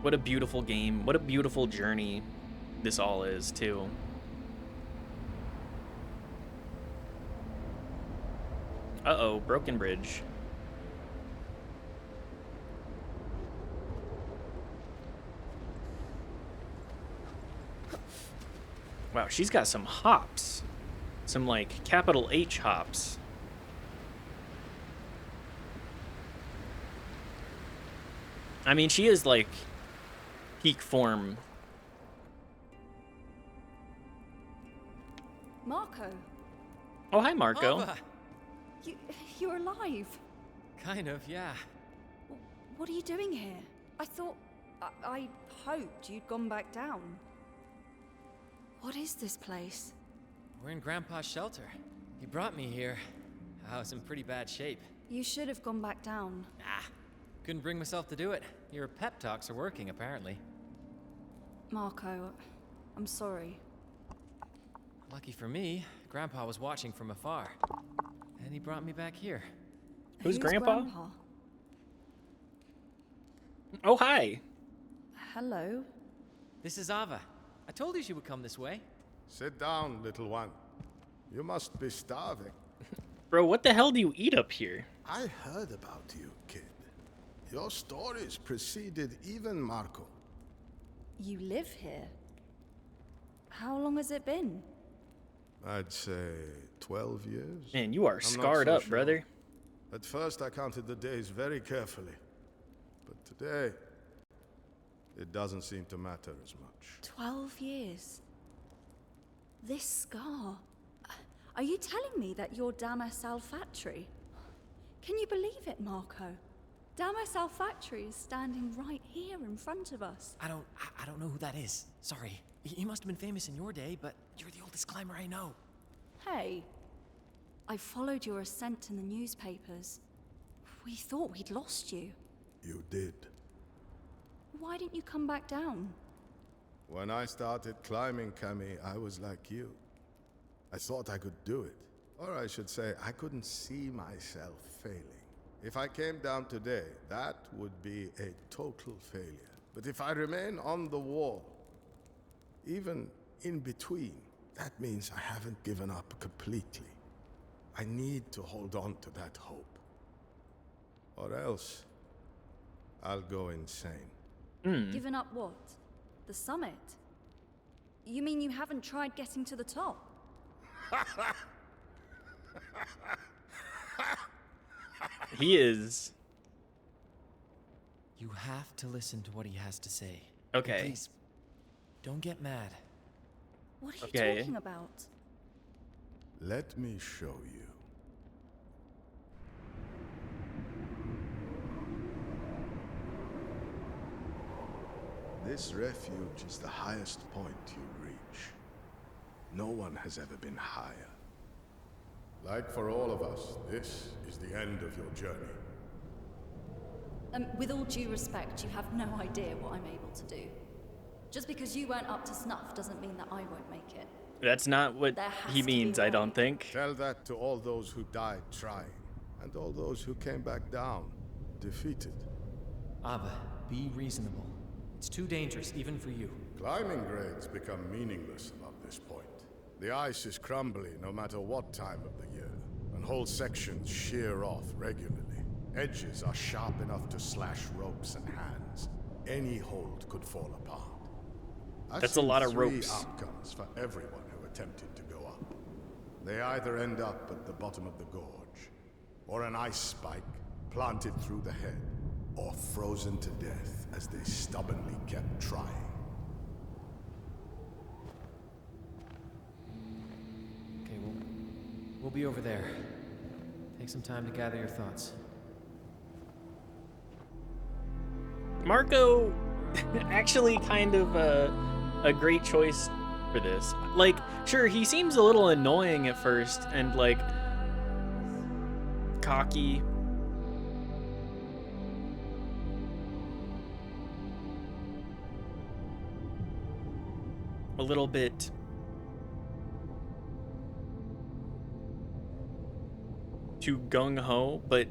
S1: What a beautiful game. What a beautiful journey this all is, too. Uh-oh, broken bridge. Wow, she's got some hops. Some, like, capital H hops. I mean, she is, like, peak form.
S2: Marco,
S1: Oh, hi, Marco.
S3: Ava!
S2: you're alive.
S3: Kind of, yeah.
S2: What are you doing here? I thought... I hoped you'd gone back down. What is this place?
S3: We're in Grandpa's shelter. He brought me here. I was in pretty bad shape.
S2: You should have gone back down.
S3: Ah, couldn't bring myself to do it. Your pep talks are working, apparently.
S2: Marco, I'm sorry.
S3: Lucky for me, Grandpa was watching from afar. And he brought me back here.
S1: Who's Grandpa? Oh, hi.
S2: Hello.
S3: This is Ava. I told you she would come this way.
S4: Sit down, little one. You must be starving.
S1: Bro, what the hell do you eat up here?
S4: I heard about you, kid. Your stories preceded even Marco.
S2: You live here? How long has it been?
S4: I'd say 12 years.
S1: Man, you are
S4: not
S1: scarred
S4: so
S1: up,
S4: sure.
S1: brother.
S4: At first, I counted the days very carefully. But today, it doesn't seem to matter as much.
S2: 12 years. This scar. Are you telling me that you're Damas Alfatri? Can you believe it, Marco? Damas Alfatri is standing right here in front of us.
S3: I don't know who that is. Sorry. He must have been famous in your day, but you're the oldest climber I know.
S2: Hey, I followed your ascent in the newspapers. We thought we'd lost you.
S4: You did.
S2: Why didn't you come back down?
S4: When I started climbing, Camille, I was like you. I thought I could do it. Or I should say, I couldn't see myself failing. If I came down today, that would be a total failure. But if I remain on the wall, even in between, that means I haven't given up completely. I need to hold on to that hope. Or else, I'll go insane.
S2: Given up what? The summit? You mean you haven't tried getting to the top?
S1: He is.
S3: You have to listen to what he has to say.
S1: Okay.
S3: Please, don't get mad.
S2: What are you
S1: Okay.
S2: talking about?
S4: Let me show you. This refuge is the highest point you reach. No one has ever been higher. Like for all of us, this is the end of your journey.
S2: With all due respect, you have no idea what I'm able to do. Just because you weren't up to snuff doesn't mean that I won't make it.
S1: That's not what
S2: There has
S1: he
S2: to be
S1: means,
S2: a
S1: I
S2: way.
S1: don't think.
S4: Tell that to all those who died trying, and all those who came back down, defeated.
S3: Ava, be reasonable. It's too dangerous, even for you.
S4: Climbing grades become meaningless above this point. The ice is crumbly no matter what time of the year, and whole sections shear off regularly. Edges are sharp enough to slash ropes and hands. Any hold could fall apart. I've
S1: That's a
S4: seen
S1: lot of
S4: 3
S1: ropes.
S4: outcomes for everyone who attempted to go up. They either end up at the bottom of the gorge, or an ice spike planted through the head, or frozen to death as they stubbornly kept trying.
S3: Okay, we'll be over there. Take some time to gather your thoughts.
S1: Marco, actually kind of a great choice for this. Like, sure, he seems a little annoying at first and, like, cocky. a little bit too gung-ho, but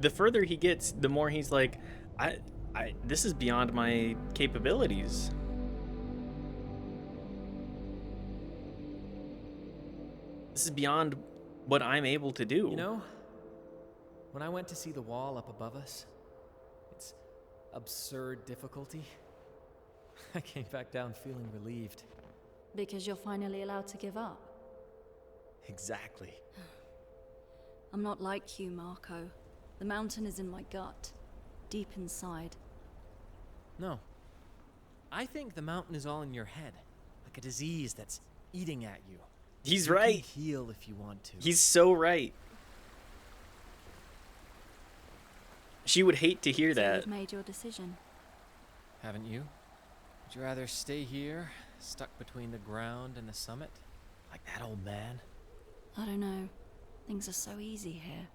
S1: the further he gets, the more he's like, this is beyond my capabilities. This is beyond what I'm able to do.
S3: You know, when I went to see the wall up above us, its absurd difficulty, I came back down feeling relieved.
S2: Because you're finally allowed to give up.
S3: Exactly.
S2: I'm not like you, Marco. The mountain is in my gut, deep inside.
S3: No. I think the mountain is all in your head, like a disease that's eating at you.
S1: He's
S3: You
S1: right.
S3: can heal if you want to.
S1: He's so right. She would hate to hear
S2: So
S1: that.
S2: you've made your decision.
S3: Haven't you? Would you rather stay here, stuck between the ground and the summit, like that old man?
S2: I don't know. Things are so easy here.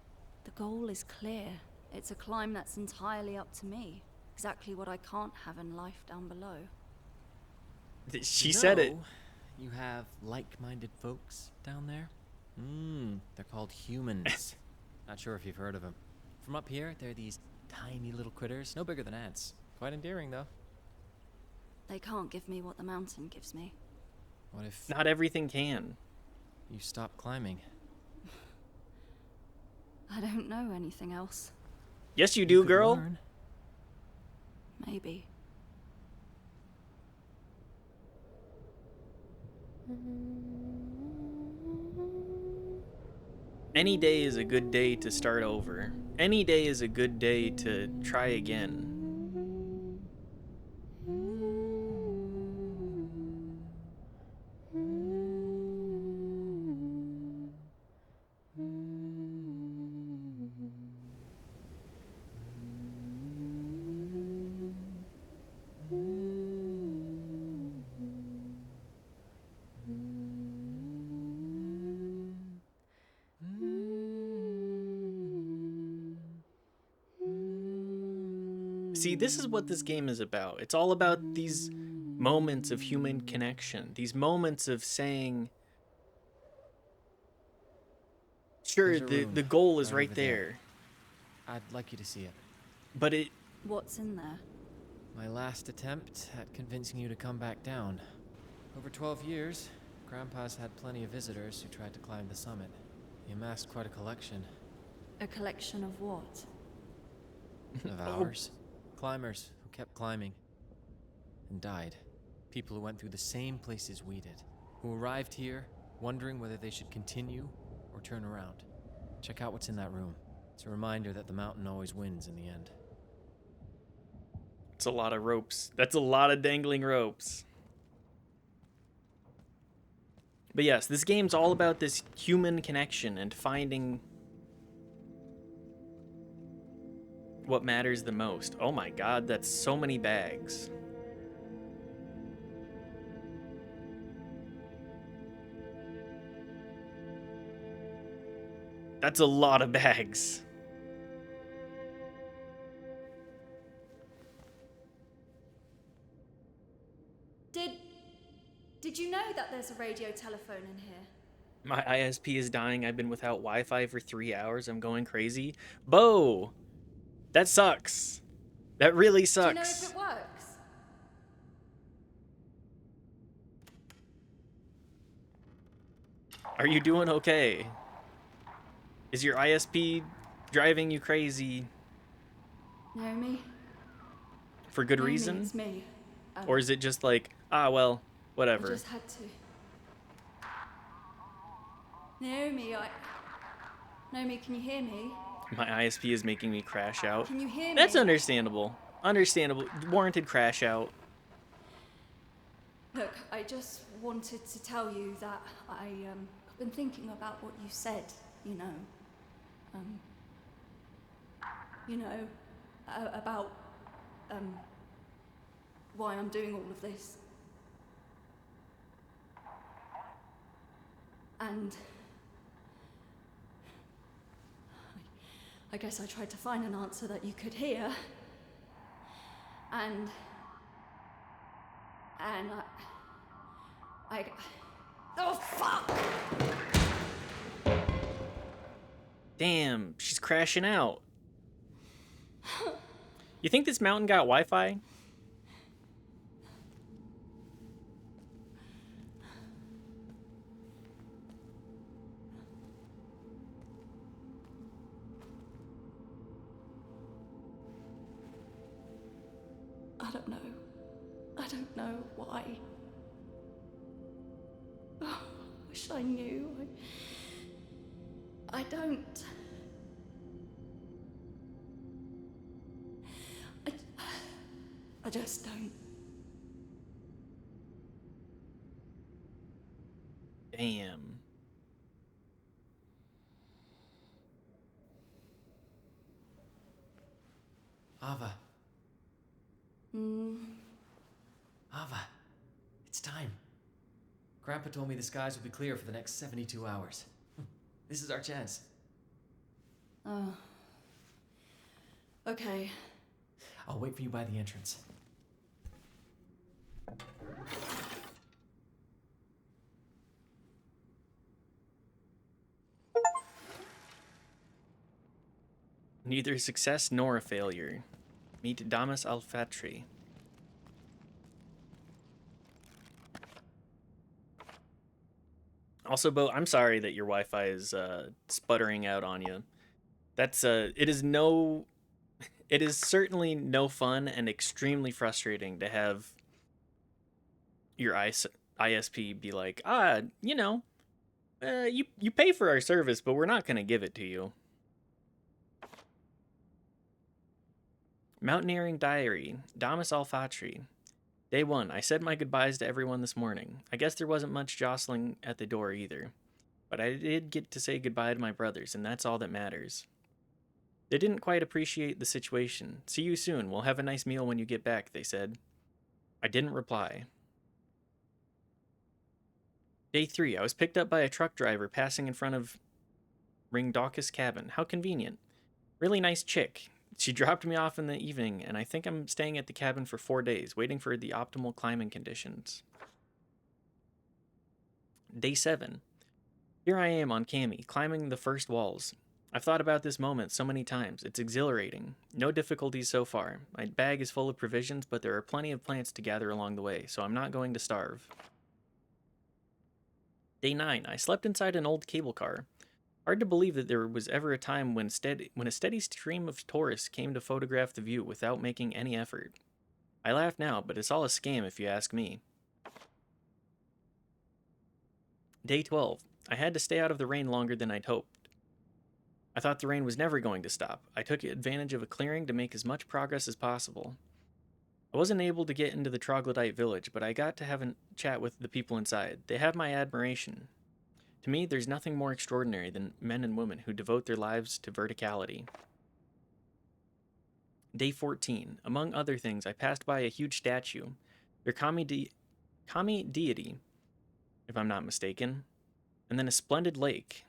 S2: The goal is clear. It's a climb that's entirely up to me. Exactly what I can't have in life down below.
S1: She said it.
S3: You have like-minded folks down there? They're called humans. Not sure if you've heard of them. From up here, they're these tiny little critters, no bigger than ants. Quite endearing, though.
S2: They can't give me what the mountain gives me.
S3: What if
S1: Not everything can.
S3: you stop climbing?
S2: I don't know anything else.
S1: Yes, you
S3: You
S1: do,
S3: could
S1: girl.
S3: learn.
S2: Maybe.
S1: Any day is a good day to start over. Any day is a good day to try again. See, this is what this game is about. It's all about these moments of human connection, these moments of saying, sure,
S3: There's a
S1: the
S3: room
S1: goal is
S3: right
S1: right
S3: over there.
S1: there,
S3: I'd like you to see it.
S1: but it,
S2: What's in there?
S3: My last attempt at convincing you to come back down. Over 12 years, Grandpa's had plenty of visitors who tried to climb the summit. He amassed quite a collection
S2: A collection of what?
S3: of ours. Climbers who kept climbing and died. People who went through the same places we did. Who arrived here wondering whether they should continue or turn around. Check out what's in that room. It's a reminder that the mountain always wins in the end.
S1: it's a lot of ropes. That's a lot of dangling ropes. But yes, this game's all about this human connection and finding what matters the most. Oh my god, that's so many bags. That's a lot of bags.
S2: Did you know that there's a radio telephone in here?
S1: My ISP is dying. I've been without Wi-Fi for 3 hours. I'm going crazy. Bo! That sucks. That really
S2: Do you know if
S1: sucks.
S2: it works?
S1: Are you doing okay? Is your ISP driving you crazy
S2: Naomi?
S1: for good
S2: Naomi,
S1: reason?
S2: it's me.
S1: Or is it just like, well,
S2: I
S1: whatever.
S2: just had to. Naomi, Naomi, can you hear me?
S1: My ISP is making me crash out.
S2: Can you hear me?
S1: That's understandable. Understandable. Warranted crash out.
S2: Look, I just wanted to tell you that I've been thinking about what you said, you know. About why I'm doing all of this. And I guess I tried to find an answer that you could hear. And Oh, fuck!
S1: Damn, she's crashing out. You think this mountain got Wi-Fi?
S2: I don't know. I don't know why. Oh, wish I knew. I don't. I just don't.
S1: Damn.
S3: Ava.
S2: Hmm.
S3: Ava. It's time. Grandpa told me the skies will be clear for the next 72 hours. This is our chance.
S2: Oh. Okay.
S3: I'll wait for you by the entrance.
S1: Neither a success nor a failure. Meet Damas Alfatri. Also, Bo, I'm sorry that your Wi-Fi is sputtering out on you. That's it is certainly no fun and extremely frustrating to have your ISP be like, you pay for our service, but we're not going to give it to you. Mountaineering Diary, Damas Alfatri. Day 1, I said my goodbyes to everyone this morning. I guess there wasn't much jostling at the door either. But I did get to say goodbye to my brothers, and that's all that matters. They didn't quite appreciate the situation. See you soon. We'll have a nice meal when you get back, they said. I didn't reply. Day 3, I was picked up by a truck driver passing in front of Ringdocus cabin. How convenient. Really nice chick. She dropped me off in the evening, and I think I'm staying at the cabin for 4 days, waiting for the optimal climbing conditions. Day 7. Here I am on Cami, climbing the first walls. I've thought about this moment so many times. It's exhilarating. No difficulties so far. My bag is full of provisions, but there are plenty of plants to gather along the way, so I'm not going to starve. Day 9. I slept inside an old cable car. Hard to believe that there was ever a time when a steady stream of tourists came to photograph the view without making any effort. I laugh now, but it's all a scam if you ask me. Day 12. I had to stay out of the rain longer than I'd hoped. I thought the rain was never going to stop. I took advantage of a clearing to make as much progress as possible. I wasn't able to get into the troglodyte village, but I got to have a chat with the people inside. They have my admiration. To me, there's nothing more extraordinary than men and women who devote their lives to verticality. Day 14. Among other things, I passed by a huge statue. Their kami deity, if I'm not mistaken. And then a splendid lake.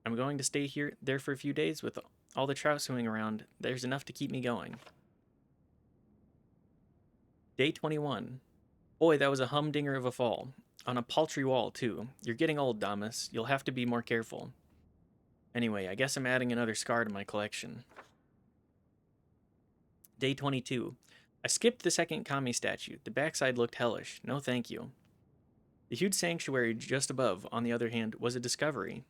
S1: I'm going to stay there for a few days with all the trout swimming around. There's enough to keep me going. Day 21. Boy, that was a humdinger of a fall. On a paltry wall, too. You're getting old, Damas. You'll have to be more careful. Anyway, I guess I'm adding another scar to my collection. Day 22. I skipped the second kami statue. The backside looked hellish. No thank you. The huge sanctuary just above, on the other hand, was a discovery.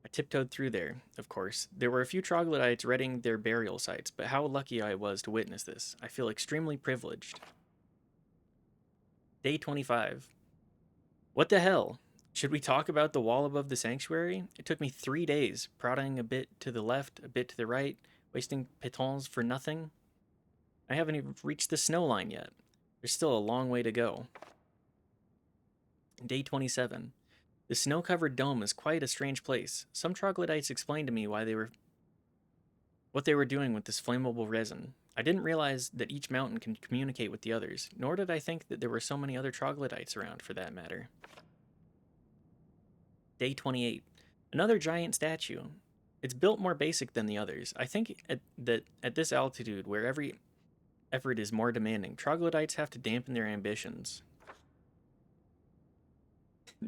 S1: I tiptoed through there, of course. There were a few troglodytes readying their burial sites, but how lucky I was to witness this. I feel extremely privileged. Day 25. What the hell? Should we talk about the wall above the sanctuary? It took me 3 days, prodding a bit to the left, a bit to the right, wasting pitons for nothing. I haven't even reached the snow line yet. There's still a long way to go. Day 27. The snow-covered dome is quite a strange place. Some troglodytes explained to me what they were doing with this flammable resin. I didn't realize that each mountain can communicate with the others, nor did I think that there were so many other troglodytes around, for that matter. Day 28. Another giant statue. It's built more basic than the others. I think that at this altitude, where every effort is more demanding, troglodytes have to dampen their ambitions.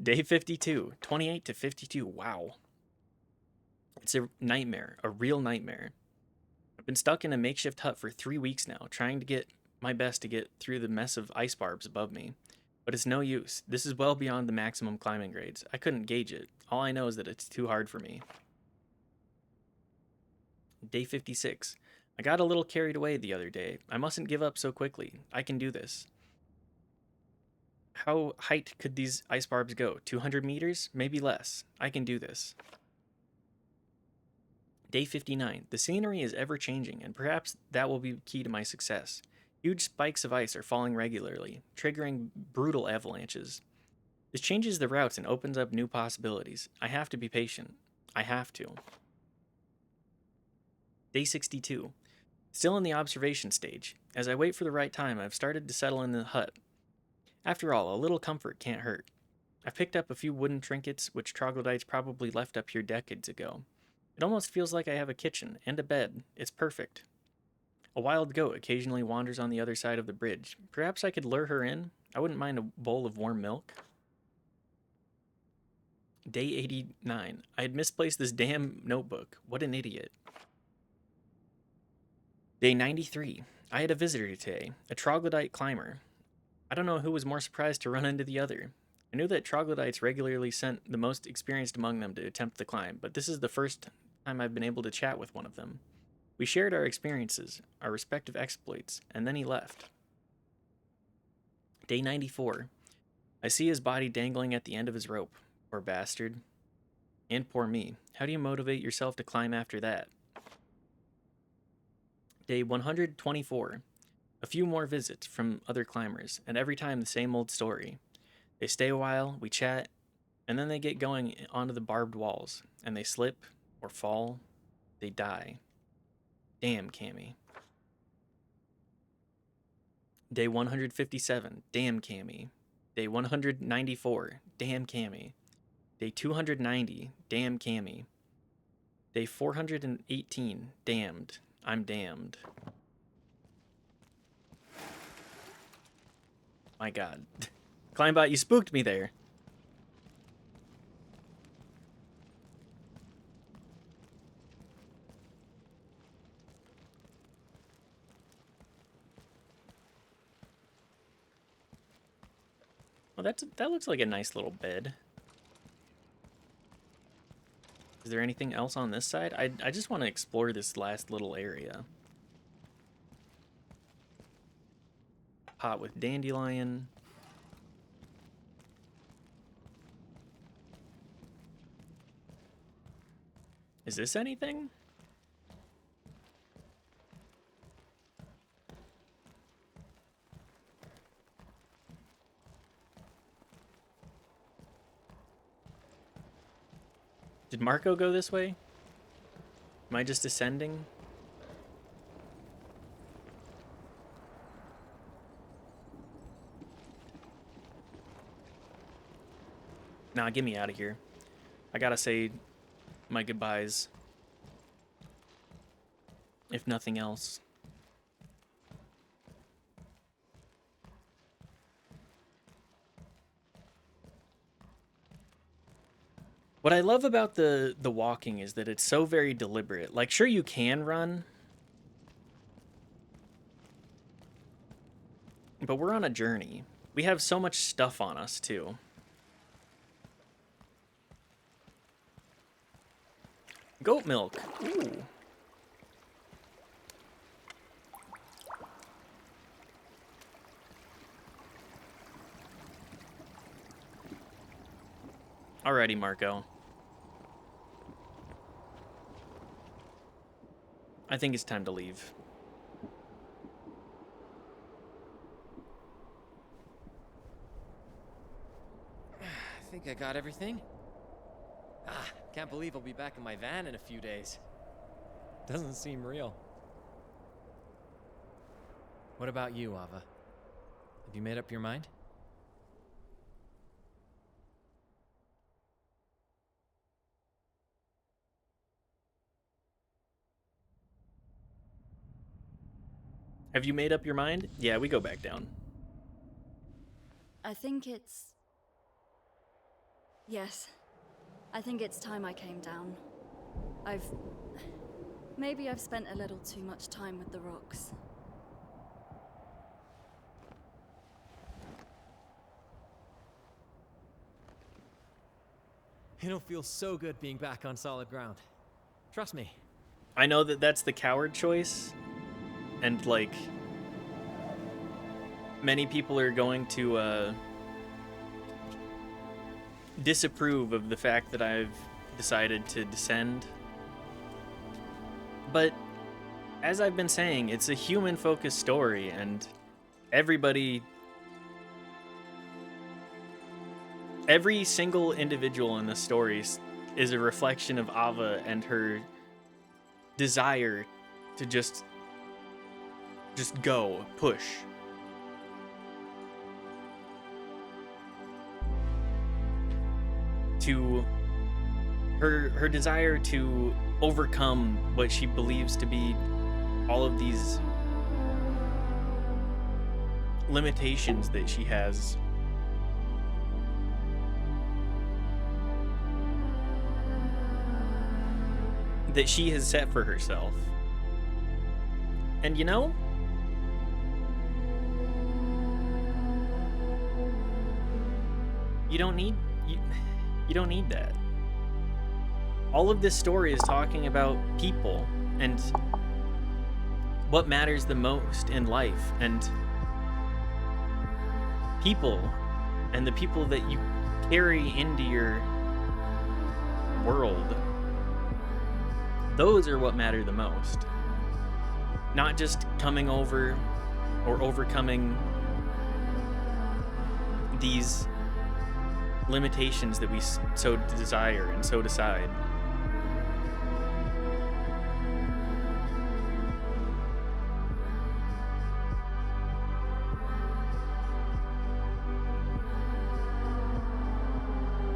S1: Day 52, 28 to 52. Wow. It's a nightmare, a real nightmare. I've been stuck in a makeshift hut for 3 weeks now, trying to get my best to get through the mess of ice barbs above me. But it's no use. This is well beyond the maximum climbing grades. I couldn't gauge it. All I know is that it's too hard for me. Day 56. I got a little carried away the other day. I mustn't give up so quickly. I can do this. How height could these ice barbs go? 200 meters? Maybe less. I can do this. Day 59. The scenery is ever changing, and perhaps that will be key to my success. Huge spikes of ice are falling regularly, triggering brutal avalanches. This changes the routes and opens up new possibilities. I have to be patient. I have to. Day 62. Still in the observation stage. As I wait for the right time, I've started to settle in the hut. After all, a little comfort can't hurt. I've picked up a few wooden trinkets which troglodytes probably left up here decades ago. It almost feels like I have a kitchen and a bed. It's perfect. A wild goat occasionally wanders on the other side of the bridge. Perhaps I could lure her in? I wouldn't mind a bowl of warm milk. Day 89. I had misplaced this damn notebook. What an idiot. Day 93. I had a visitor today, a troglodyte climber. I don't know who was more surprised to run into the other. I knew that troglodytes regularly sent the most experienced among them to attempt the climb, but this is the first time I've been able to chat with one of them. We shared our experiences, our respective exploits, and then he left. Day 94. I see his body dangling at the end of his rope. Poor bastard. And poor me. How do you motivate yourself to climb after that? Day 124. A few more visits from other climbers, and every time the same old story. They stay a while, we chat, and then they get going onto the barbed walls, and they slip or fall. They die. Damn, Cammy. Day 157. Damn, Cammy. Day 194. Damn, Cammy. Day 290. Damn, Cammy. Day 418. Damned. I'm damned. My god. Climbot, you spooked me there. Well, that looks like a nice little bed. Is there anything else on this side? I just want to explore this last little area. Pot with dandelion. Is this anything? Did Marco go this way? Am I just ascending? Nah, get me out of here. I gotta say my goodbyes. If nothing else. What I love about the walking is that it's so very deliberate. Like, sure, you can run, but we're on a journey. We have so much stuff on us, too. Goat milk. Ooh. Alrighty, Marco. I think it's time to leave.
S3: I think I got everything. Can't believe I'll be back in my van in a few days. Doesn't seem real. What about you, Ava? Have you made up your mind?
S1: Have you made up your mind? Yeah, we go back down.
S2: I think it's Yes. I think it's time I came down. Maybe I've spent a little too much time with the rocks.
S3: It'll feel so good being back on solid ground. Trust me.
S1: I know that that's the coward choice, and like many people are going to disapprove of the fact that I've decided to descend. But as I've been saying, it's a human-focused story, and every single individual in the stories is a reflection of Ava and her desire to just go, push. To her desire to overcome what she believes to be all of these limitations that she has. That she has set for herself. And you know, you don't need that. All of this story is talking about people and what matters the most in life, and people and the people that you carry into your world. Those are what matter the most. Not just coming over or overcoming these limitations that we so desire and so decide.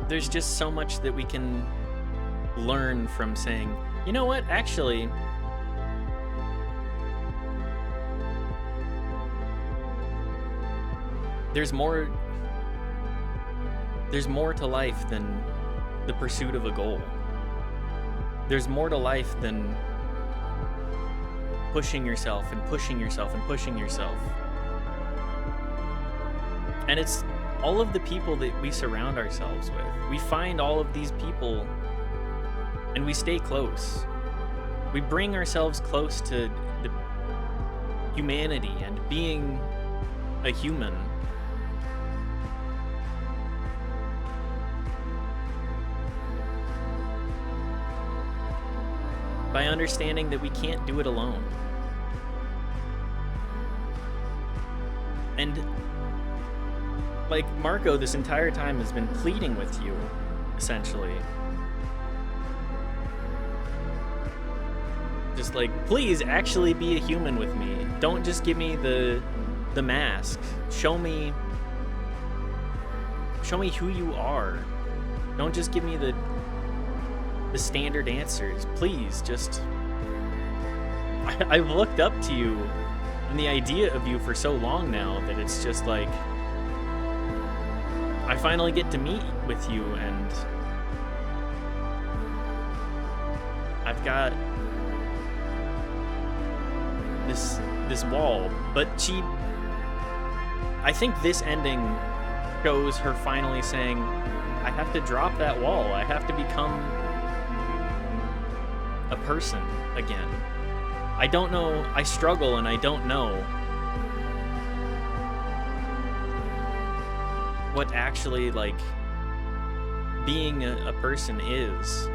S1: There's just so much that we can learn from saying, you know what, actually, there's more to life than the pursuit of a goal. There's more to life than pushing yourself and pushing yourself and pushing yourself. And it's all of the people that we surround ourselves with. We find all of these people and we stay close. We bring ourselves close to the humanity and being a human. By understanding that we can't do it alone. And like Marco this entire time has been pleading with you, essentially. Just like, please actually be a human with me. Don't just give me the mask. Show me who you are. Don't just give me the standard answers. Please, just... I've looked up to you and the idea of you for so long now that it's just like... I finally get to meet with you, and I've got this wall. But I think this ending shows her finally saying, I have to drop that wall. I have to become a person again. I don't know. I struggle and I don't know what actually, like, being a person is.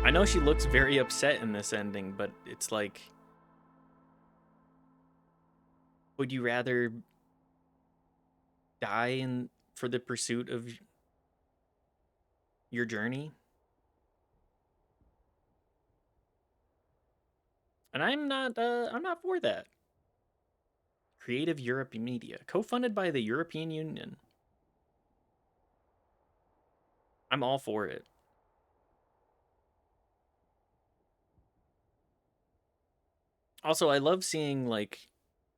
S1: I know she looks very upset in this ending, but it's like, would you rather die for the pursuit of your journey? And I'm not for that. Creative Europe Media, co-funded by the European Union. I'm all for it. Also, I love seeing, like,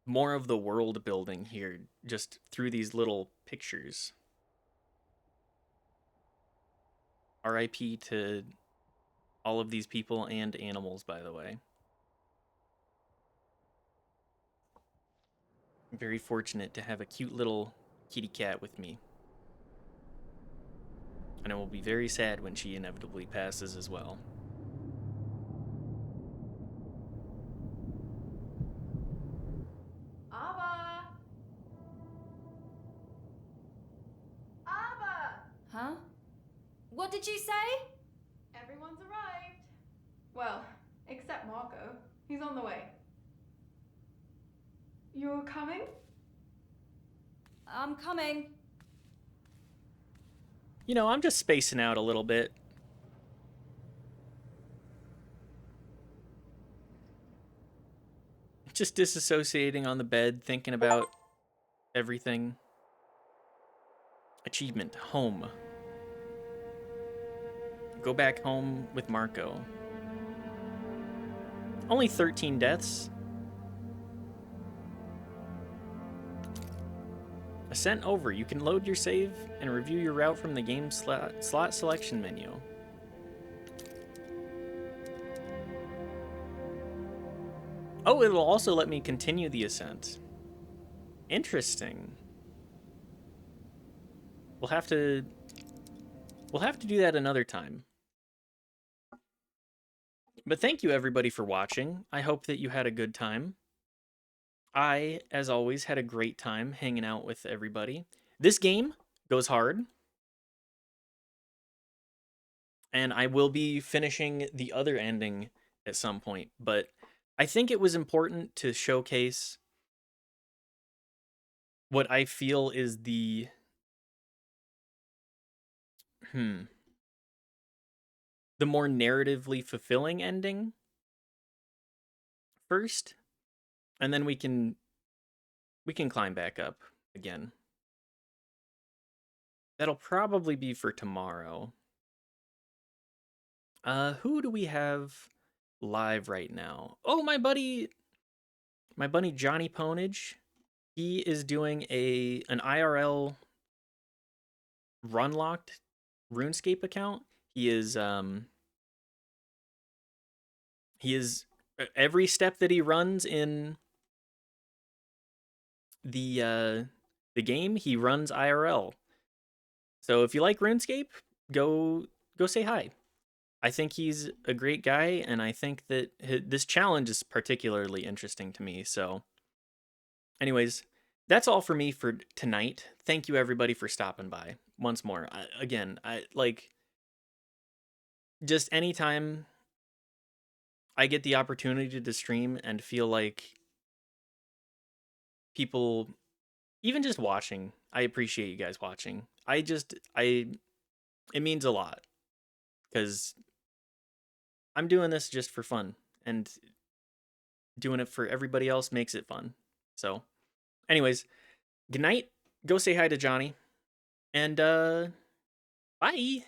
S1: more of the world building here just through these little pictures. RIP to all of these people and animals, by the way. I'm very fortunate to have a cute little kitty cat with me. And I will be very sad when she inevitably passes as well.
S5: Abba! Abba!
S2: Huh? What did you say?
S5: Everyone's arrived. Well, except Marco. He's on the way. You're coming?
S2: I'm coming.
S1: You know, I'm just spacing out a little bit. Just disassociating on the bed, thinking about everything. Achievement, home. Go back home with Marco. Only 13 deaths. Ascent over. You can load your save and review your route from the game slot selection menu. Oh, it'll also let me continue the ascent. Interesting. We'll have to do that another time. But thank you everybody for watching. I hope that you had a good time. I, as always, had a great time hanging out with everybody. This game goes hard. And I will be finishing the other ending at some point. But I think it was important to showcase what I feel is the... the more narratively fulfilling ending first. And then we can climb back up again. That'll probably be for tomorrow. Who do we have live right now? Oh, my buddy Johnny Ponage. He is doing an IRL run-locked RuneScape account. He is every step that he runs in the game, he runs IRL. So if you like RuneScape, go say hi. I think he's a great guy, and I think that this challenge is particularly interesting to me. So anyways, that's all for me for tonight. Thank you everybody for stopping by once more. I like just anytime I get the opportunity to stream and feel like people, even just watching, I appreciate you guys watching. It means a lot because I'm doing this just for fun, and doing it for everybody else makes it fun. So anyways, good night. Go say hi to Johnny, and bye.